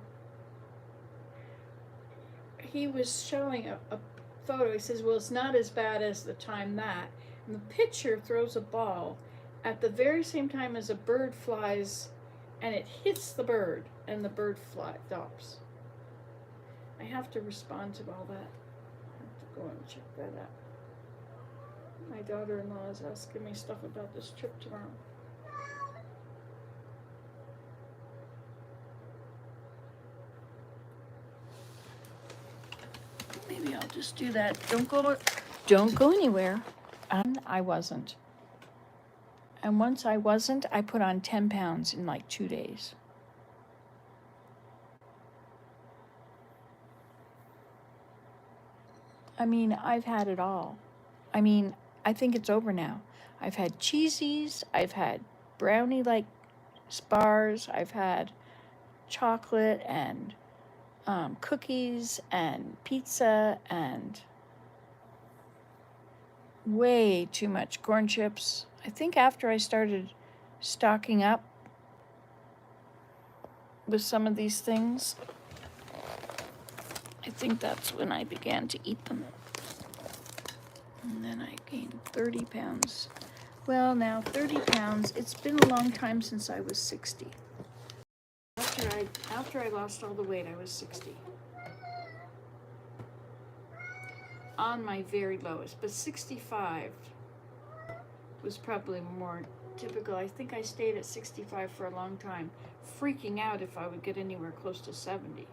he was showing a photo. He says, well, it's not as bad as the time that. And the pitcher throws a ball at the very same time as a bird flies, and it hits the bird, and the bird stops. I have to respond to all that. I have to go and check that out. My daughter-in-law is asking me stuff about this trip tomorrow. Maybe I'll just do that. Don't go anywhere. I wasn't. And once I wasn't, I put on 10 pounds in like 2 days. I mean, I've had it all. I mean, I think it's over now. I've had cheesies, I've had brownie-like bars, I've had chocolate and cookies and pizza and way too much corn chips. I think after I started stocking up with some of these things, I think that's when I began to eat them. And then I gained 30 pounds. Well, now 30 pounds, it's been a long time since I was 60. After I lost all the weight, I was 60. On my very lowest, but 65 was probably more typical. I think I stayed at 65 for a long time, freaking out if I would get anywhere close to 70,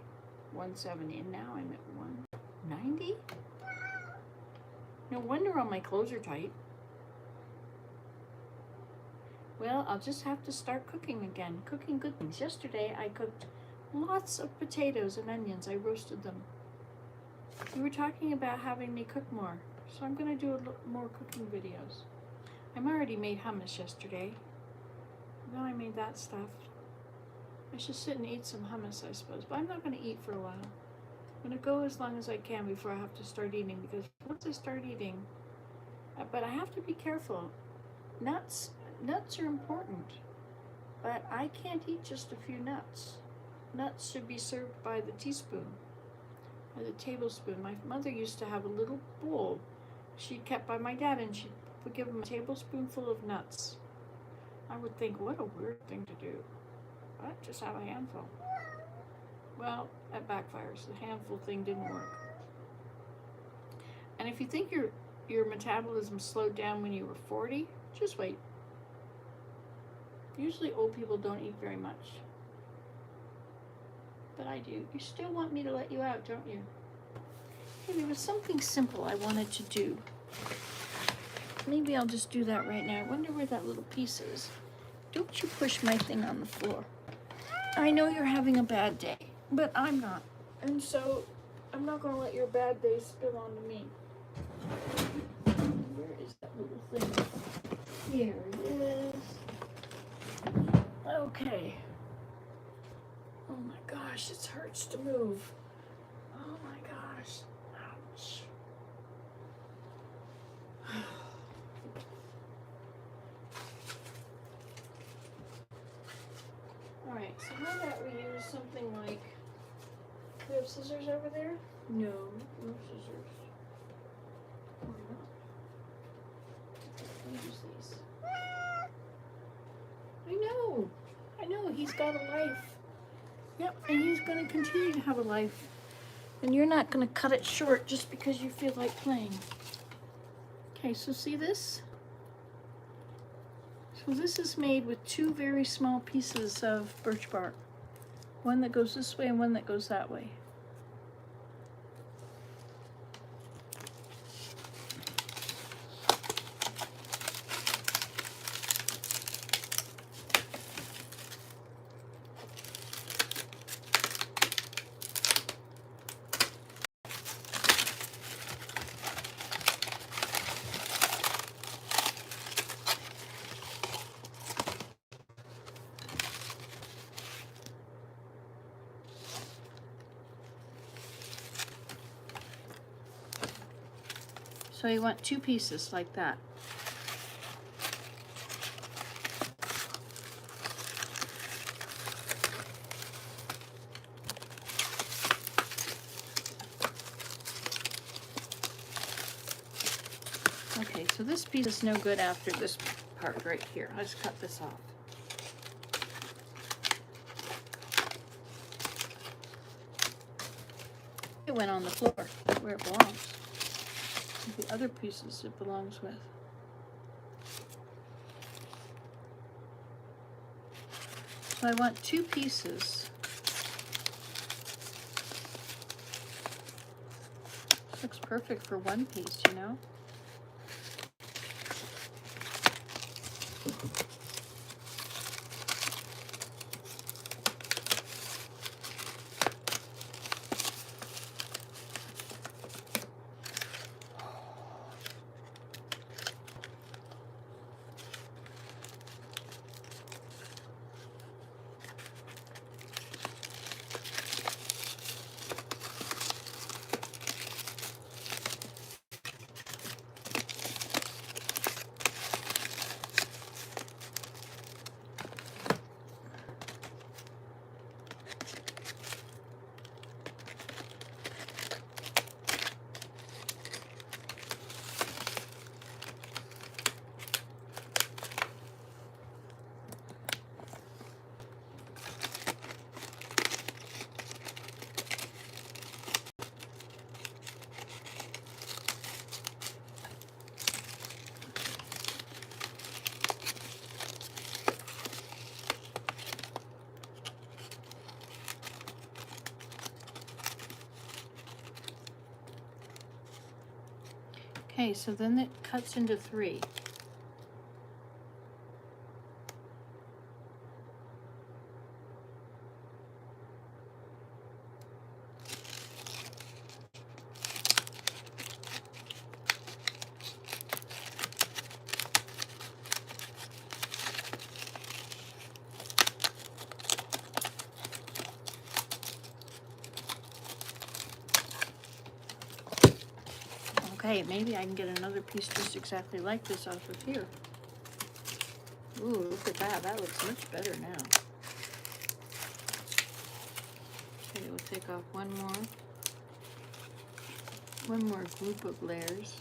170, and now I'm at 190? No wonder all my clothes are tight. Well, I'll just have to start cooking again, cooking good things. Yesterday, I cooked lots of potatoes and onions. I roasted them. You were talking about having me cook more, so I'm going to do more cooking videos. I already made hummus yesterday. Then I made that stuff. I should sit and eat some hummus, I suppose, but I'm not going to eat for a while. I'm going to go as long as I can before I have to start eating, because once I start eating, but I have to be careful. Nuts are important, but I can't eat just a few nuts. Nuts should be served by the teaspoon, by the tablespoon. My mother used to have a little bowl she kept by my dad, and she would give him a tablespoonful of nuts. I would think, what a weird thing to do. But just have a handful. Well, that backfires. The handful thing didn't work. And if you think your metabolism slowed down when you were 40, just wait. Usually old people don't eat very much. But I do. You still want me to let you out, don't you? Hey, there was something simple I wanted to do. Maybe I'll just do that right now. I wonder where that little piece is. Don't you push my thing on the floor. I know you're having a bad day, but I'm not. And so I'm not going to let your bad day spill onto me. Where is that little thing? Here it is. Okay. Oh my gosh, it hurts to move. Oh my gosh. Ouch. Alright, so how about we use something like, we have scissors over there? No, no scissors. Why not? I'll use these. I know, he's got a life. Yep, and he's gonna continue to have a life. And you're not gonna cut it short just because you feel like playing. Okay, so see this? So this is made with two very small pieces of birch bark. One that goes this way and one that goes that way. So you want two pieces like that. Okay, so this piece is no good after this part right here. Let's cut this off. It went on the floor where it belongs. The other pieces it belongs with. So I want two pieces. This looks perfect for one piece, you know? Okay, so then it cuts into three. Okay, maybe I can get another piece just exactly like this off of here. Ooh, look at that. That looks much better now. Okay, we'll take off one more group of layers.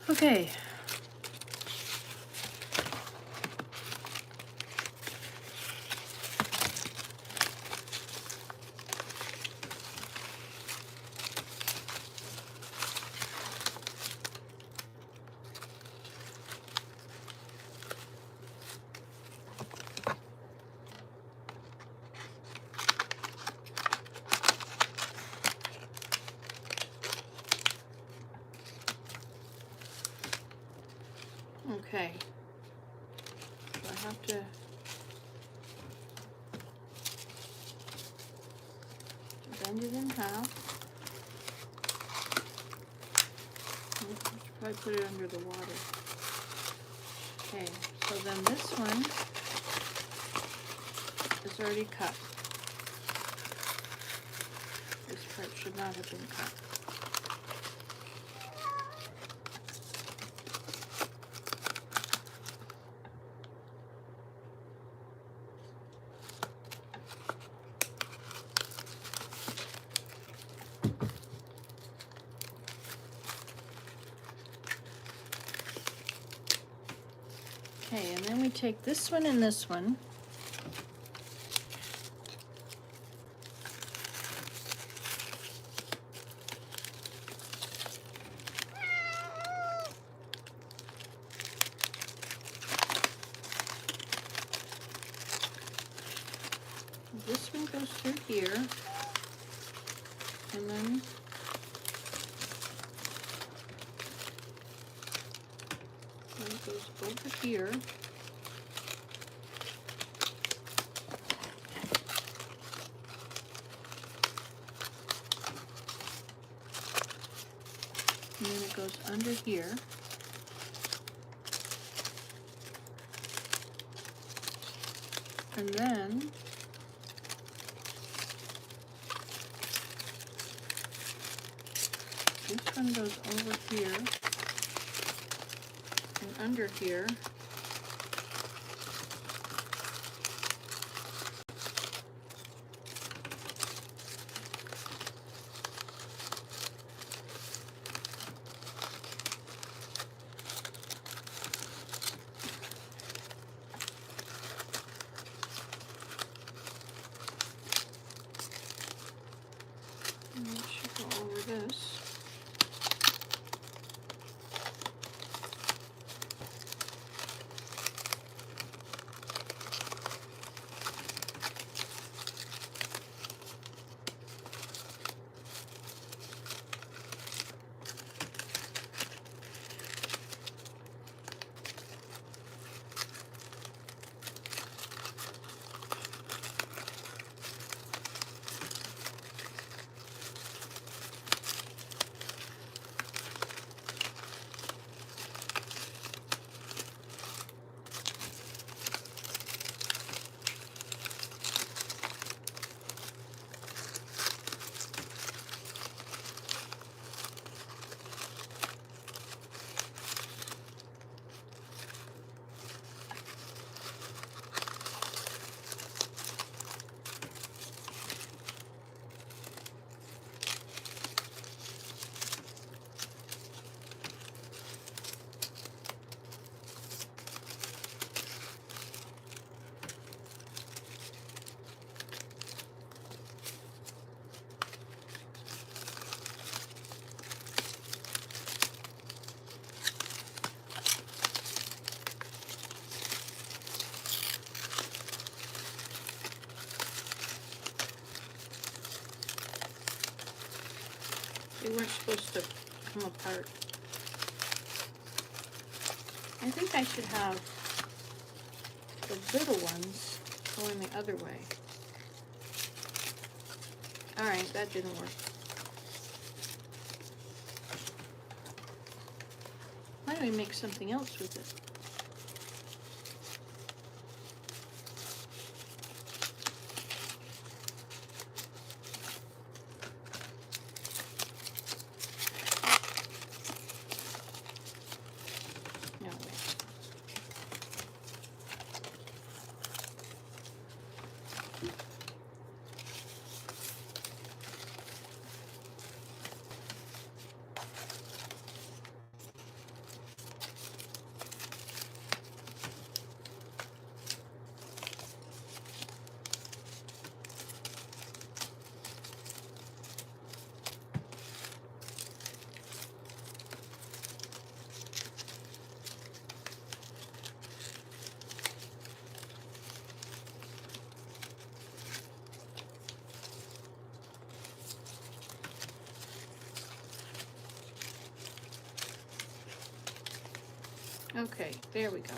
Okay. Okay. So I have to bend it in half. I should probably put it under the water. Okay, so then this one is already cut. This part should not have been cut. Okay, and then we take this one and this one. This one goes through here, and then one goes over here. And then it goes under here. And then this one goes over here and under here. And it should go over this. They weren't supposed to come apart. I think I should have the little ones going the other way. Alright, that didn't work. Why don't we make something else with it? No, wait. Okay, there we go.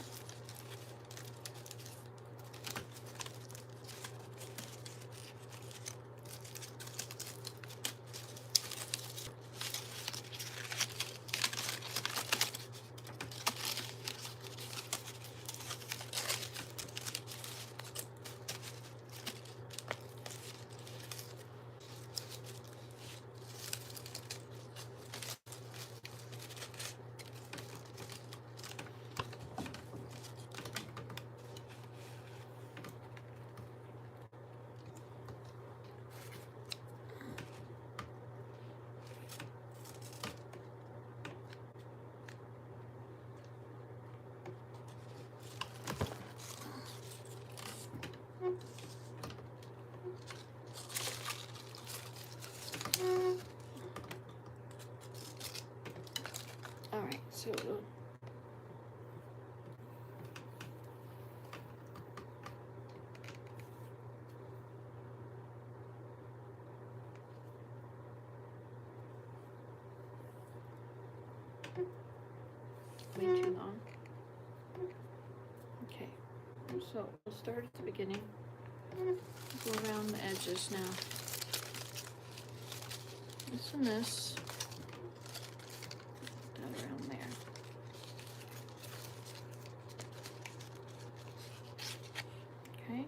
All right, so way too long. Okay, so we'll start at the beginning. Go around the edges now. This and this. That around there. Okay.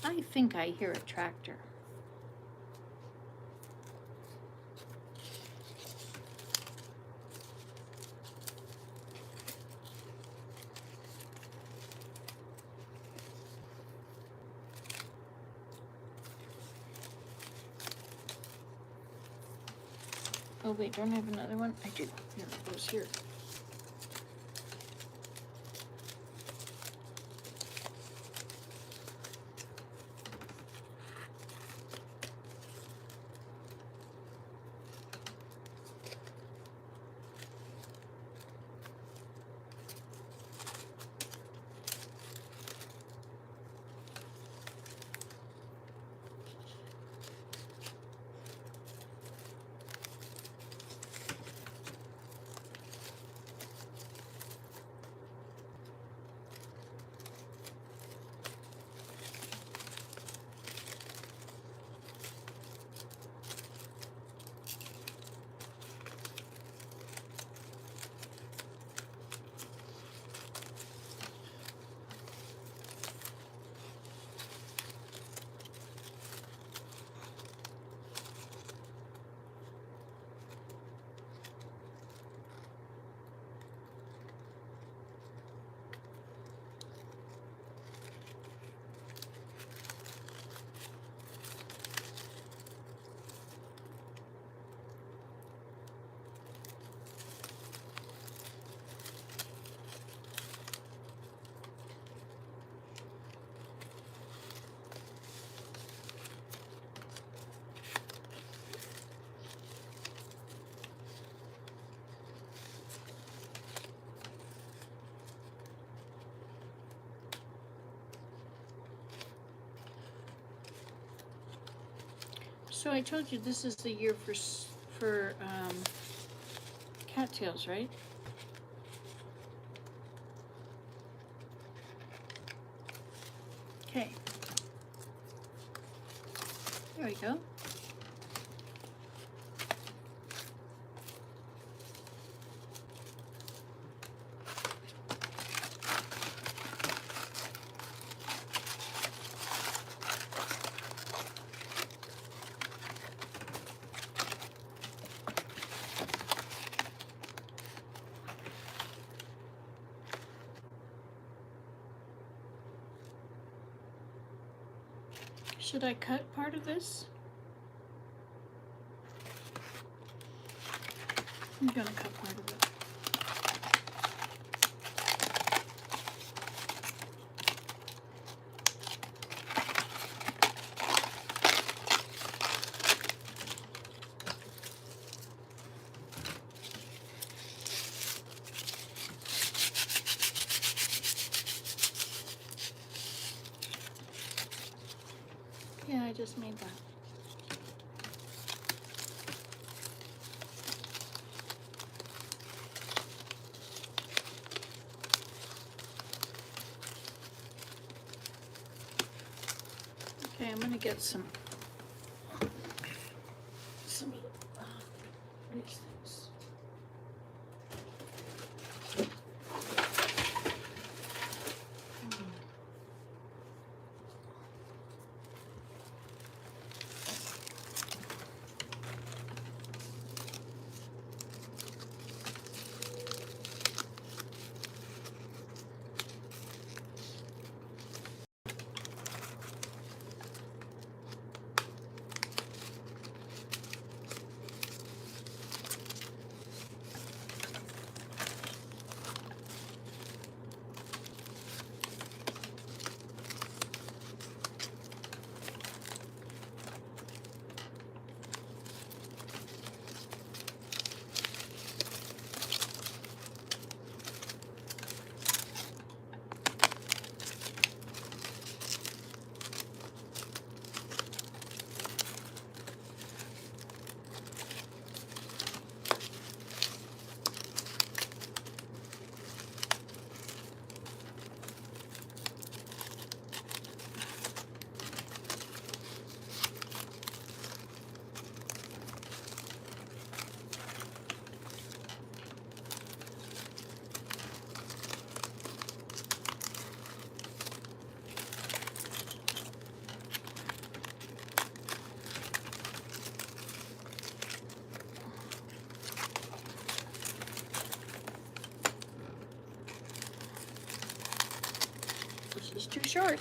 I think I hear a tractor. Oh wait, don't I have another one? I do. Here, it goes here. So I told you this is the year for cattails, right? Okay. There we go. Should I cut part of this? I'm gonna cut part of it. Yeah, I just made that. Okay, I'm gonna get some of these things. This is too short.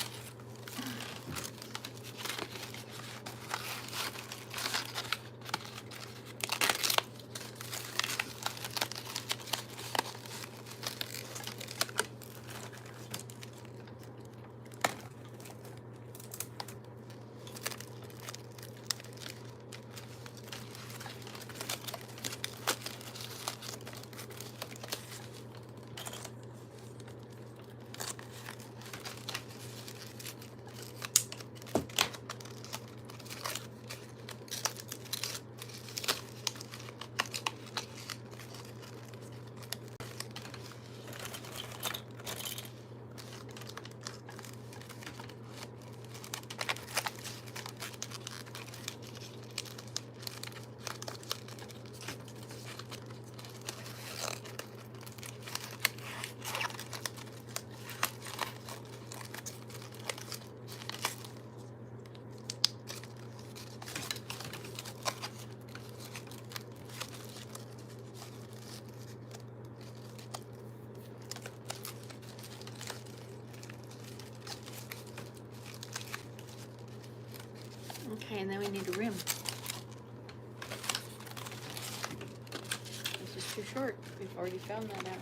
Okay, and then we need a rim. This is too short. We've already found that out.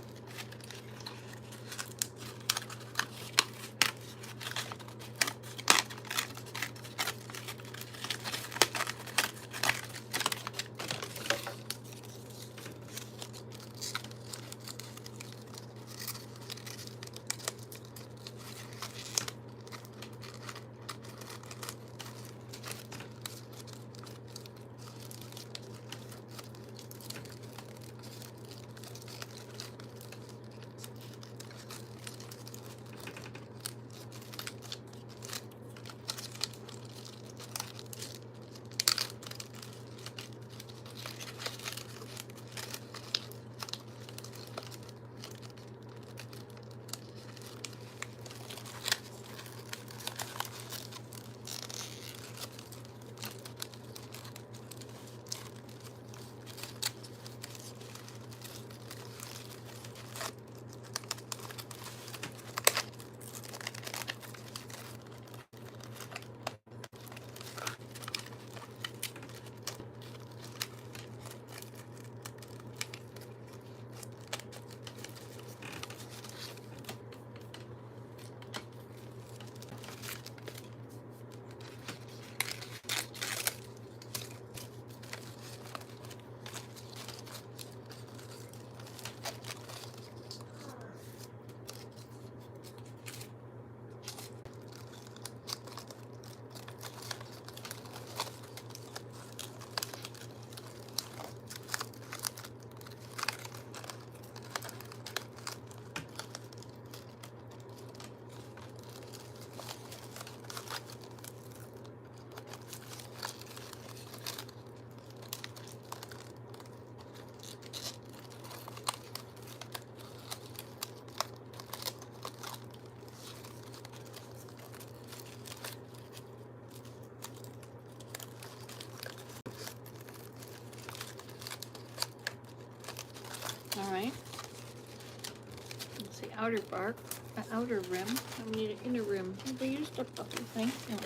All right. Let's see, outer bark, outer rim. I need an inner rim. Have we used up the whole thing? No.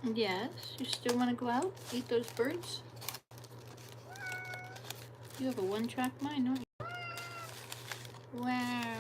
Yes, you still want to go out, eat those birds? You have a one-track mind, don't you? Wow.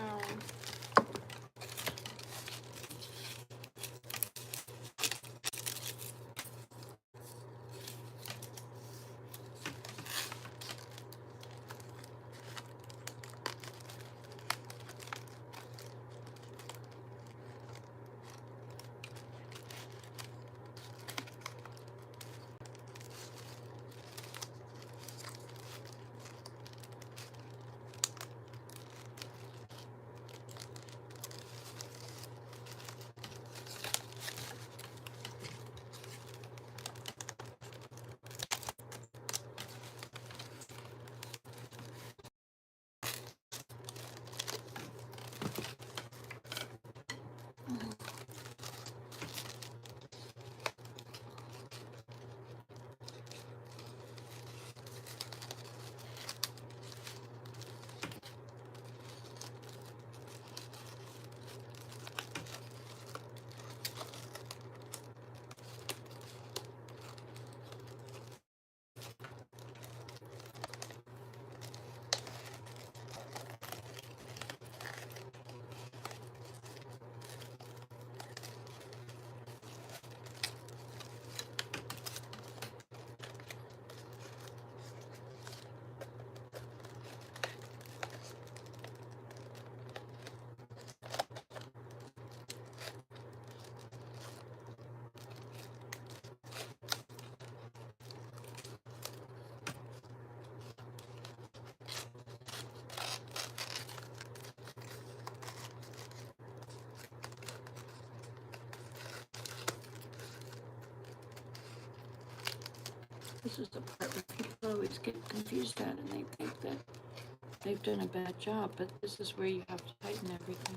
This is the part where people always get confused at and they think that they've done a bad job, but this is where you have to tighten everything.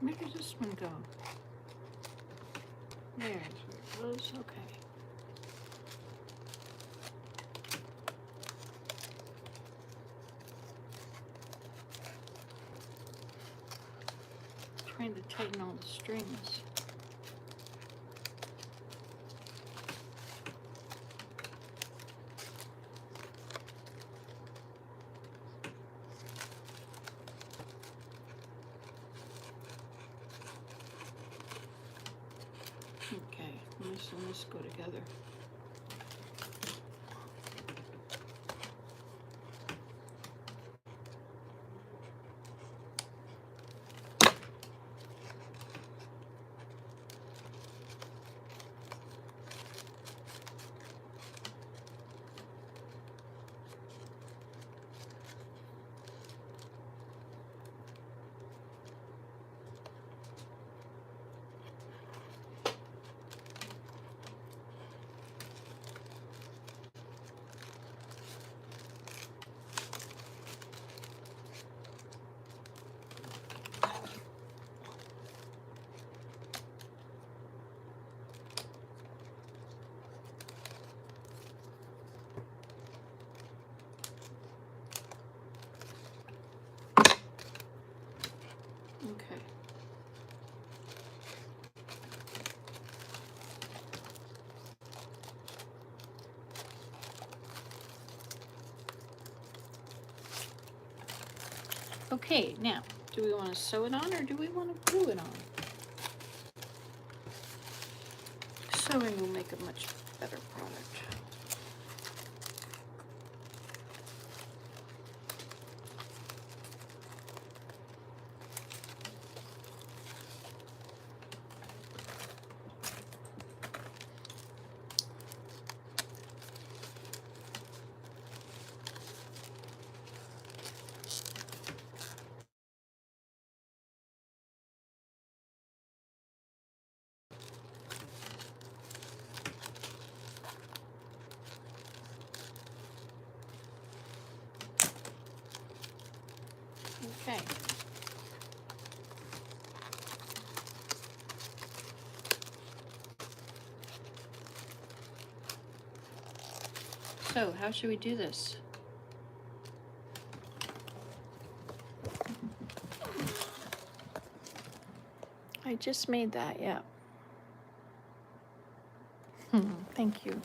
Where did this one go? There's where it was. Okay. Trying to tighten all the strings. Okay, this and this go together. Okay. Okay, now, do we want to sew it on or do we want to glue it on? Sewing will make a much better product. Okay. So, how should we do this? I just made that, yeah. Thank you.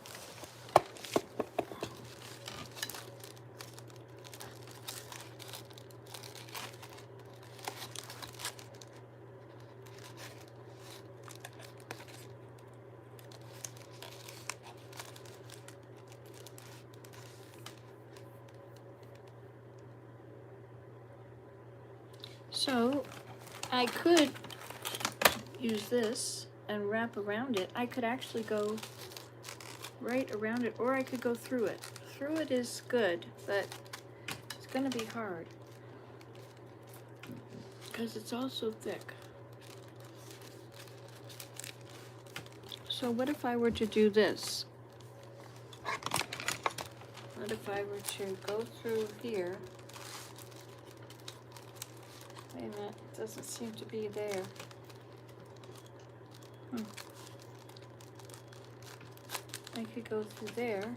So, I could use this and wrap around it. I could actually go right around it, or I could go through it. Through it is good, but it's gonna be hard because it's also thick. So what if I were to do this? What if I were to go through here? Wait a minute, it doesn't seem to be there. I could go through there.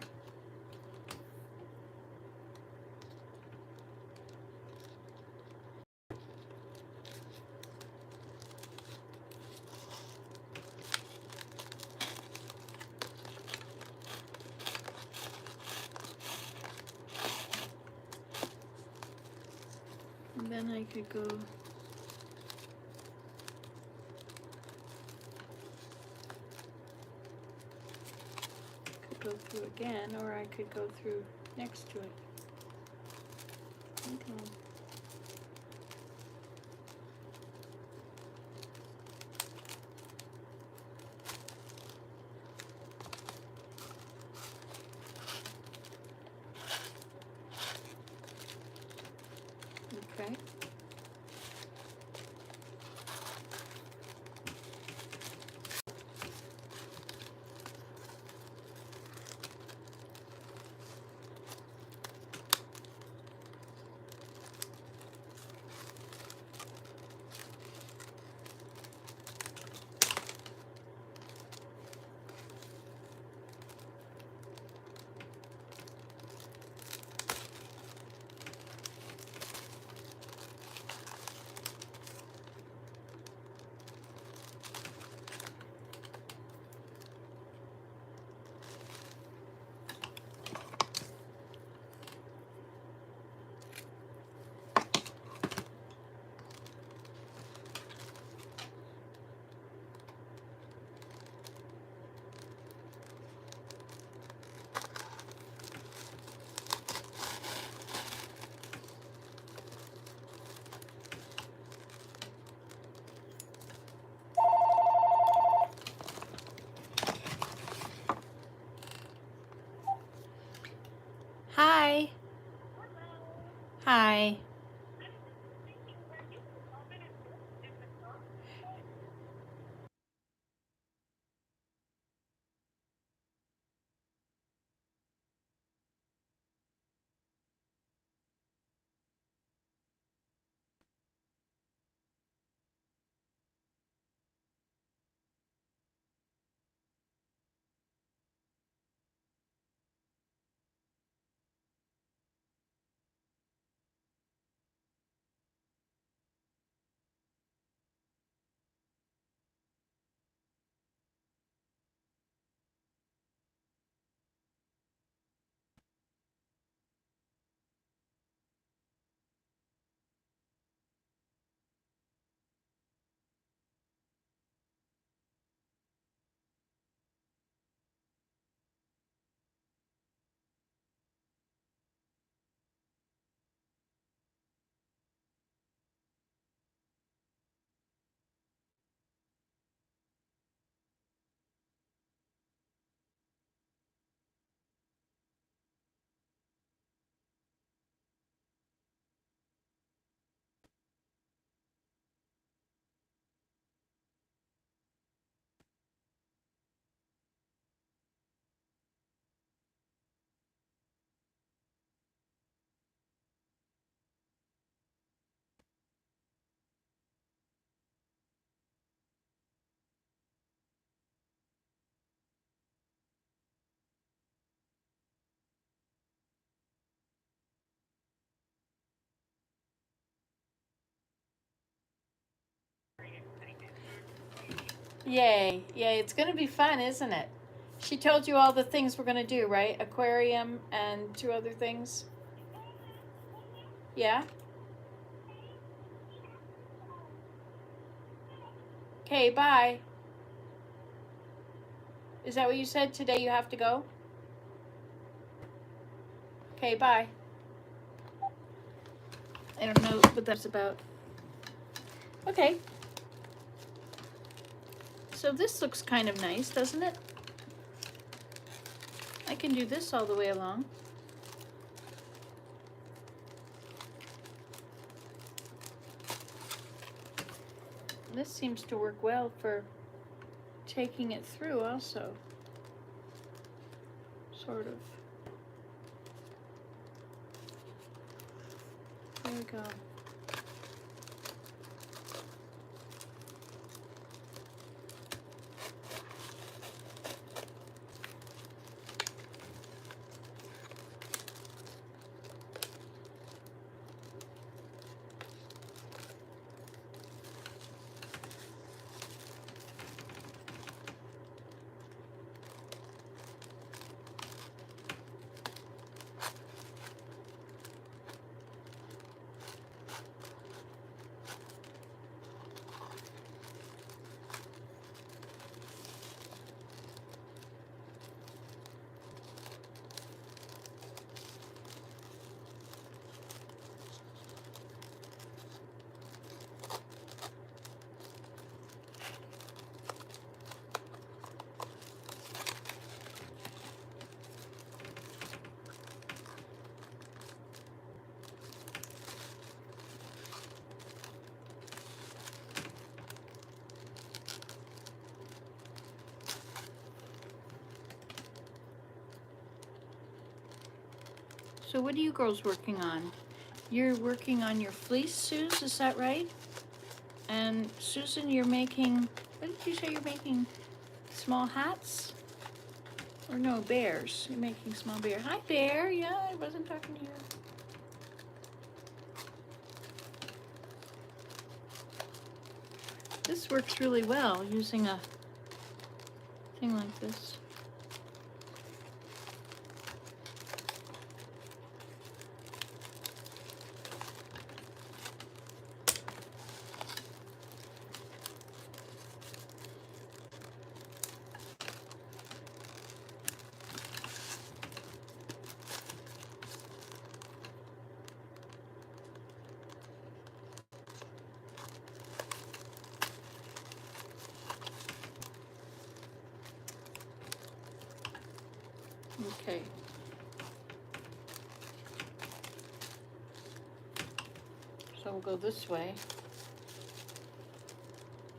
And then I could go through again, or I could go through next to it. Okay. Okay. Hi. Hi. Yay. Yay. It's going to be fun, isn't it? She told you all the things we're going to do, right? Aquarium and 2 other things. Yeah? Okay, bye. Is that what you said? Today you have to go? Okay, bye. I don't know what that's about. Okay. So this looks kind of nice, doesn't it? I can do this all the way along. This seems to work well for taking it through also. Sort of. There we go. So what are you girls working on? You're working on your fleece, Suze, is that right? And Susan, you're making, what did you say you're making? Small hats? Or no, bears. You're making small bear. Hi, Bear. Yeah, I wasn't talking to you. This works really well using a thing like this. Okay. So we'll go this way.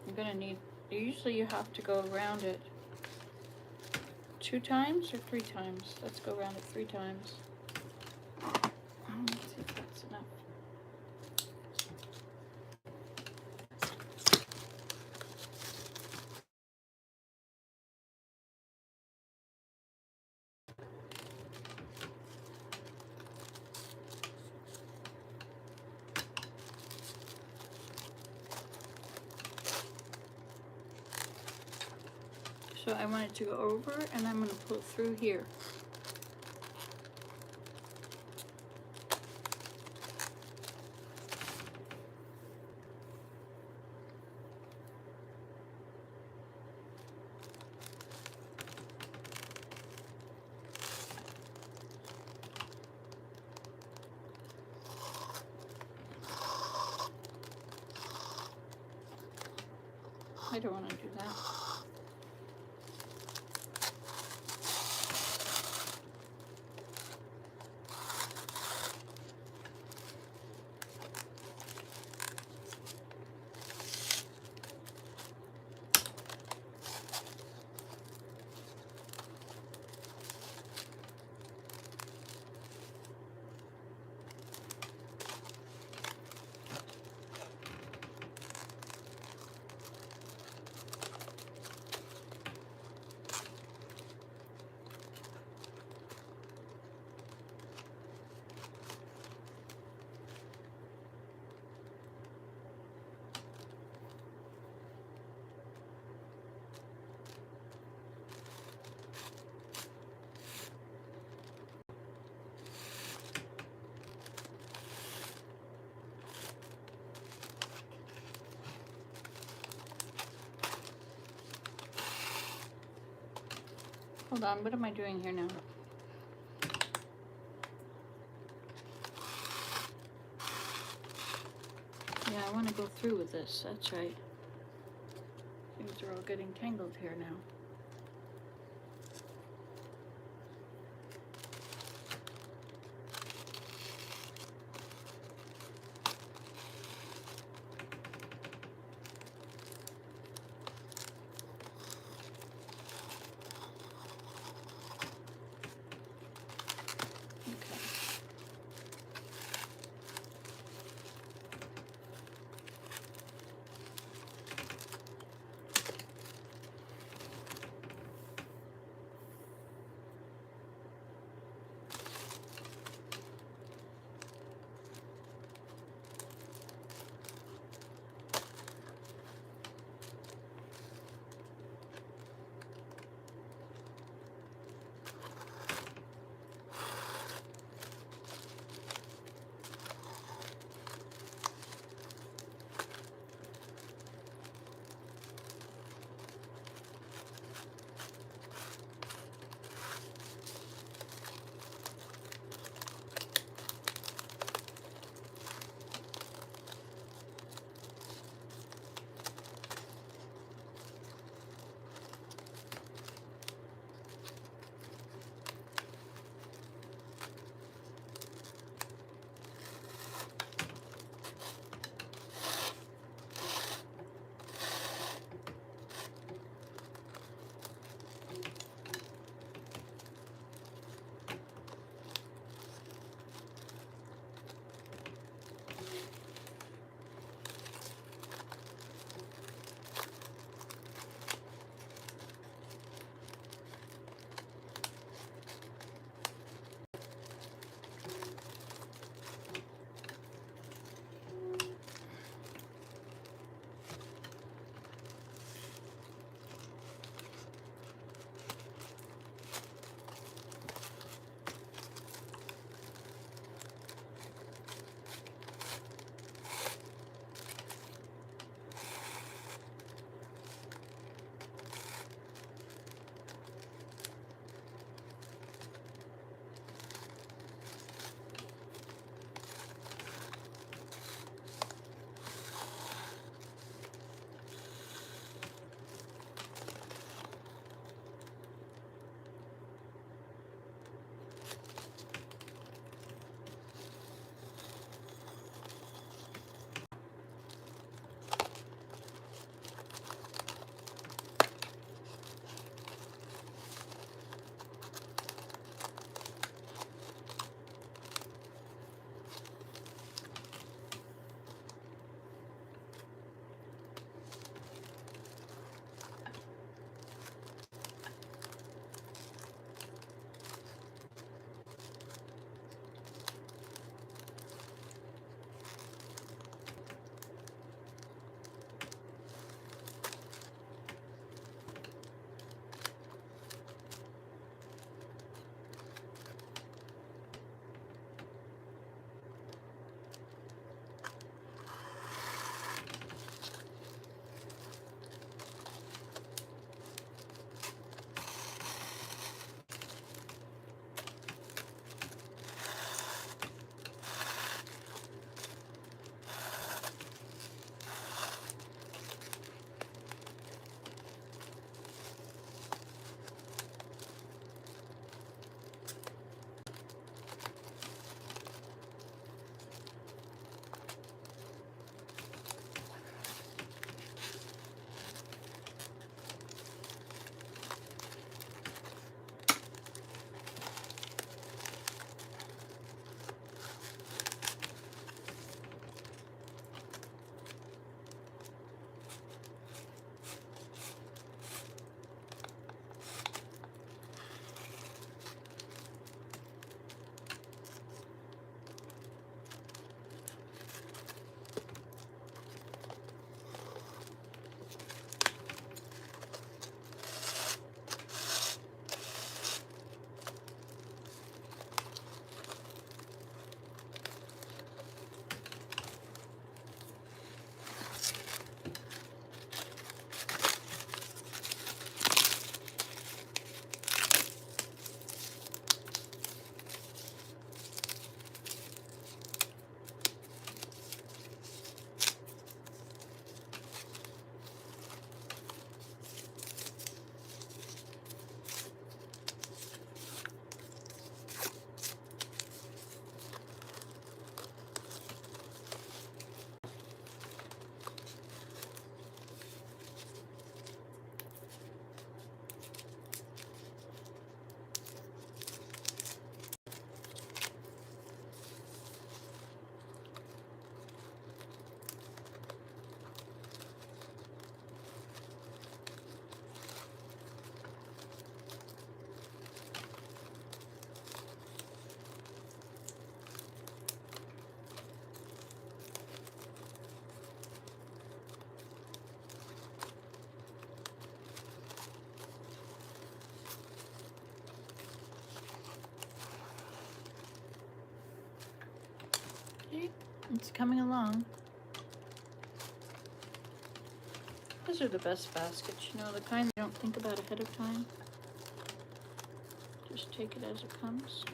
You're gonna need, usually you have to go around it 2 times or 3 times? Let's go around it 3 times. Let's see if that's enough. So I want it to go over, and I'm gonna pull it through here. I don't want to do that. Hold on, what am I doing here now? Yeah, I want to go through with this. That's right. Things are all getting tangled here now. It's coming along. Those are the best baskets, you know, the kind you don't think about ahead of time. Just take it as it comes.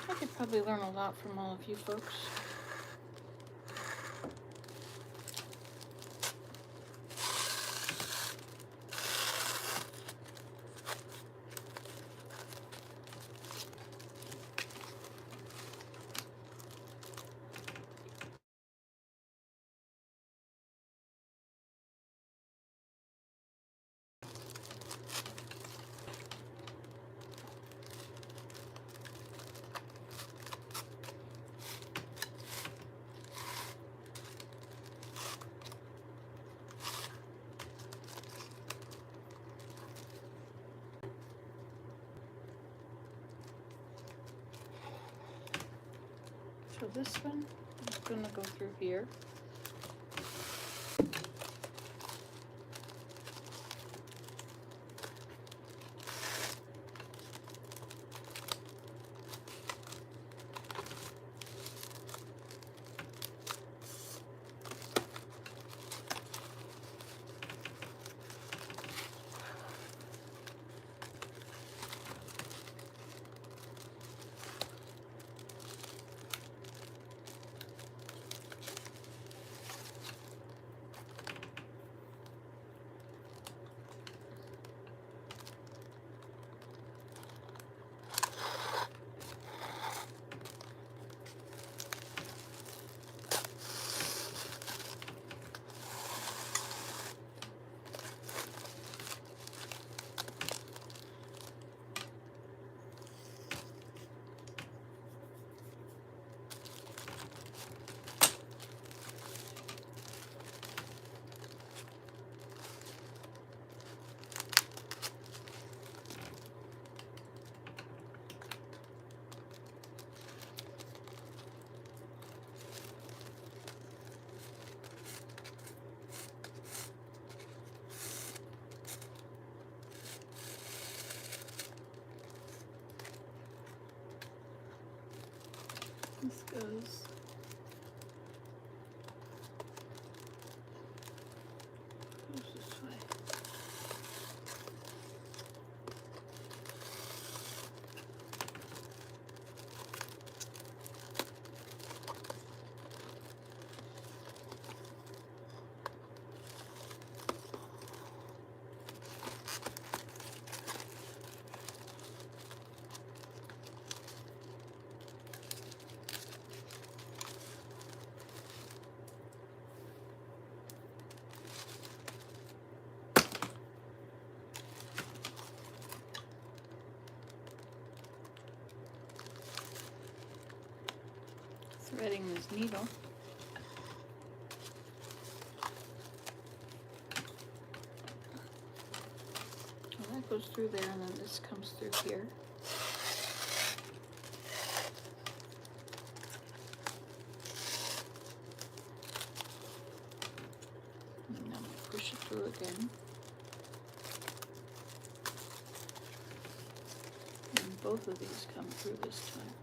I could probably learn a lot from all of you folks. So this one is gonna go through here. This goes this way. Threading this needle. Well, that goes through there, and then this comes through here. And now I push it through again. And both of these come through this time.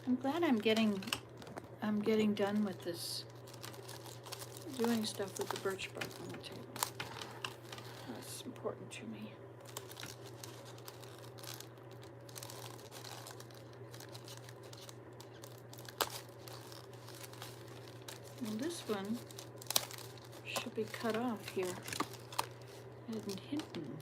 I'm glad I'm getting done with this, doing stuff with the birch bark on the table. That's important to me. And this one should be cut off here and hidden.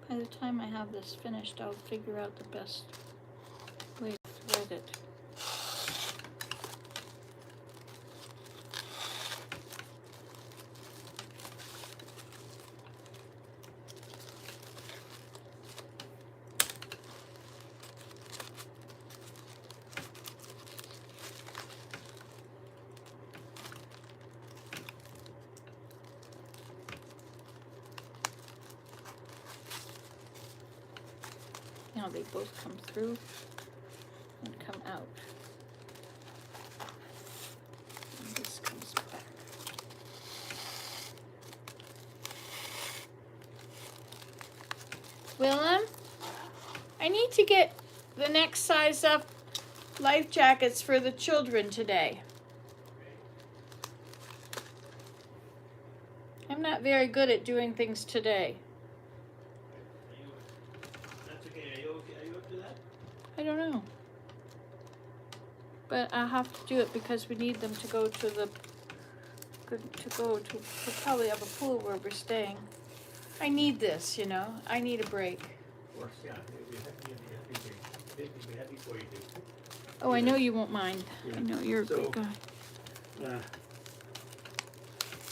By the time I have this finished, I'll figure out the best way to thread it. Now they both come through and come out. And this comes back. Willem, I need to get the next size up life jackets for the children today. I'm not very good at doing things today. That's okay. Are you up to that? I don't know. But I have to do it because we need them to go to the we'll probably have a pool where we're staying. I need this, you know. I need a break. Of course, yeah. You'll be happy for you do. Oh, I know you won't mind. Yeah. I know you're a So- good guy.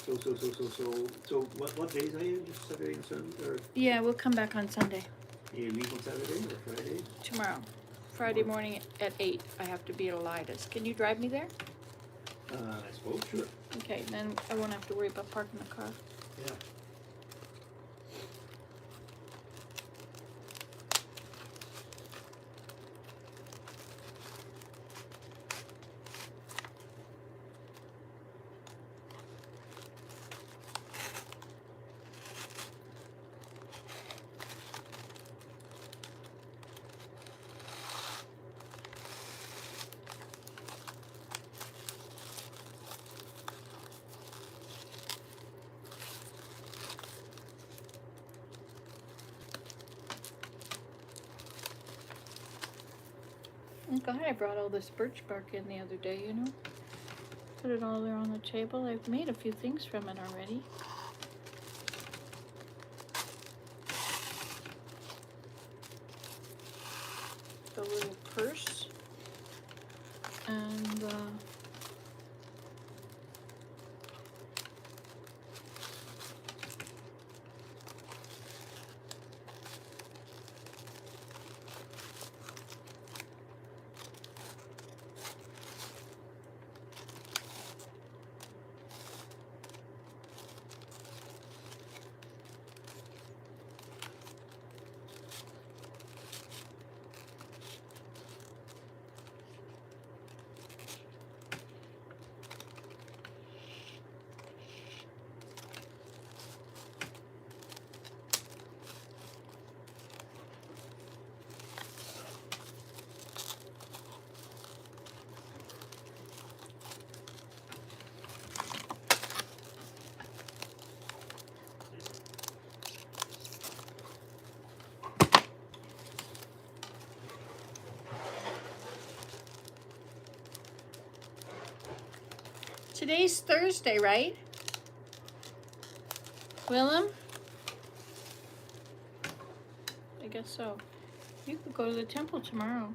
So what days are you? Just Saturday and Sunday, or Yeah, we'll come back on Sunday. you leave on Saturday or Friday? Tomorrow. Friday morning at 8. I have to be at Elida's. Can you drive me there? I suppose, sure. Okay, then I won't have to worry about parking the car. Yeah. I'm glad I brought all this birch bark in the other day, you know. Put it all there on the table. I've made a few things from it already. The little purse. And today's Thursday, right? Willem? I guess so. You could go to the temple tomorrow.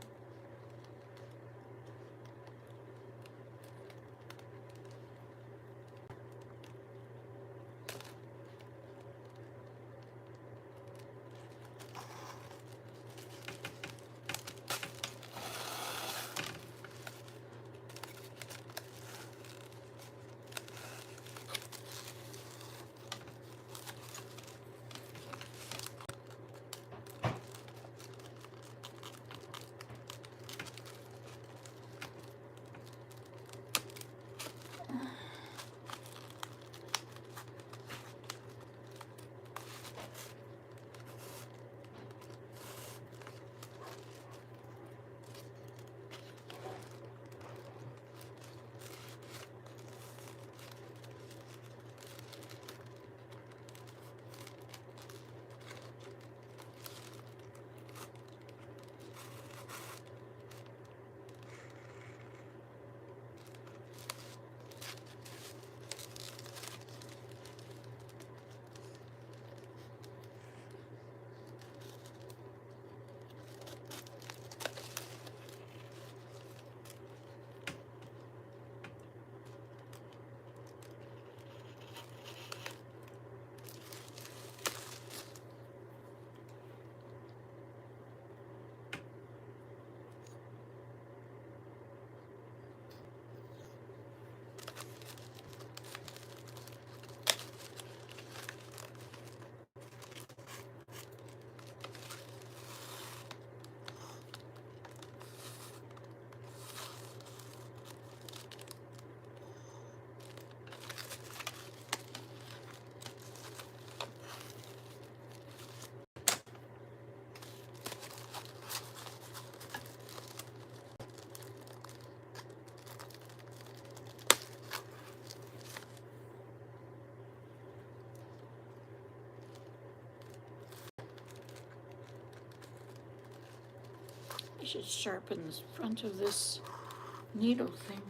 should sharpen the front of this needle thing.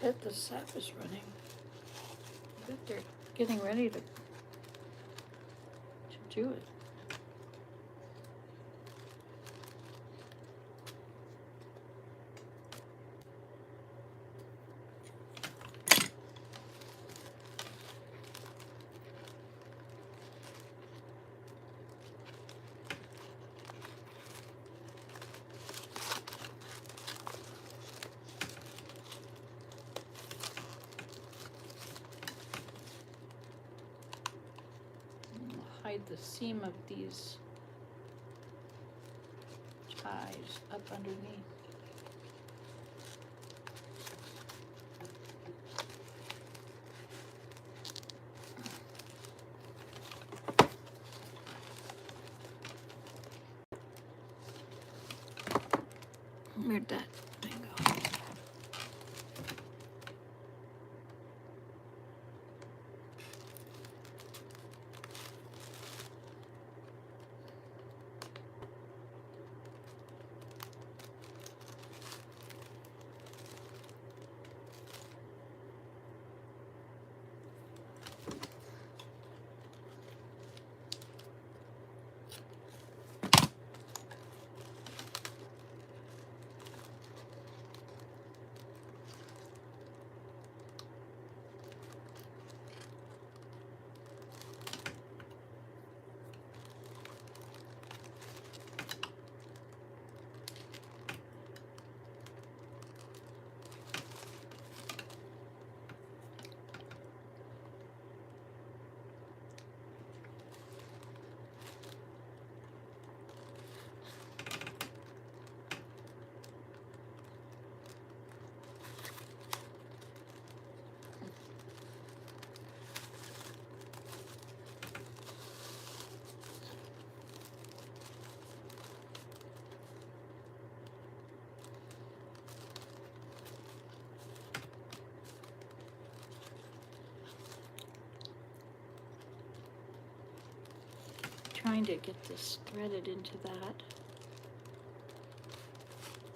Bet the sap is running. I bet they're getting ready to do it. Hide the seam of these ties up underneath. Where'd that thing go? trying to get this threaded into that.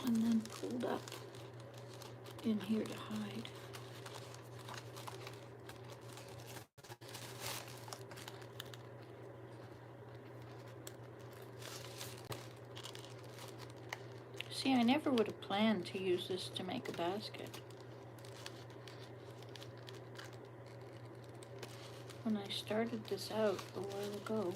And then pulled up in here to hide. See, I never would have planned to use this to make a basket. When I started this out a while ago,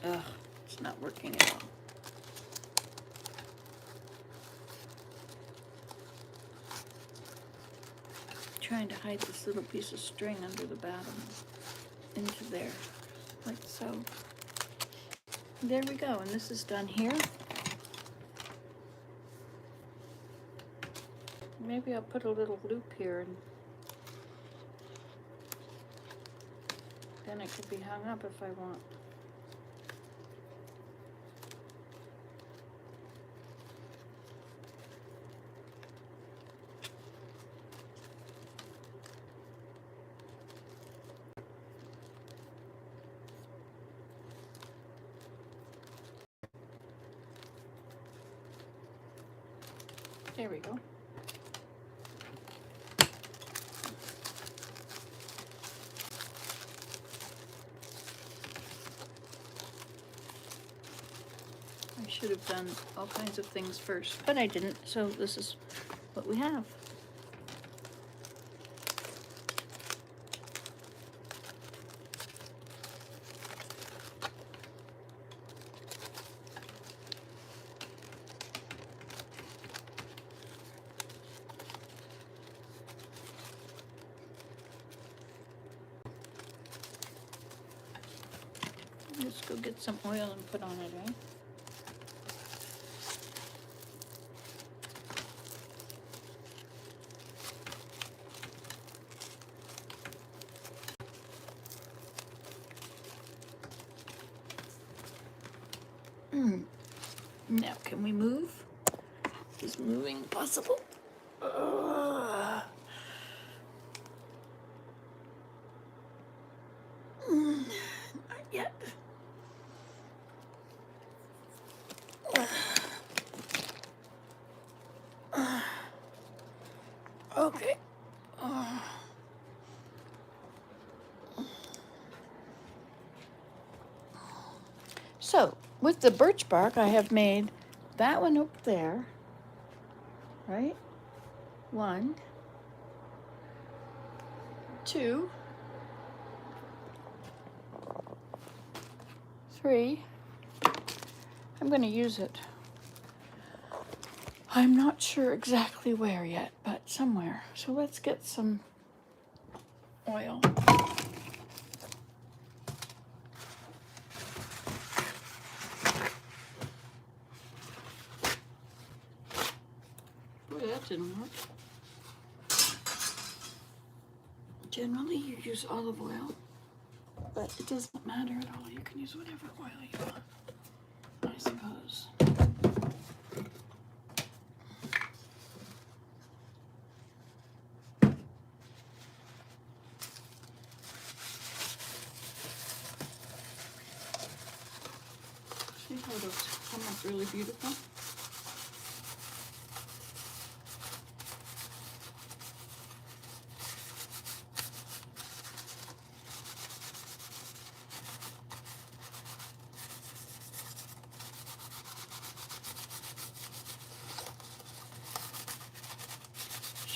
ugh, it's not working at all. Trying to hide this little piece of string under the bottom into there, like so. There we go, and this is done here. Maybe I'll put a little loop here, and then it could be hung up if I want. There we go. I should have done all kinds of things first, but I didn't, so this is what we have. Let's go get some oil and put on it, right? Now, can we move? Is moving possible? Not yet. Okay. So, with the birch bark, I have made that one up there, right? 1, 2, 3. I'm going to use it. I'm not sure exactly where yet, but somewhere. So let's get some oil. Boy, that didn't work. Generally, you use olive oil, but it doesn't matter at all. You can use whatever oil you want, I suppose. See how those come up really beautiful?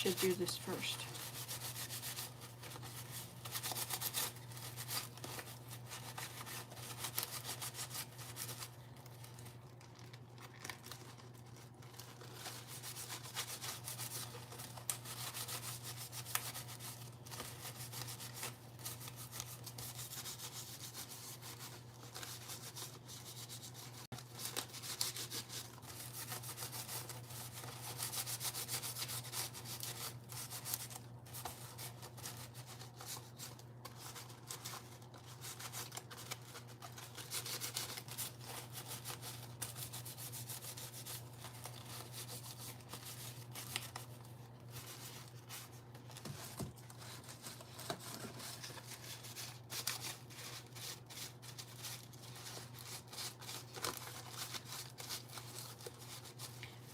should do this first.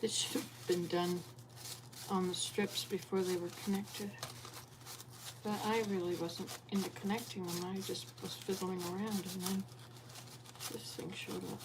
This should have been done on the strips before they were connected. But I really wasn't into connecting them. I just was fiddling around, and then this thing showed up.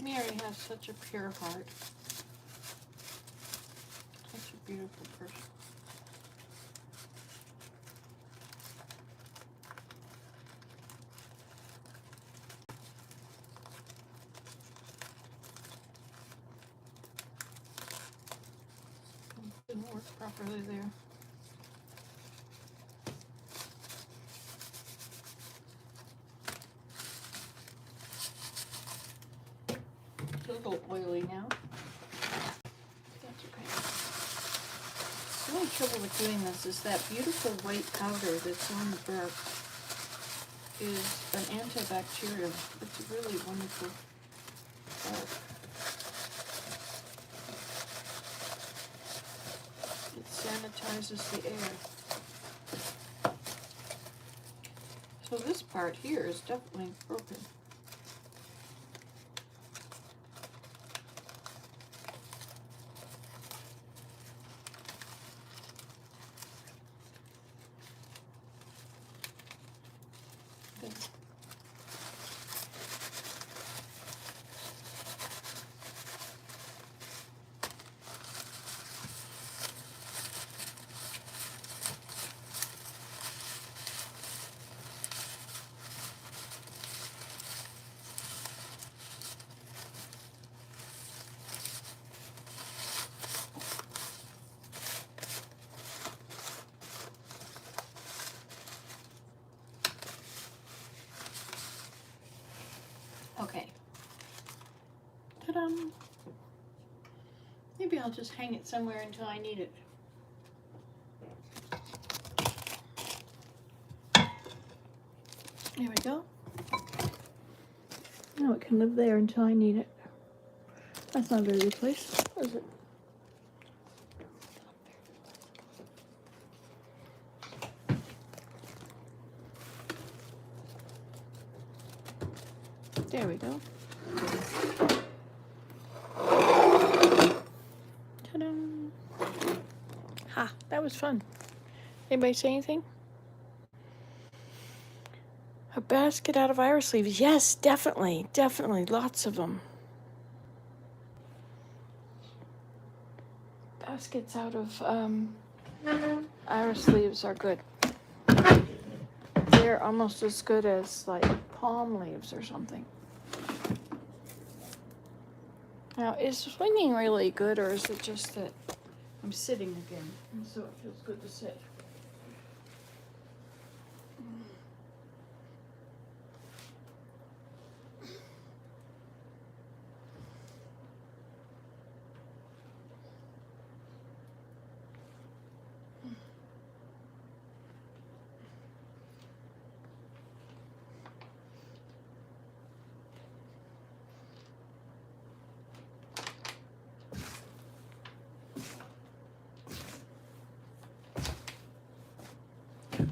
Mary has such a pure heart. Such a beautiful person. Didn't work properly there. It's a little oily now. That's okay. The only trouble with doing this is that beautiful white powder that's on the bark is an antibacterial. It's a really wonderful bark. It sanitizes the air. So this part here is definitely broken. Okay. Ta-da! Maybe I'll just hang it somewhere until I need it. There we go. Now it can live there until I need it. That's not a very good place, is it? There we go. Ta-da! Ha, that was fun. Anybody say anything? A basket out of iris leaves. Yes, definitely, definitely. Lots of them. baskets out of iris leaves are good. They're almost as good as like palm leaves or something. Now, is swinging really good, or is it just that I'm sitting again, and so it feels good to sit?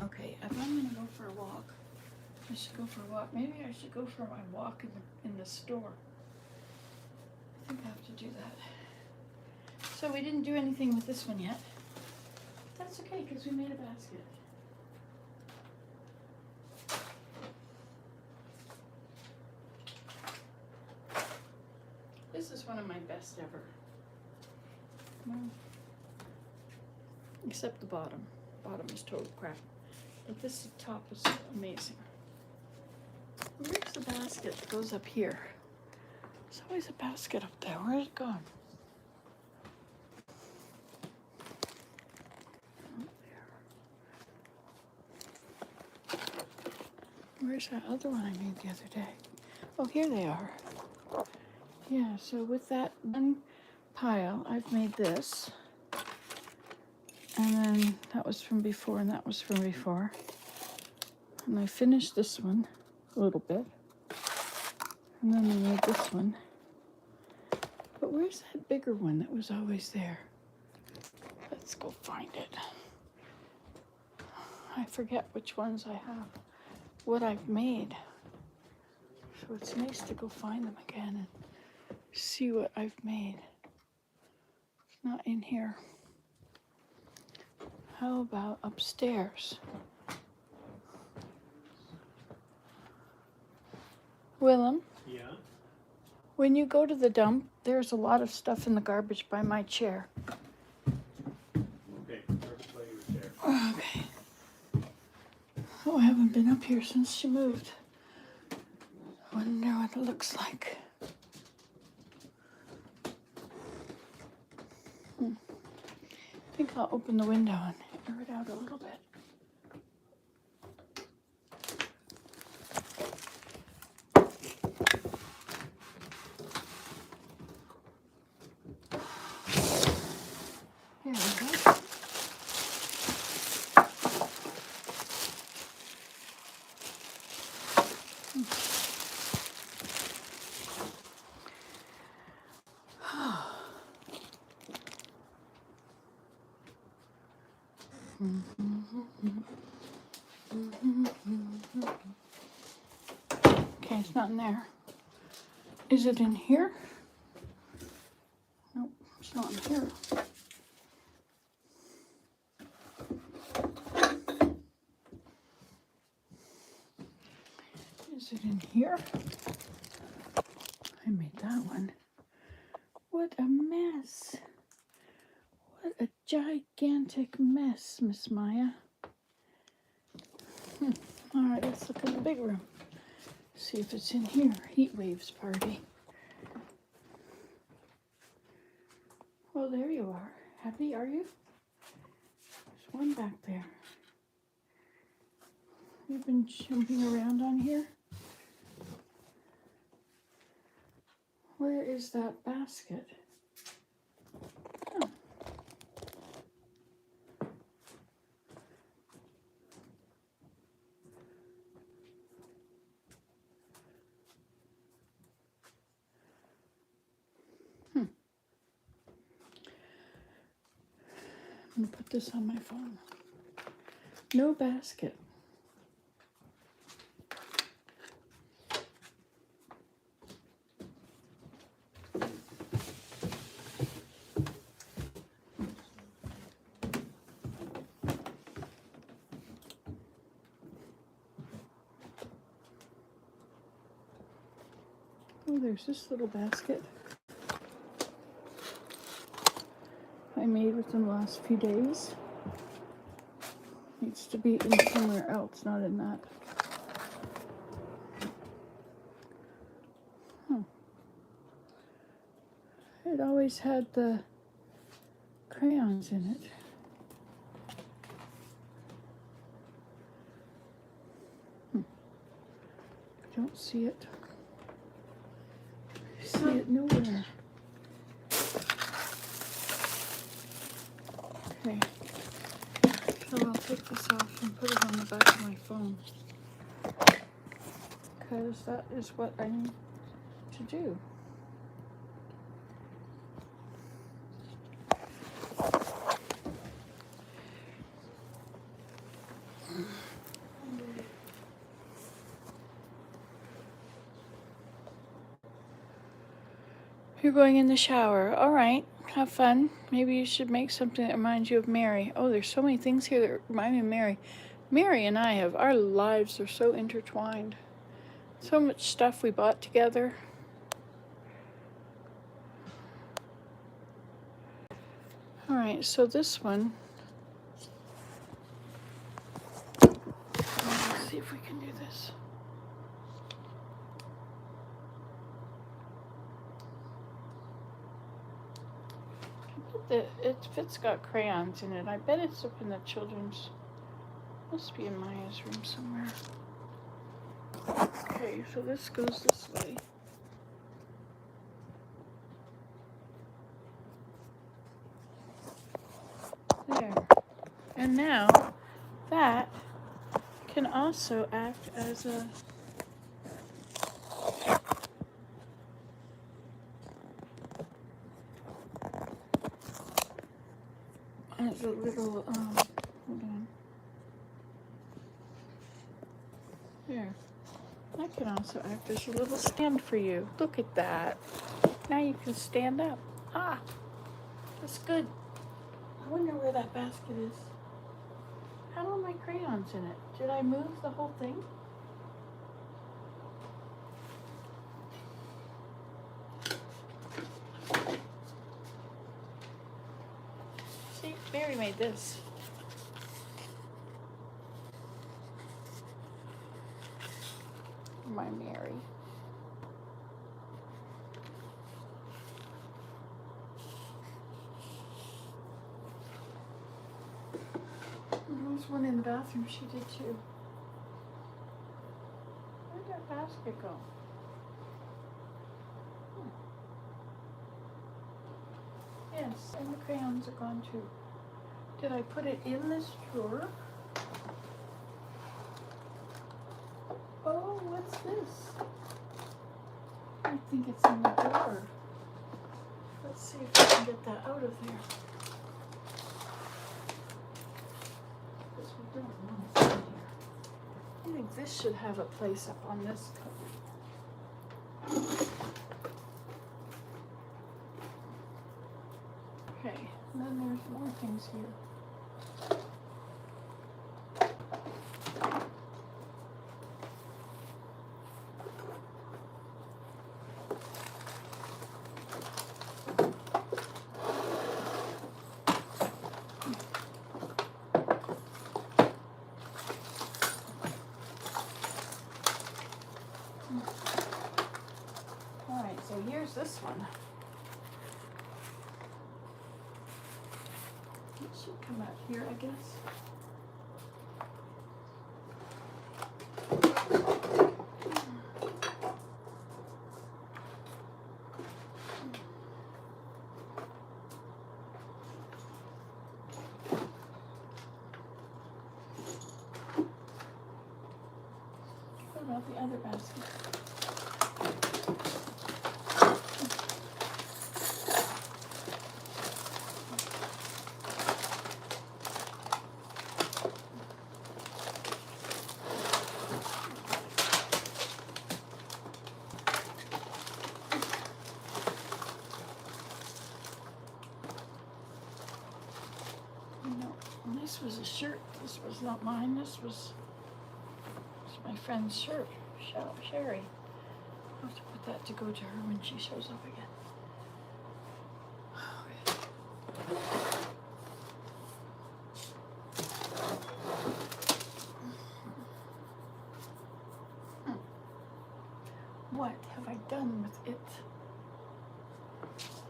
Okay, if I'm gonna go for a walk, I should go for a walk. Maybe I should go for my walk in the store. I think I have to do that. So we didn't do anything with this one yet. That's okay, because we made a basket. This is one of my best ever. Well, except the bottom. Bottom is total crap. But this top is amazing. Where's the basket that goes up here? There's always a basket up there. Where's it gone? Where's that other one I made the other day? Oh, here they are. Yeah, so with that one pile, I've made this. And then that was from before, and that was from before. And I finished this one a little bit. And then I made this one. But where's that bigger one that was always there? Let's go find it. I forget which ones I have, what I've made. So it's nice to go find them again and see what I've made. It's not in here. How about upstairs? Willem? Yeah? When you go to the dump, there's a lot of stuff in the garbage by my chair. Okay, perfect by your chair. Okay. Oh, I haven't been up here since she moved. Wonder what it looks like. I think I'll open the window and air it out a little bit. Here we go. Okay, it's not in there. Is it in here? Nope, it's not in here. Is it in here? I made that one. What a mess. What a gigantic mess, Miss Maya. All right, let's look in the big room. See if it's in here. Heat waves party. Well, there you are. Happy, are you? There's one back there. You've been jumping around on here? Where is that basket? Oh. I'm gonna put this on my phone. No basket. Oh, there's this little basket. I made within the last few days. Needs to be in somewhere else, not in that. It always had the crayons in it. I don't see it. I see it nowhere. Okay. So I'll take this off and put it on the back of my phone. Because that is what I need to do. You're going in the shower. All right, have fun. Maybe you should make something that reminds you of Mary. Oh, there's so many things here that remind me of Mary. Mary and I have, our lives are so intertwined. So much stuff we bought together. All right, so this one, let's see if we can do this. It's got crayons in it. I bet it's up in the children's, must be in Maya's room somewhere. Okay, so this goes this way. There. And now that can also act as a little hold on. There. That can also act as a little stand for you. Look at that. Now you can stand up. Ah, that's good. I wonder where that basket is. How are my crayons in it? Did I move the whole thing? See, Mary made this. My Mary. There's one in the bathroom she did too. Where'd that basket go? Yes, and the crayons are gone too. Did I put it in this drawer? Oh, what's this? I think it's in the drawer. Let's see if I can get that out of there. Because we don't want it in here. I think this should have a place up on this cover. Okay, and then there's more things here. All right, so here's this one. It should come out here, I guess. What about the other basket? No, this was a shirt. This was not mine. This was my friend's shirt, Sherry. I'll have to put that to go to her when she shows up again. Okay. what have I done with it?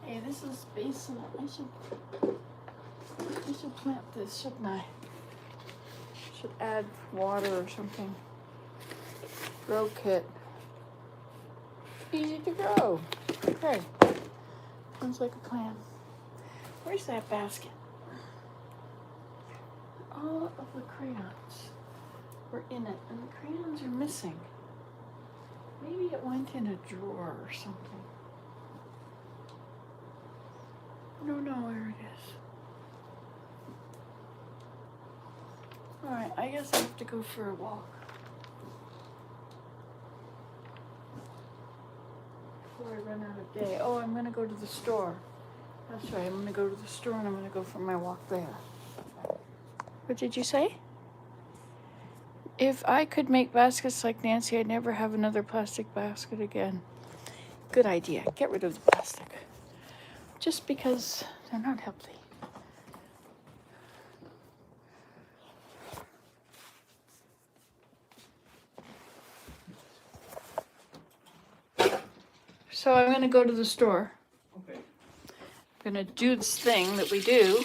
Hey, this is basil. I should plant this, shouldn't I? Should add water or something. Grow kit. Easy to grow. Okay. Sounds like a plan. Where's that basket? All of the crayons were in it, and the crayons are missing. Maybe it went in a drawer or something. I don't know where it is. Alright, I guess I have to go for a walk. Before I run out of day. Oh, I'm gonna go to the store. That's right, I'm gonna go to the store and I'm gonna go for my walk there. What did you say? If I could make baskets like Nancy, I'd never have another plastic basket again. Good idea. Get rid of the plastic. Just because they're not healthy. So I'm going to go to the store. Okay. I'm going to do this thing that we do.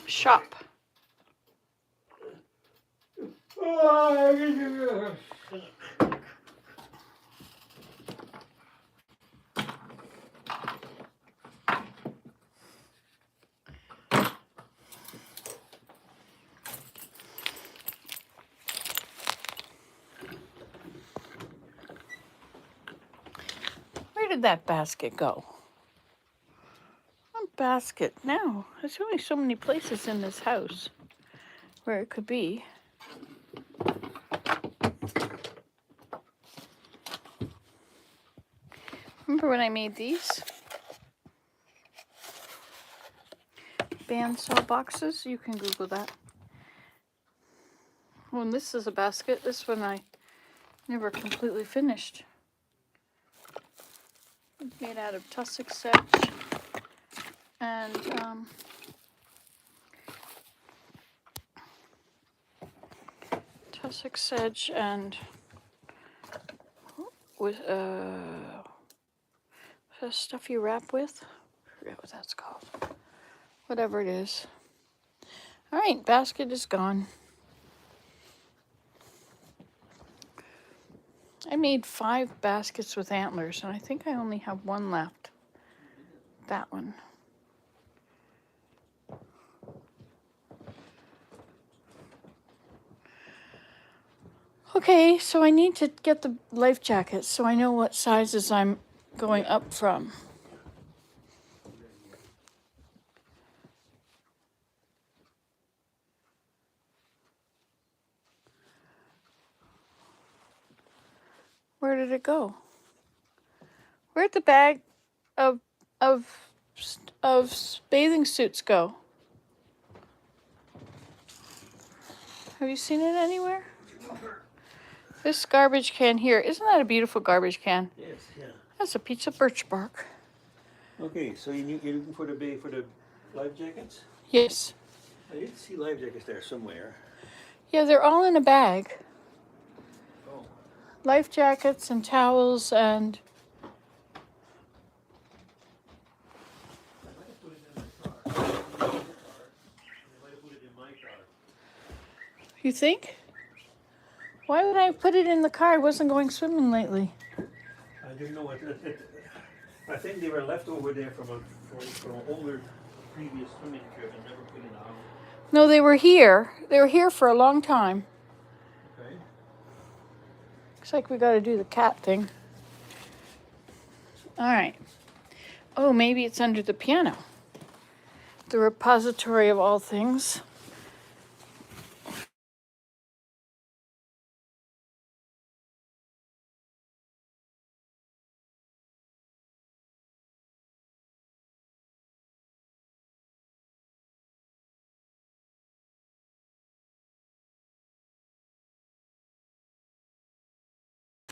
Shop. Where did that basket go? What basket? No, there's only so many places in this house where it could be. Remember when I made these? Bandsaw boxes? You can Google that. Oh, and this is a basket. This one I never completely finished. It's made out of tussock sedge and tussock sedge and with the stuff you wrap with. I forget what that's called. Whatever it is. All right, basket is gone. I made 5 baskets with antlers, and I think I only have one left. That one. Okay, so I need to get the life jackets so I know what sizes I'm going up from. Where did it go? Where'd the bag of bathing suits go? Have you seen it anywhere? This garbage can here, isn't that a beautiful garbage can? Yes, yeah. That's a piece of birch bark. Okay, so you're looking for the life jackets? Yes. I did see life jackets there somewhere. Yeah, they're all in a bag. Oh. Life jackets and towels and... I might have put it in my car. I might have put it in my car. You think? Why would I put it in the car? I wasn't going swimming lately. I didn't know what. I think they were left over there from an older previous swimming trip and never put it out. No, they were here. They were here for a long time. Okay. Looks like we got to do the cat thing. All right. Oh, maybe it's under the piano. The repository of all things.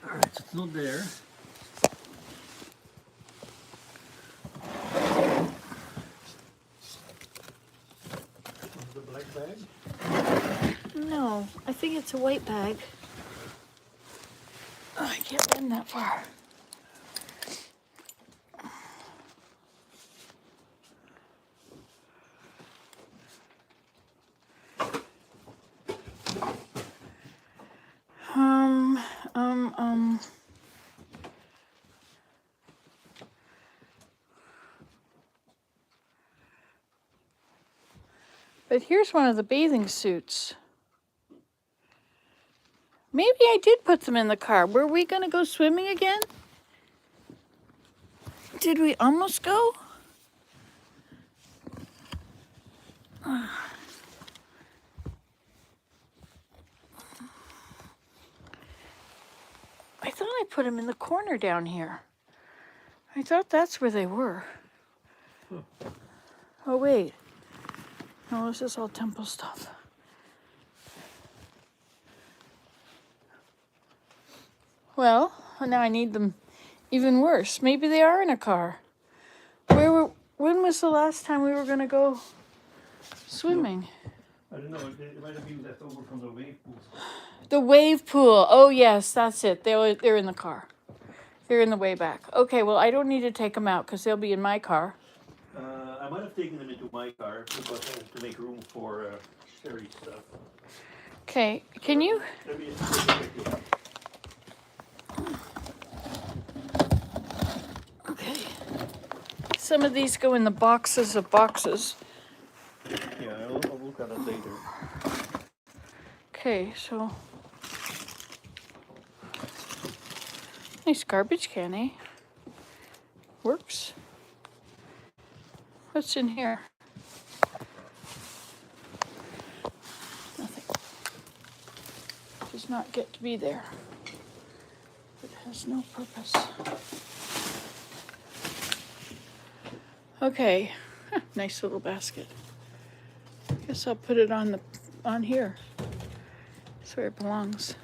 All right, so it's not there. The black bag. No, I think it's a white bag. been that far. Um, um, um. But here's one of the bathing suits. Maybe I did put them in the car. Were we gonna go swimming again? Did we almost go? I thought I put them in the corner down here. I thought that's where they were. Oh, wait. No, this is all temple stuff. Well, now I need them even worse. Maybe they are in a car. When was the last time we were going to go swimming? I don't know, it might have been left over from the wave pool. The wave pool. Oh, yes, that's it. They're in the car. They're in the way back. Okay, well, I don't need to take them out because they'll be in my car. I might have taken them into my car because I have to make room for Sherry's stuff. Okay, can you? Let me just take a quick look. Okay. Some of these go in the boxes of boxes. Yeah, I'll look at it later. Okay, so. Nice garbage can, eh? Works. What's in here? Nothing. Does not get to be there. It has no purpose. Okay, nice little basket. Guess I'll put it on here. That's where it belongs.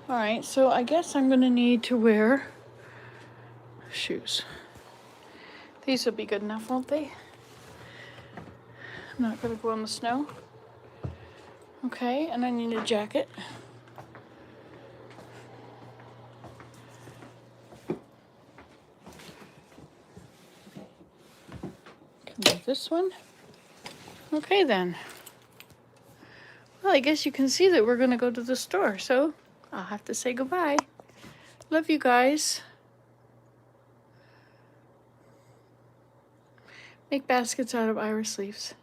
All right, so I guess I'm gonna need to wear shoes. These will be good enough, won't they? I'm not gonna go in the snow. Okay, and I need a jacket. Can do this one. Okay then. Well, I guess you can see that we're gonna go to the store, so I'll have to say goodbye. Love you guys. Make baskets out of iris leaves.